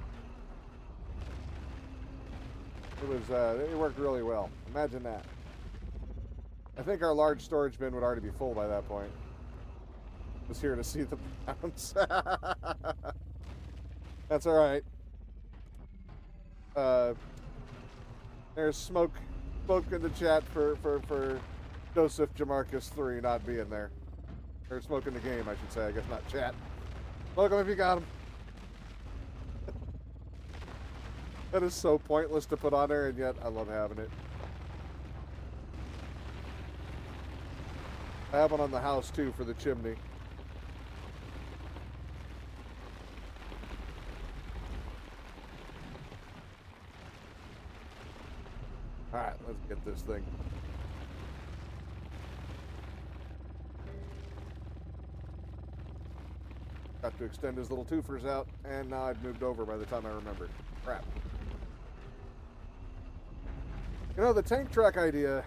It worked really well. Imagine that. I think our large storage bin would already be full by that point. Was here to see the bounce. That's all right. There's smoke in the chat for Joseph Jamarcus 3 not being there. Or smoke in the game, I should say. I guess not chat. Smoke him if you got him. That is so pointless to put on there, and yet I love having it. I have one on the house, too, for the chimney. Alright, let's get this thing. Got to extend his little twofers out, and now I've moved over by the time I remembered. Crap. You know, the tank truck idea,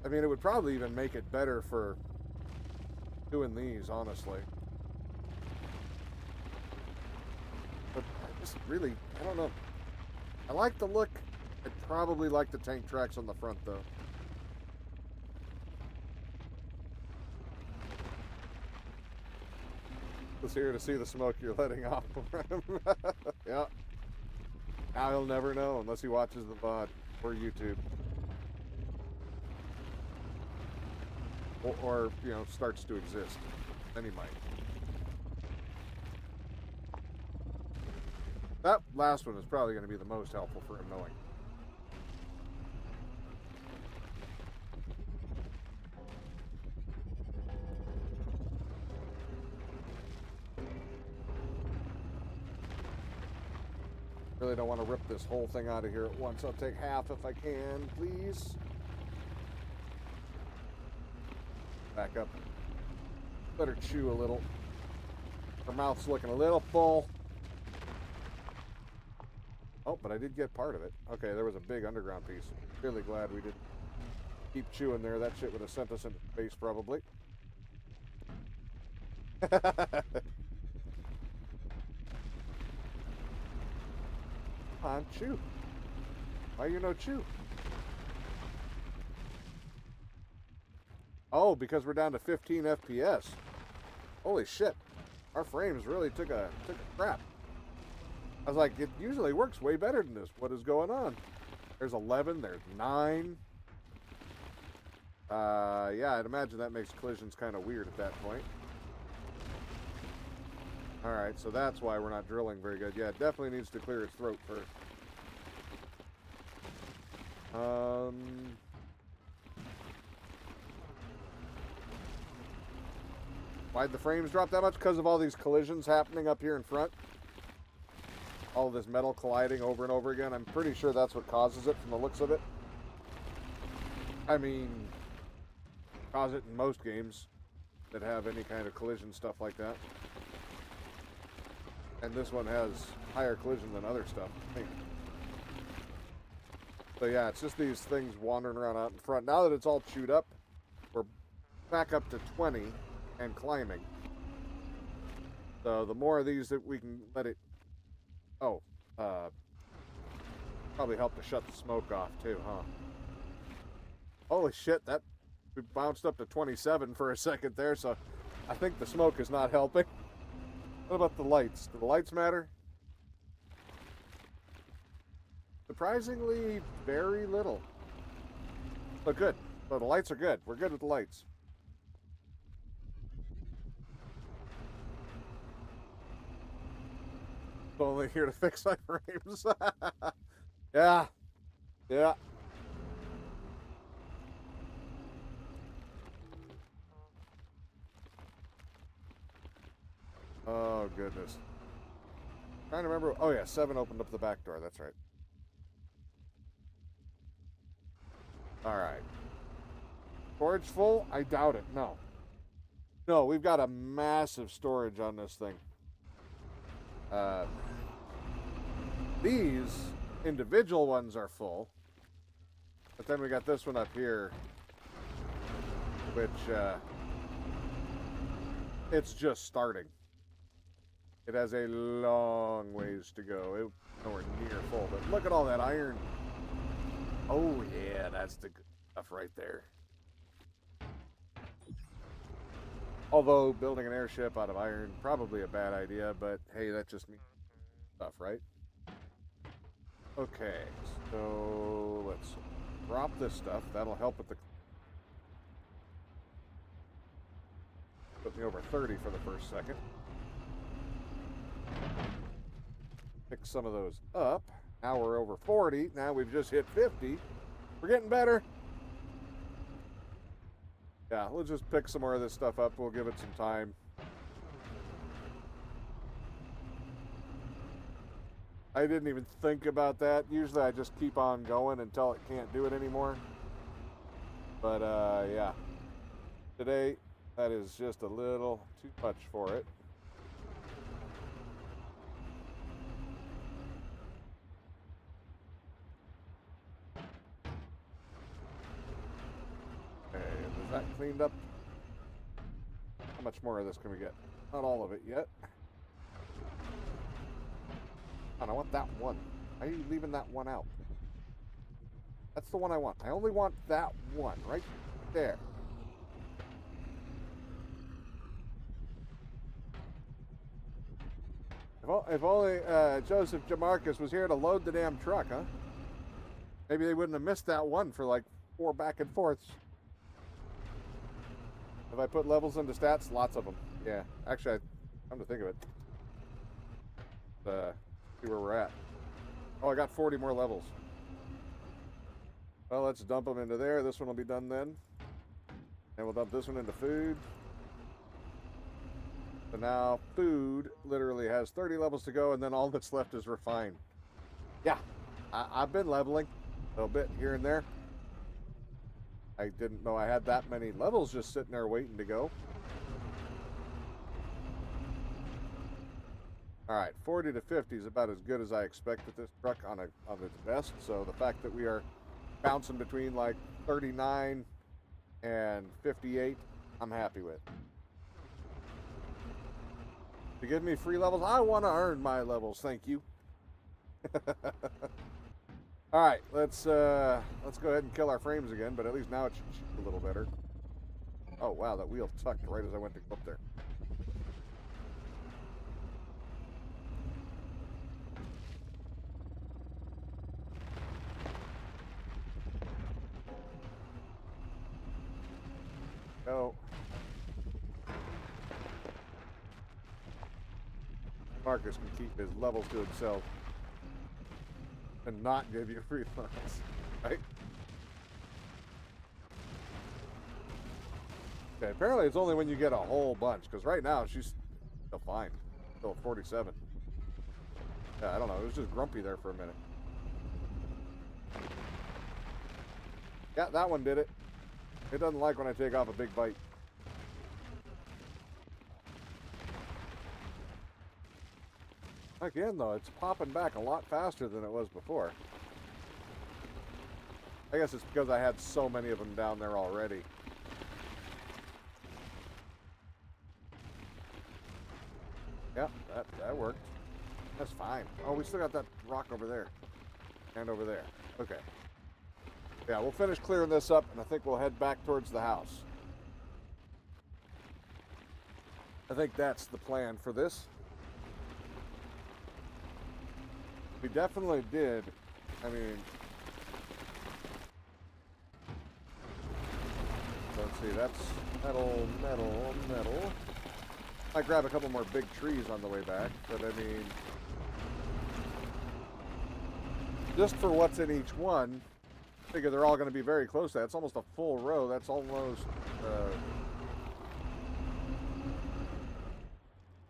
I mean, it would probably even make it better for doing these, honestly. But I just really, I don't know. I like the look. I'd probably like the tank tracks on the front, though. Just here to see the smoke you're letting off. Yeah. Now he'll never know unless he watches the VOD or YouTube. Or, you know, starts to exist. Then he might. That last one is probably going to be the most helpful for him knowing. Really don't want to rip this whole thing out of here at once. I'll take half if I can, please. Back up. Better chew a little. Her mouth's looking a little full. Oh, but I did get part of it. Okay, there was a big underground piece. Really glad we didn't keep chewing there. That shit would have sent us into space, probably. Come on, chew. Why you no chew? Oh, because we're down to 15 FPS. Holy shit. Our frames really took a crap. I was like, it usually works way better than this. What is going on? There's 11, there's 9. Yeah, I'd imagine that makes collisions kind of weird at that point. Alright, so that's why we're not drilling very good. Yeah, it definitely needs to clear its throat first. Why'd the frames drop that much? Because of all these collisions happening up here in front. All this metal colliding over and over again. I'm pretty sure that's what causes it from the looks of it. I mean, cause it in most games that have any kind of collision stuff like that. And this one has higher collision than other stuff, I think. So yeah, it's just these things wandering around out in front. Now that it's all chewed up, we're back up to 20 and climbing. So the more of these that we can let it... Oh, probably help to shut the smoke off too, huh? Holy shit, that... We bounced up to 27 for a second there, so I think the smoke is not helping. What about the lights? Do the lights matter? Surprisingly, very little. But good. So the lights are good. We're good with the lights. Only here to fix my frames. Yeah. Yeah. Oh, goodness. Trying to remember. Oh, yeah. 7 opened up the back door. That's right. All right. Storage full? I doubt it. No. No, we've got a massive storage on this thing. These individual ones are full. But then we got this one up here, which it's just starting. It has a long ways to go. It's nowhere near full, but look at all that iron. Oh, yeah, that's the good stuff right there. Although building an airship out of iron, probably a bad idea, but hey, that just means stuff, right? Okay, so let's drop this stuff. That'll help with the... Put me over 30 for the first second. Pick some of those up. Now we're over 40. Now we've just hit 50. We're getting better. Yeah, we'll just pick some more of this stuff up. We'll give it some time. I didn't even think about that. Usually I just keep on going until it can't do it anymore. But, yeah. Today, that is just a little too much for it. Okay, is that cleaned up? How much more of this can we get? Not all of it yet. I want that one. Why are you leaving that one out? That's the one I want. I only want that one right there. If only Joseph Jamarcus was here to load the damn truck, huh? Maybe they wouldn't have missed that one for like 4 back and forths. If I put levels into stats, lots of them. Yeah, actually, come to think of it. See where we're at. Oh, I got 40 more levels. Well, let's dump them into there. This one will be done then. And we'll dump this one into food. So now food literally has 30 levels to go, and then all that's left is refined. Yeah, I've been leveling a little bit here and there. I didn't know I had that many levels just sitting there waiting to go. All right, 40 to 50 is about as good as I expect with this truck on its best. So the fact that we are bouncing between like 39 and 58, I'm happy with. To give me free levels, I want to earn my levels. Thank you. All right, let's go ahead and kill our frames again, but at least now it should shoot a little better. Oh wow, that wheel tucked right as I went to go up there. Go. Marcus can keep his levels to himself and not give you free funds, right? Okay, apparently it's only when you get a whole bunch, because right now she's still fine. Still at 47. Yeah, I don't know. It was just grumpy there for a minute. Yeah, that one did it. It doesn't like when I take off a big bite. Again, though, it's popping back a lot faster than it was before. I guess it's because I had so many of them down there already. Yep, that worked. That's fine. Oh, we still got that rock over there. And over there. Okay. Yeah, we'll finish clearing this up, and I think we'll head back towards the house. I think that's the plan for this. We definitely did. I mean, let's see, that's metal, metal, metal. Might grab a couple more big trees on the way back, but I mean, just for what's in each one, I figure they're all going to be very close to that. It's almost a full row. That's almost,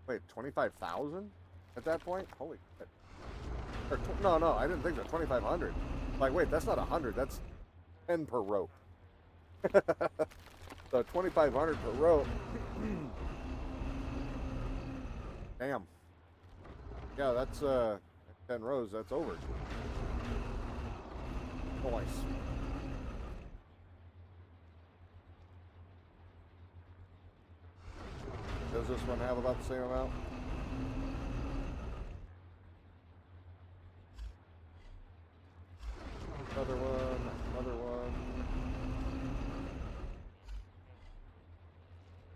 wait, 25,000 at that point? Holy shit. Or no, I didn't think that. 2,500. Like, wait, that's not 100. That's 10 per rope. So 2,500 per rope. Damn. Yeah, that's 10 rows. That's over. Nice. Does this one have about the same amount? Another one, another one.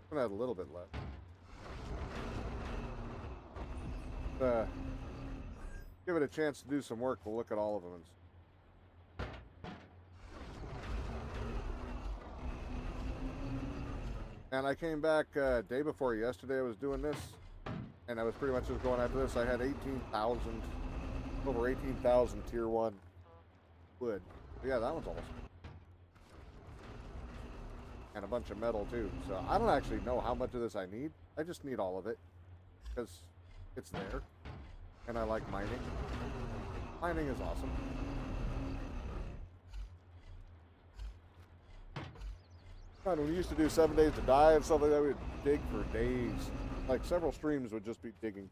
I'm gonna have a little bit left. give it a chance to do some work, we'll look at all of them. And I came back day before yesterday. I was doing this, and I was pretty much just going after this. I had 18,000, over 18,000 tier 1 wood. But yeah, that one's almost. And a bunch of metal too. So I don't actually know how much of this I need. I just need all of it because it's there, and I like mining. Mining is awesome. God, when we used to do 7 days to die and stuff like that, we would dig for days. Like several streams would just be digging.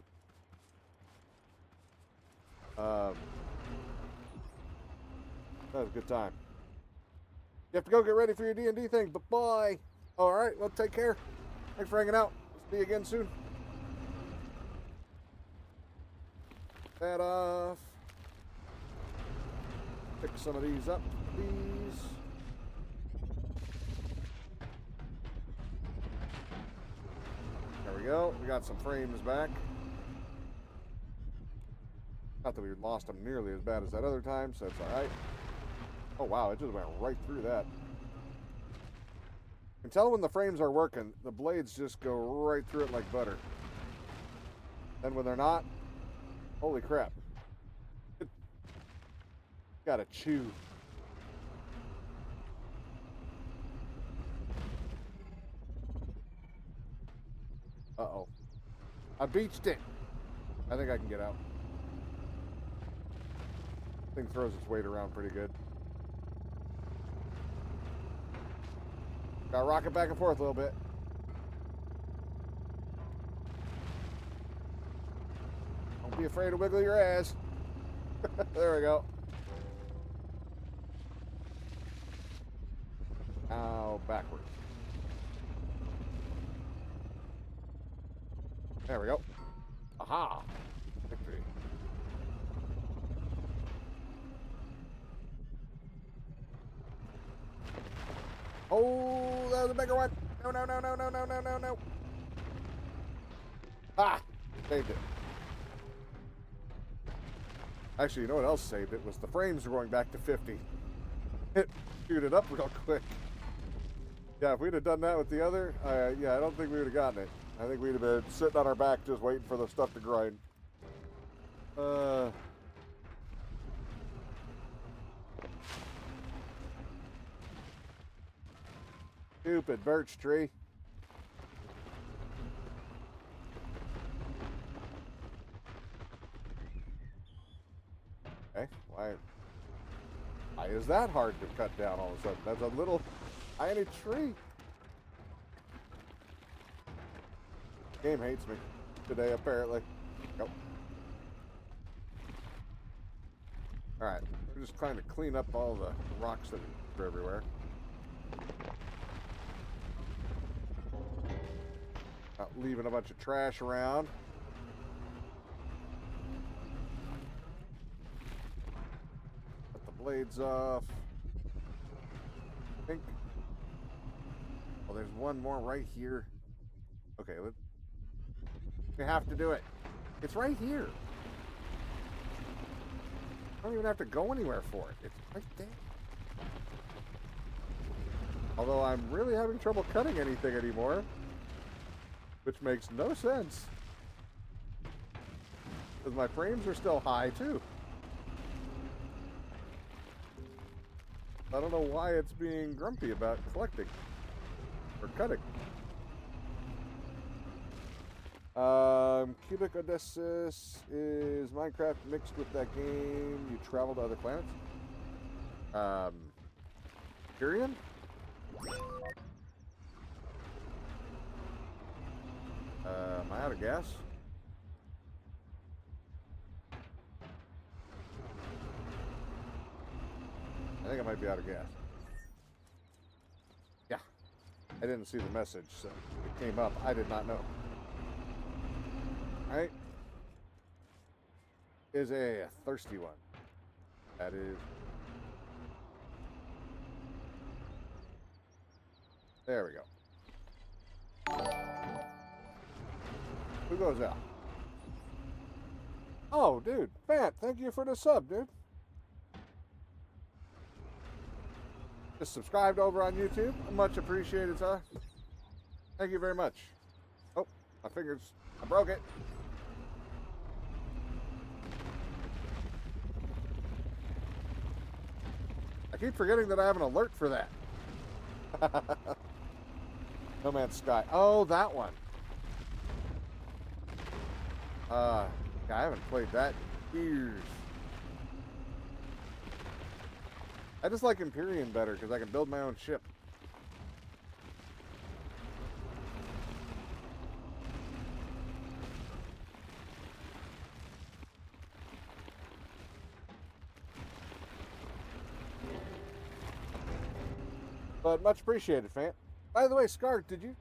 That was a good time. You have to go get ready for your D&D thing, but bye. All right, well, take care. Thanks for hanging out. We'll see you again soon. That off. Pick some of these up, please. There we go. We got some frames back. Not that we lost them nearly as bad as that other time, so it's all right. Oh, wow, it just went right through that. You can tell when the frames are working, the blades just go right through it like butter. Then when they're not, holy crap. Gotta chew. Uh-oh. I beached it. I think I can get out. Thing throws its weight around pretty good. Gotta rock it back and forth a little bit. Don't be afraid to wiggle your ass. There we go. Now backwards. There we go. Aha! Victory. Oh, that was a bigger one. No, no, no, no, no, no, no, no, no. Ah! Saved it. Actually, you know what else saved it? Was the frames were going back to 50. It shoot it up real quick. Yeah, if we'd have done that with the other, yeah, I don't think we would have gotten it. I think we'd have been sitting on our back just waiting for the stuff to grind. Stupid birch tree. Okay, why is that hard to cut down all of a sudden? That's a little tiny tree. Game hates me today, apparently. Nope. Alright, we're just trying to clean up all the rocks that are everywhere. Not leaving a bunch of trash around. Cut the blades off. I think. Well, there's one more right here. Okay, we have to do it. It's right here. I don't even have to go anywhere for it. It's right there. Although I'm really having trouble cutting anything anymore. Which makes no sense. Because my frames are still high, too. I don't know why it's being grumpy about collecting. Or cutting. Cubic Odysseus is Minecraft mixed with that game. You travel to other planets. Tyrion? Am I out of gas? I think I might be out of gas. Yeah. I didn't see the message, so it came up. I did not know. Alright. Is a thirsty one. That is. There we go. Who goes out? Oh, dude. Fant, thank you for the sub, dude. Just subscribed over on YouTube. Much appreciated, sir. Thank you very much. Oh, my fingers. I broke it. I keep forgetting that I have an alert for that. No Man's Sky. Oh, that one. Yeah, I haven't played that in years. I just like Empyrean better because I can build my own ship. But much appreciated, Fant. By the way, Scar, did you?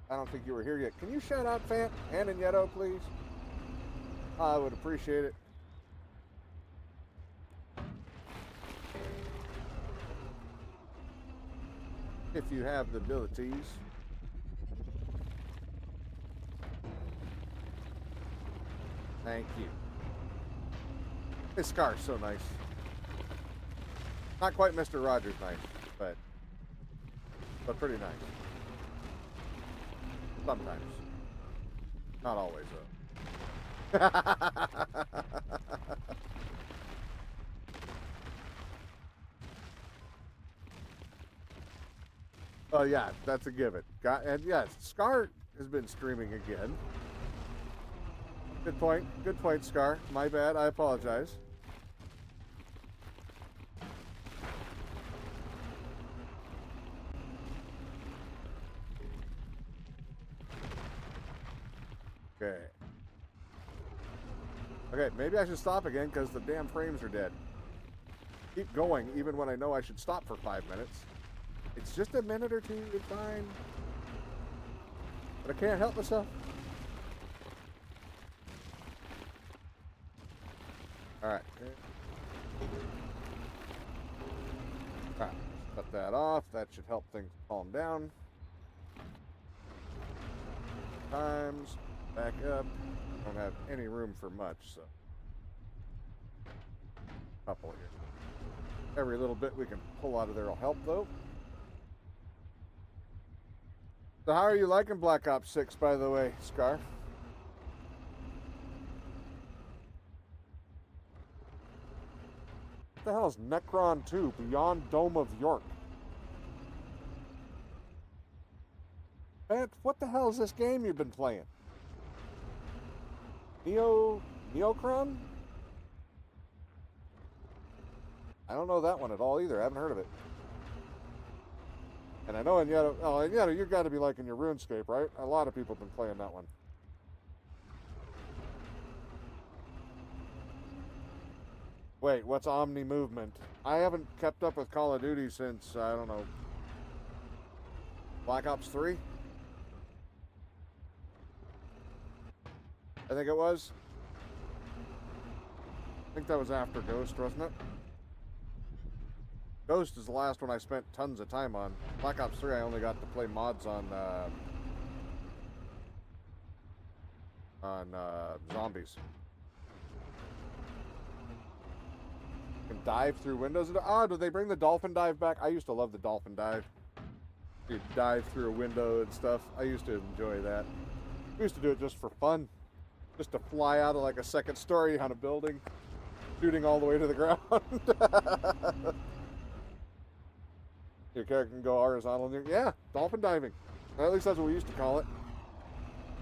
I don't think you were here yet. Can you shout out Fant and Nieto, please? I would appreciate it. If you have the abilities. Thank you. This car's so nice. Not quite Mr. Rogers nice, but pretty nice. Sometimes. Not always, though. Oh, yeah, that's a given. And yes, Scar has been streaming again. Good point. Good point, Scar. My bad. I apologize. Okay. Okay, maybe I should stop again because the damn frames are dead. Keep going even when I know I should stop for 5 minutes. It's just a minute or two, it's fine. But I can't help myself. Alright. Alright, cut that off. That should help things calm down. Times. Back up. Don't have any room for much, so. Couple here. Every little bit we can pull out of there will help, though. So how are you liking Black Ops 6, by the way, Scar? What the hell is Necron 2, Beyond Dome of York? Man, what the hell is this game you've been playing? Neocron? I don't know that one at all either. I haven't heard of it. And I know Nieto, you've got to be liking your RuneScape, right? A lot of people have been playing that one. Wait, what's Omni Movement? I haven't kept up with Call of Duty since, I don't know, Black Ops 3? I think it was. I think that was after Ghost, wasn't it? Ghost is the last one I spent tons of time on. Black Ops 3, I only got to play mods on zombies. You can dive through windows. Oh, do they bring the dolphin dive back? I used to love the dolphin dive. You dive through a window and stuff. I used to enjoy that. I used to do it just for fun. Just to fly out of like a second story on a building, shooting all the way to the ground. Your character can go horizontal. Yeah, dolphin diving. At least that's what we used to call it.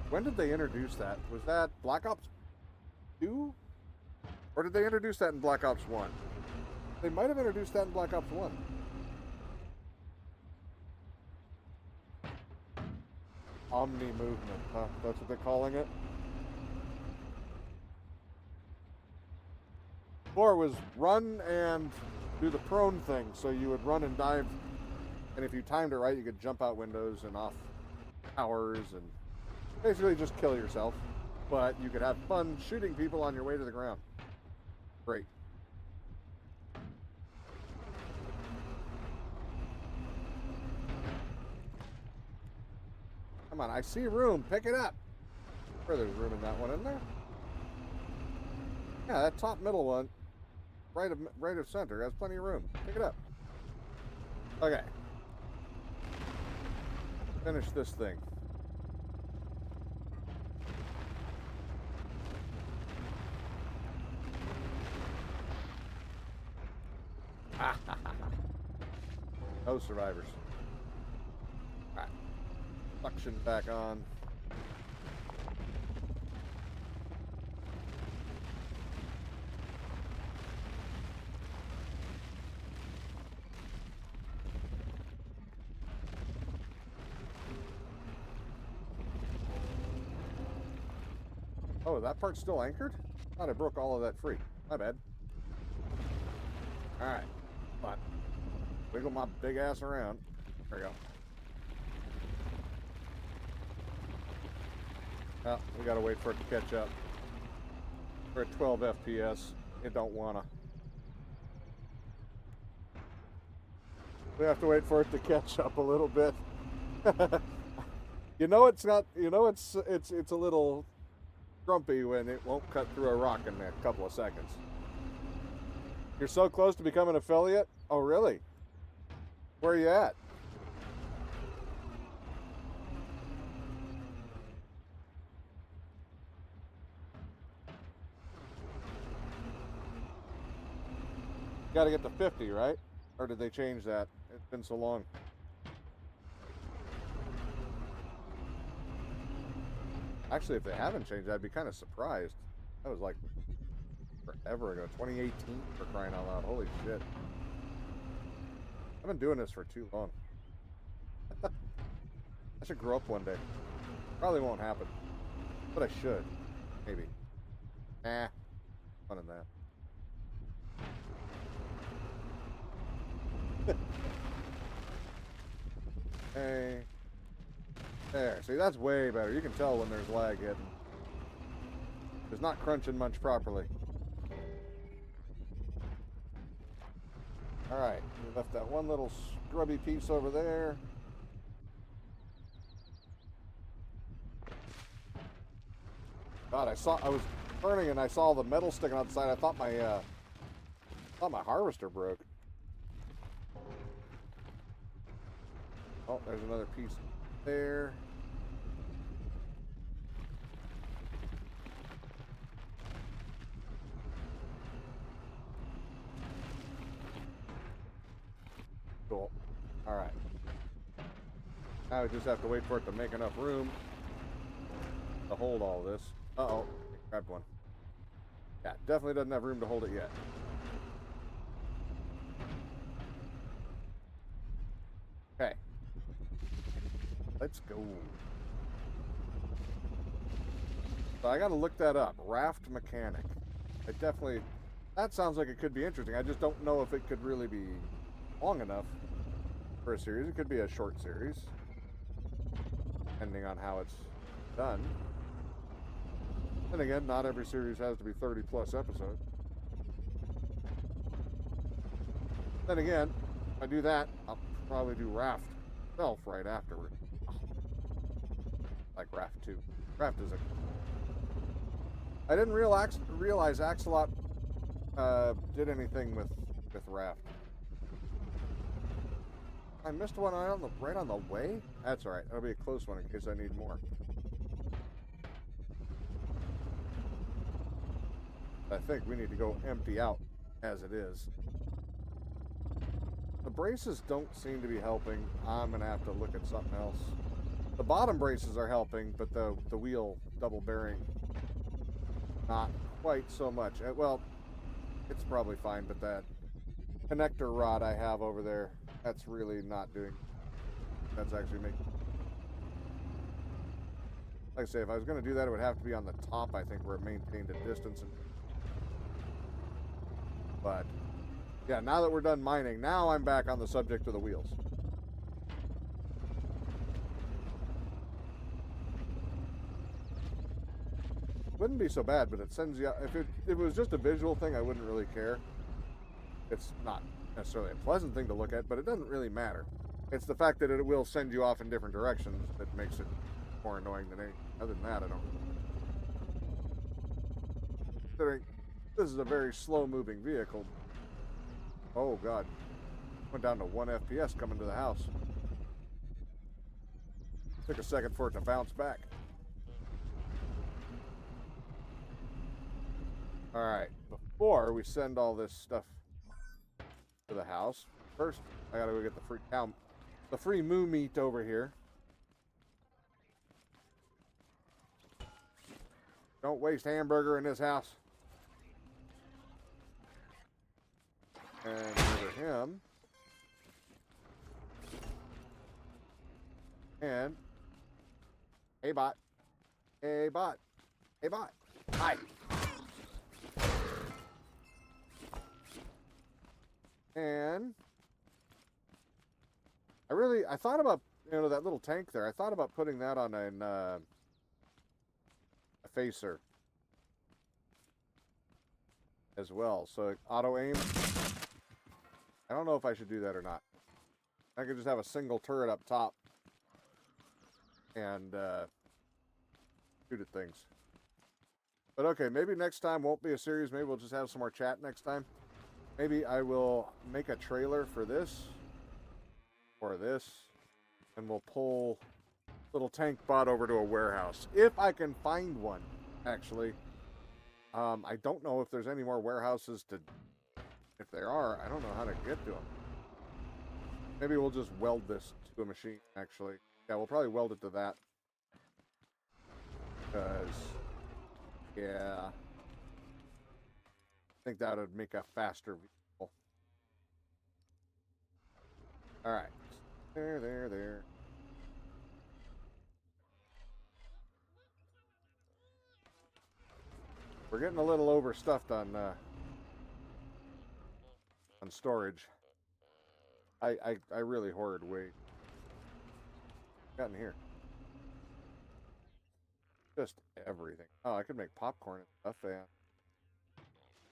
When did they introduce that? Was that Black Ops 2? Or did they introduce that in Black Ops 1? They might have introduced that in Black Ops 1. Omni movement, huh? That's what they're calling it? Before it was run and do the prone thing, so you would run and dive, and if you timed it right, you could jump out windows and off towers and basically just kill yourself. But you could have fun shooting people on your way to the ground. Great. Come on, I see room. Pick it up. Sure, there's room in that one, isn't there? Yeah, that top middle one, right of center, has plenty of room. Pick it up. Okay. Finish this thing. No survivors. Alright. Suction back on. Oh, that part's still anchored? Thought I broke all of that free. My bad. Alright. Fine. Wiggle my big ass around. There we go. Well, we gotta wait for it to catch up. We're at 12 FPS. It don't wanna. We have to wait for it to catch up a little bit. You know it's not, you know it's a little grumpy when it won't cut through a rock in a couple of seconds. You're so close to becoming an affiliate? Oh, really? Where are you at? You gotta get to 50, right? Or did they change that? It's been so long. Actually, if they haven't changed, I'd be kind of surprised. That was like forever ago. 2018, for crying out loud. Holy shit. I've been doing this for too long. I should grow up one day. Probably won't happen. But I should. Maybe. Nah. Fun in that. Hey. There. See, that's way better. You can tell when there's lag hidden. It's not crunching much properly. Alright. We left that one little scrubby piece over there. God, I was turning and I saw the metal sticking out the side. I thought my harvester broke. Oh, there's another piece there. Cool. Alright. Now we just have to wait for it to make enough room to hold all this. Uh-oh. Grabbed one. Yeah, definitely doesn't have room to hold it yet. Okay. Let's go. So I gotta look that up. Raft mechanic. That sounds like it could be interesting. I just don't know if it could really be long enough for a series. It could be a short series, depending on how it's done. And again, not every series has to be 30 plus episodes. Then again, if I do that, I'll probably do Raft itself right afterward. Like Raft 2. Raft is I didn't realize Axolot did anything with Raft. I missed one right on the way? That's alright. That'll be a close one in case I need more. I think we need to go empty out as it is. The braces don't seem to be helping. I'm going to have to look at something else. The bottom braces are helping, but the wheel double bearing, not quite so much. Well, it's probably fine, but that connector rod I have over there, that's really not doing. That's actually making. Like I say, if I was going to do that, it would have to be on the top, I think, where it maintained a distance. But, yeah, now that we're done mining, now I'm back on the subject of the wheels. Wouldn't be so bad, but it sends you. If it was just a visual thing, I wouldn't really care. It's not necessarily a pleasant thing to look at, but it doesn't really matter. It's the fact that it will send you off in different directions that makes it more annoying than anything. Other than that, I don't. Considering This is a very slow-moving vehicle. Oh, God. Went down to 1 FPS coming to the house. Took a second for it to bounce back. Alright, before we send all this stuff to the house, first I gotta go get the free moo meat over here. Don't waste hamburger in this house. And over him. And hey bot. Hey bot. Hey bot. Hi. And I thought about, that little tank there. I thought about putting that on a facer as well. So auto aim. I don't know if I should do that or not. I could just have a single turret up top and shoot at things. But okay, maybe next time won't be a series. Maybe we'll just have some more chat next time. Maybe I will make a trailer for this or this, and we'll pull little tank bot over to a warehouse if I can find one. Actually, I don't know if there's any more warehouses to. If there are, I don't know how to get to them. Maybe we'll just weld this to a machine. Actually, yeah, we'll probably weld it to that. Because, yeah, I think that would make a faster vehicle. All right, there. We're getting a little overstuffed on storage. I really hoard weight. Got in here. Just everything. Oh, I could make popcorn and stuff. Yeah.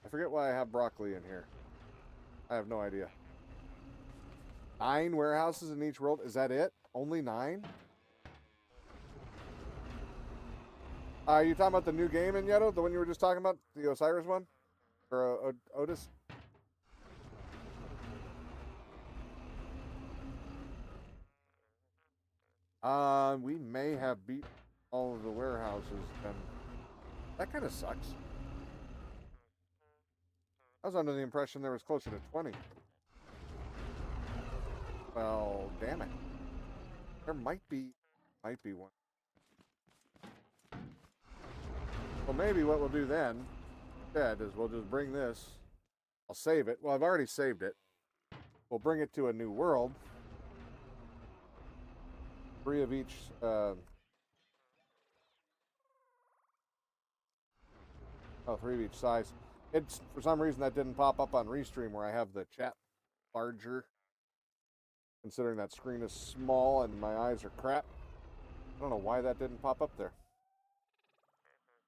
I forget why I have broccoli in here. I have no idea. 9 warehouses in each world. Is that it? Only 9? Are you talking about the new game in Yeto? The one you were just talking about? The Osiris one? Or Otis? We may have beat all of the warehouses, then. That kind of sucks. I was under the impression there was closer to 20. Well, damn it. There might be one. Well, maybe what we'll do then, instead, is we'll just bring this. I'll save it. Well, I've already saved it. We'll bring it to a new world. 3 of each. 3 of each size. It's for some reason that didn't pop up on Restream where I have the chat larger. Considering that screen is small and my eyes are crap. I don't know why that didn't pop up there.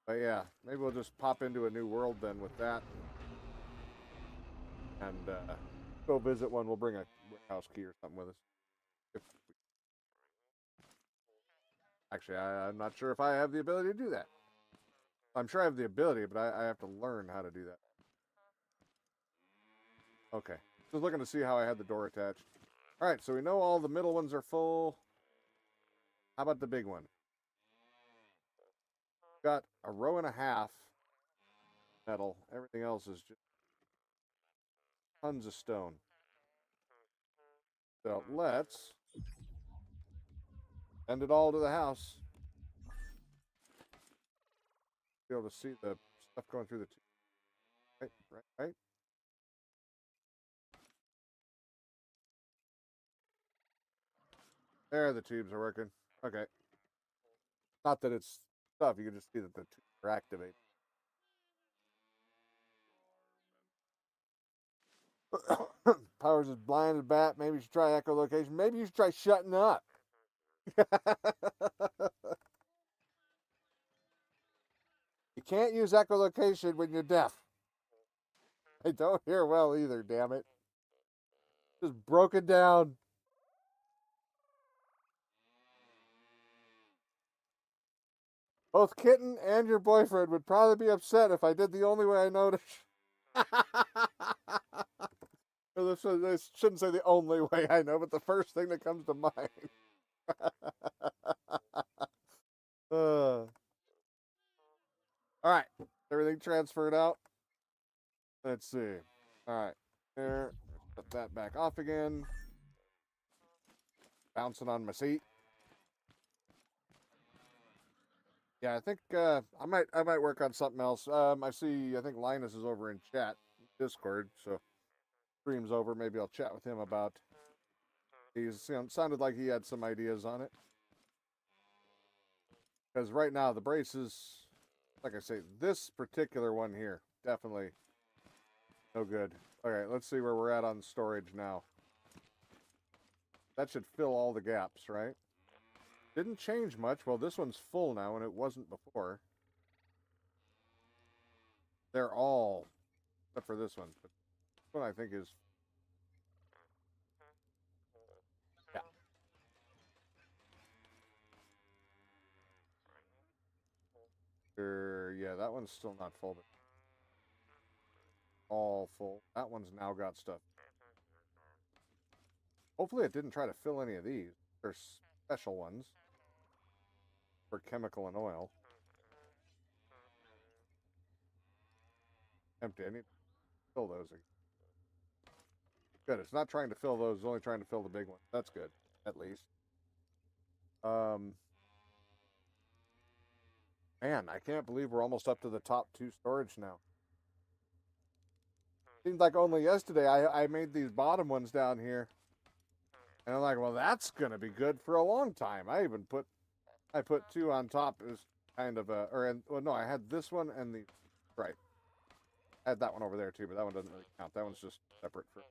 But yeah, maybe we'll just pop into a new world then with that. And go visit one. We'll bring a warehouse key or something with us. Actually, I'm not sure if I have the ability to do that. I'm sure I have the ability, but I have to learn how to do that. Okay. Just looking to see how I had the door attached. All right, so we know all the middle ones are full. How about the big one? Got a row and a half metal. Everything else is just tons of stone. So let's send it all to the house. Be able to see the stuff going through the tube. Right. There, the tubes are working. Okay. Not that it's stuff. You can just see that the tubes are activated. Powers is blind as bat. Maybe you should try echolocation. Maybe you should try shutting up. You can't use echolocation when you're deaf. I don't hear well either, damn it. Just broke it down. Both Kitten and your boyfriend would probably be upset if I did the only way I noticed. This shouldn't say the only way I know, but the first thing that comes to mind. All right, everything transferred out. Let's see. All right, there. Put that back off again. Bouncing on my seat. Yeah, I think I might work on something else. I think Linus is over in chat, Discord, so stream's over. Maybe I'll chat with him about. Sounded like he had some ideas on it. Because right now the braces, like I say, this particular one here, definitely no good. All right, let's see where we're at on storage now. That should fill all the gaps, right? Didn't change much. Well, this one's full now, and it wasn't before. They're all, except for this one. But this one I think is, yeah. Yeah, that one's still not full, but all full. That one's now got stuff. Hopefully it didn't try to fill any of these. They're special ones for chemical and oil. Empty. I need to fill those again. Good. It's not trying to fill those. It's only trying to fill the big ones. That's good, at least. Man, I can't believe we're almost up to the top 2 storage now. Seems like only yesterday I made these bottom ones down here. And I'm like, well, that's going to be good for a long time. I put 2 on top as kind of a, well, no, I had this one and the, right. I had that one over there too, but that one doesn't really count. That one's just separate for,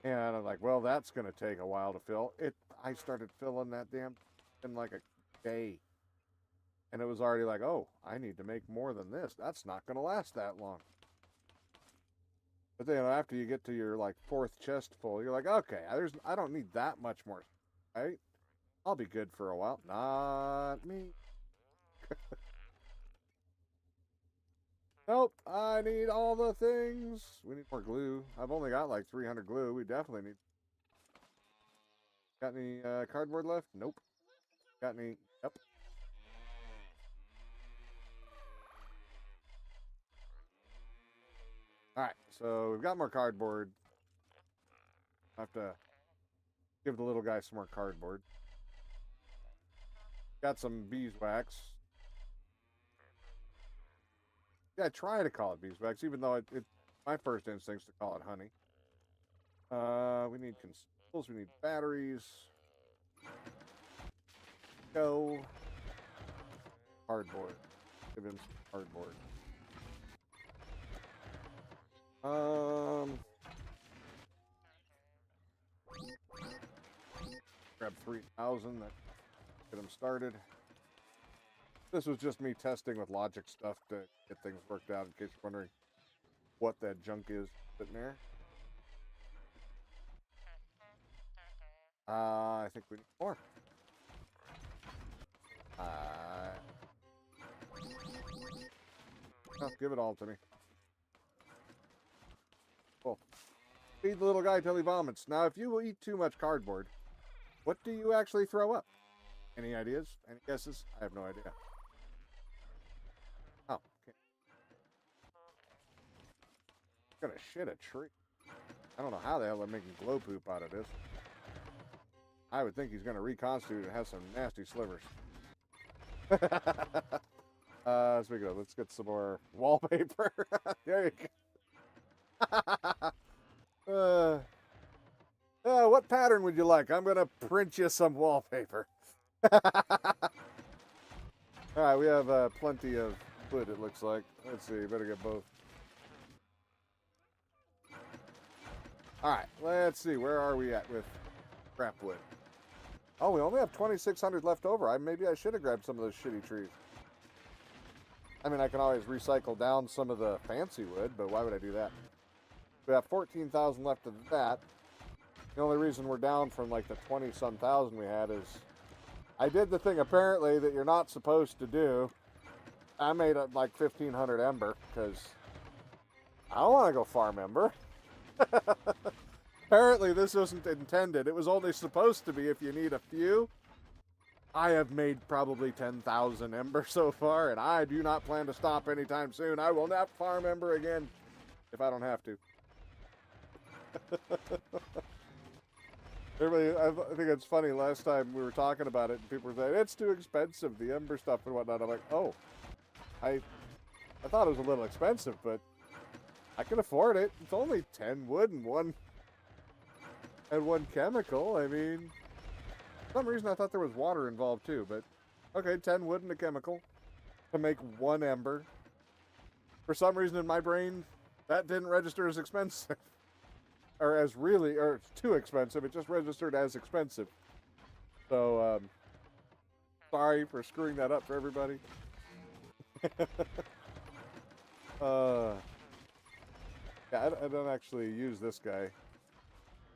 and I'm like, well, that's going to take a while to fill. I started filling that damn in like a day. And it was already like, oh, I need to make more than this. That's not going to last that long. But then after you get to your like 4th chest full, you're like, okay, I don't need that much more, right? I'll be good for a while. Not me. Nope, I need all the things. We need more glue. I've only got like 300 glue. We definitely need. Got any cardboard left? Nope. Got any? Yep. All right, so we've got more cardboard. I have to give the little guy some more cardboard. Got some beeswax. Yeah, I try to call it beeswax, even though my first instinct is to call it honey. We need consumables. We need batteries. Go. Cardboard. Give him some cardboard. Grab 3,000. That get them started. This was just me testing with logic stuff to get things worked out in case you're wondering what that junk is sitting there. I think we need more. Oh, give it all to me. Cool. Feed the little guy till he vomits. Now, if you eat too much cardboard, what do you actually throw up? Any ideas? Any guesses? I have no idea. Oh, okay. Gonna shit a tree. I don't know how the hell they're making glow poop out of this. I would think he's gonna reconstitute and have some nasty slivers. Speaking of, let's get some more wallpaper. There you go. What pattern would you like? I'm gonna print you some wallpaper. Alright, we have plenty of wood, it looks like. Let's see, better get both. Alright, let's see, where are we at with scrap wood? Oh, we only have 2,600 left over. Maybe I should have grabbed some of those shitty trees. I mean, I can always recycle down some of the fancy wood, but why would I do that? We have 14,000 left of that. The only reason we're down from like the 20-some thousand we had is I did the thing apparently that you're not supposed to do. I made it like 1,500 ember because I don't want to go farm ember. Apparently, this wasn't intended. It was only supposed to be if you need a few. I have made probably 10,000 ember so far, and I do not plan to stop anytime soon. I will not farm ember again if I don't have to. Everybody, I think it's funny. Last time we were talking about it, and people were saying it's too expensive, the ember stuff and whatnot. I'm like, oh, I thought it was a little expensive, but I can afford it. It's only 10 wood and one chemical. I mean, for some reason I thought there was water involved too, but okay, 10 wood and a chemical to make one ember. For some reason in my brain, that didn't register as expensive. Or as really, or it's too expensive. It just registered as expensive. So, sorry for screwing that up for everybody. Yeah, I don't actually use this guy.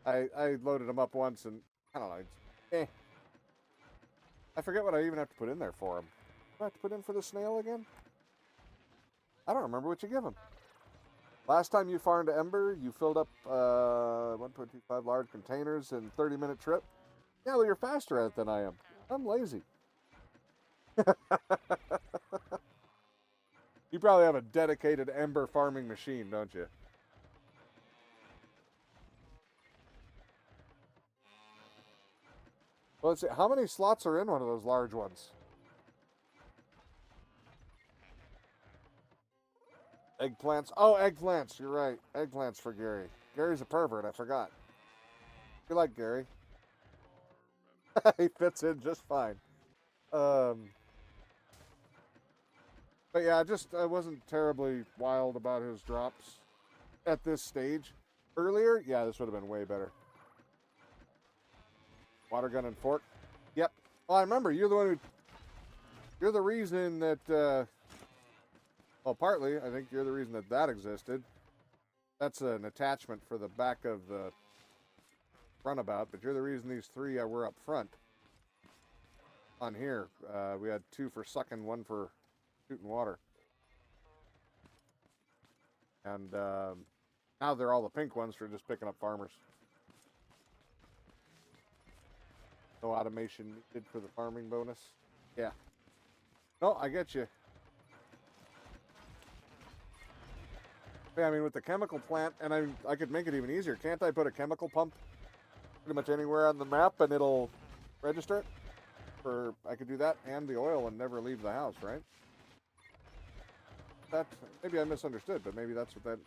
I loaded him up once and, I don't know, I forget what I even have to put in there for him. Do I have to put in for the snail again? I don't remember what you give him. Last time you farmed ember, you filled up 1.25 large containers in 30-minute trip. Yeah, well, you're faster at it than I am. I'm lazy. You probably have a dedicated ember farming machine, don't you? Well, let's see. How many slots are in one of those large ones? Eggplants. Oh, eggplants. You're right. Eggplants for Gary. Gary's a pervert. I forgot. You like Gary. He fits in just fine. But yeah, I wasn't terribly wild about his drops at this stage. Earlier, yeah, this would have been way better. Water gun and fork. Yep. Well, I remember you're the reason that. Well, partly, I think you're the reason that existed. That's an attachment for the back of the runabout, but you're the reason these three were up front. On here, we had 2 for sucking, 1 for shooting water. And now they're all the pink ones for just picking up farmers. No automation needed for the farming bonus. Yeah. No, I get you. Yeah, I mean, with the chemical plant, and I could make it even easier. Can't I put a chemical pump pretty much anywhere on the map and it'll register it? Or I could do that and the oil and never leave the house, right? That, maybe I misunderstood, but maybe that's what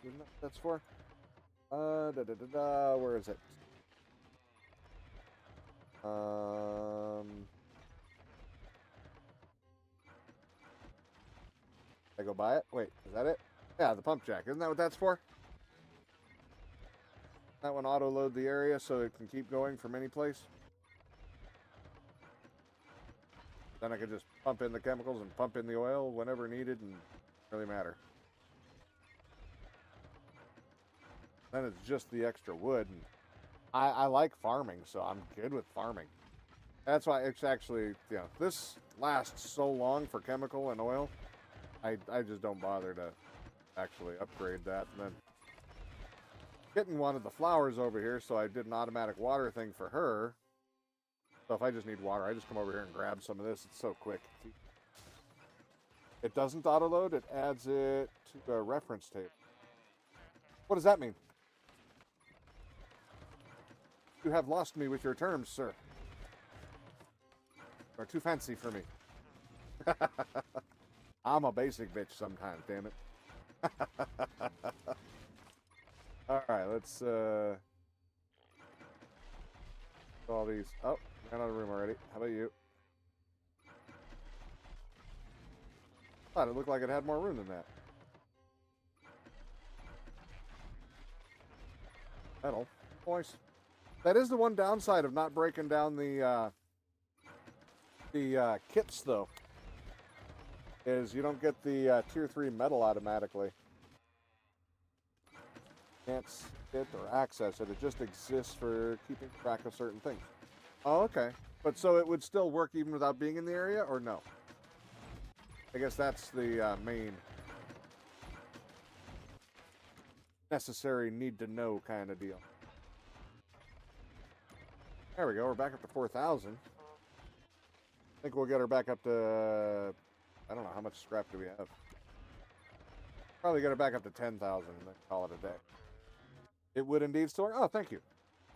that's for. Where is it? I go buy it? Wait, is that it? Yeah, the pump jack. Isn't that what that's for? That one auto-load the area so it can keep going from any place? Then I could just pump in the chemicals and pump in the oil whenever needed and really matter. Then it's just the extra wood. And I like farming, so I'm good with farming. That's why it's actually, you know, this lasts so long for chemical and oil. I just don't bother to actually upgrade that. And then Kitten wanted the flowers over here, so I did an automatic water thing for her. So if I just need water, I just come over here and grab some of this. It's so quick. It doesn't auto-load. It adds it to a reference table. What does that mean? You have lost me with your terms, sir. You're too fancy for me. I'm a basic bitch sometimes, damn it. Alright, let's all these. Oh, ran out of room already. How about you? Thought it looked like it had more room than that. Metal. Nice. That is the one downside of not breaking down the kits, though. Is you don't get the tier 3 metal automatically. Can't sit or access it. It just exists for keeping track of certain things. Oh, okay. But so it would still work even without being in the area, or no? I guess that's the main. necessary need to know kind of deal. There we go. We're back up to 4,000. I think we'll get her back up to, I don't know, how much scrap do we have? Probably get her back up to 10,000 and then call it a day. It would indeed store. Oh, thank you.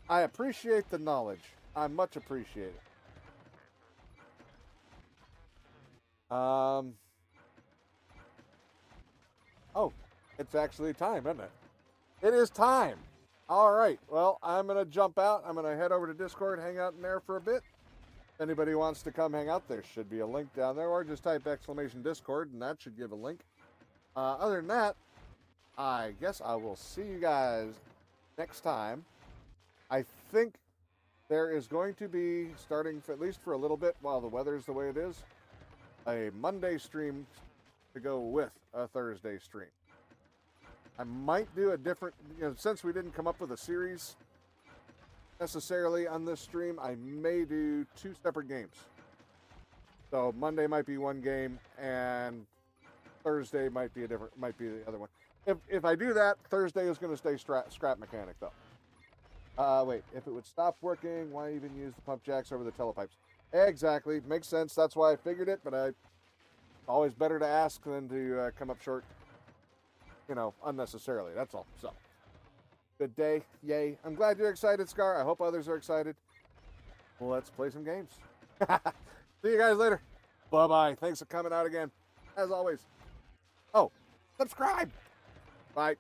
I appreciate the knowledge. I much appreciate it. Oh, it's actually time, isn't it? It is time. All right. Well, I'm going to jump out. I'm going to head over to Discord, hang out in there for a bit. If anybody wants to come hang out, there should be a link down there, or just type !Discord, and that should give a link. Other than that, I guess I will see you guys next time. I think there is going to be, starting for, at least for a little bit while the weather is the way it is, a Monday stream to go with a Thursday stream. I might do a different, since we didn't come up with a series necessarily on this stream, I may do 2 separate games. So Monday might be one game, and Thursday might be the other one. If I do that, Thursday is going to stay scrap mechanic though. Wait, if it would stop working, why even use the pump jacks over the telepipes? Exactly, makes sense. That's why I figured it, but always better to ask than to come up short, unnecessarily. That's all. So, good day. Yay. I'm glad you're excited, Scar. I hope others are excited. Well, let's play some games. See you guys later. Bye-bye. Thanks for coming out again, as always. Oh, subscribe. Bye.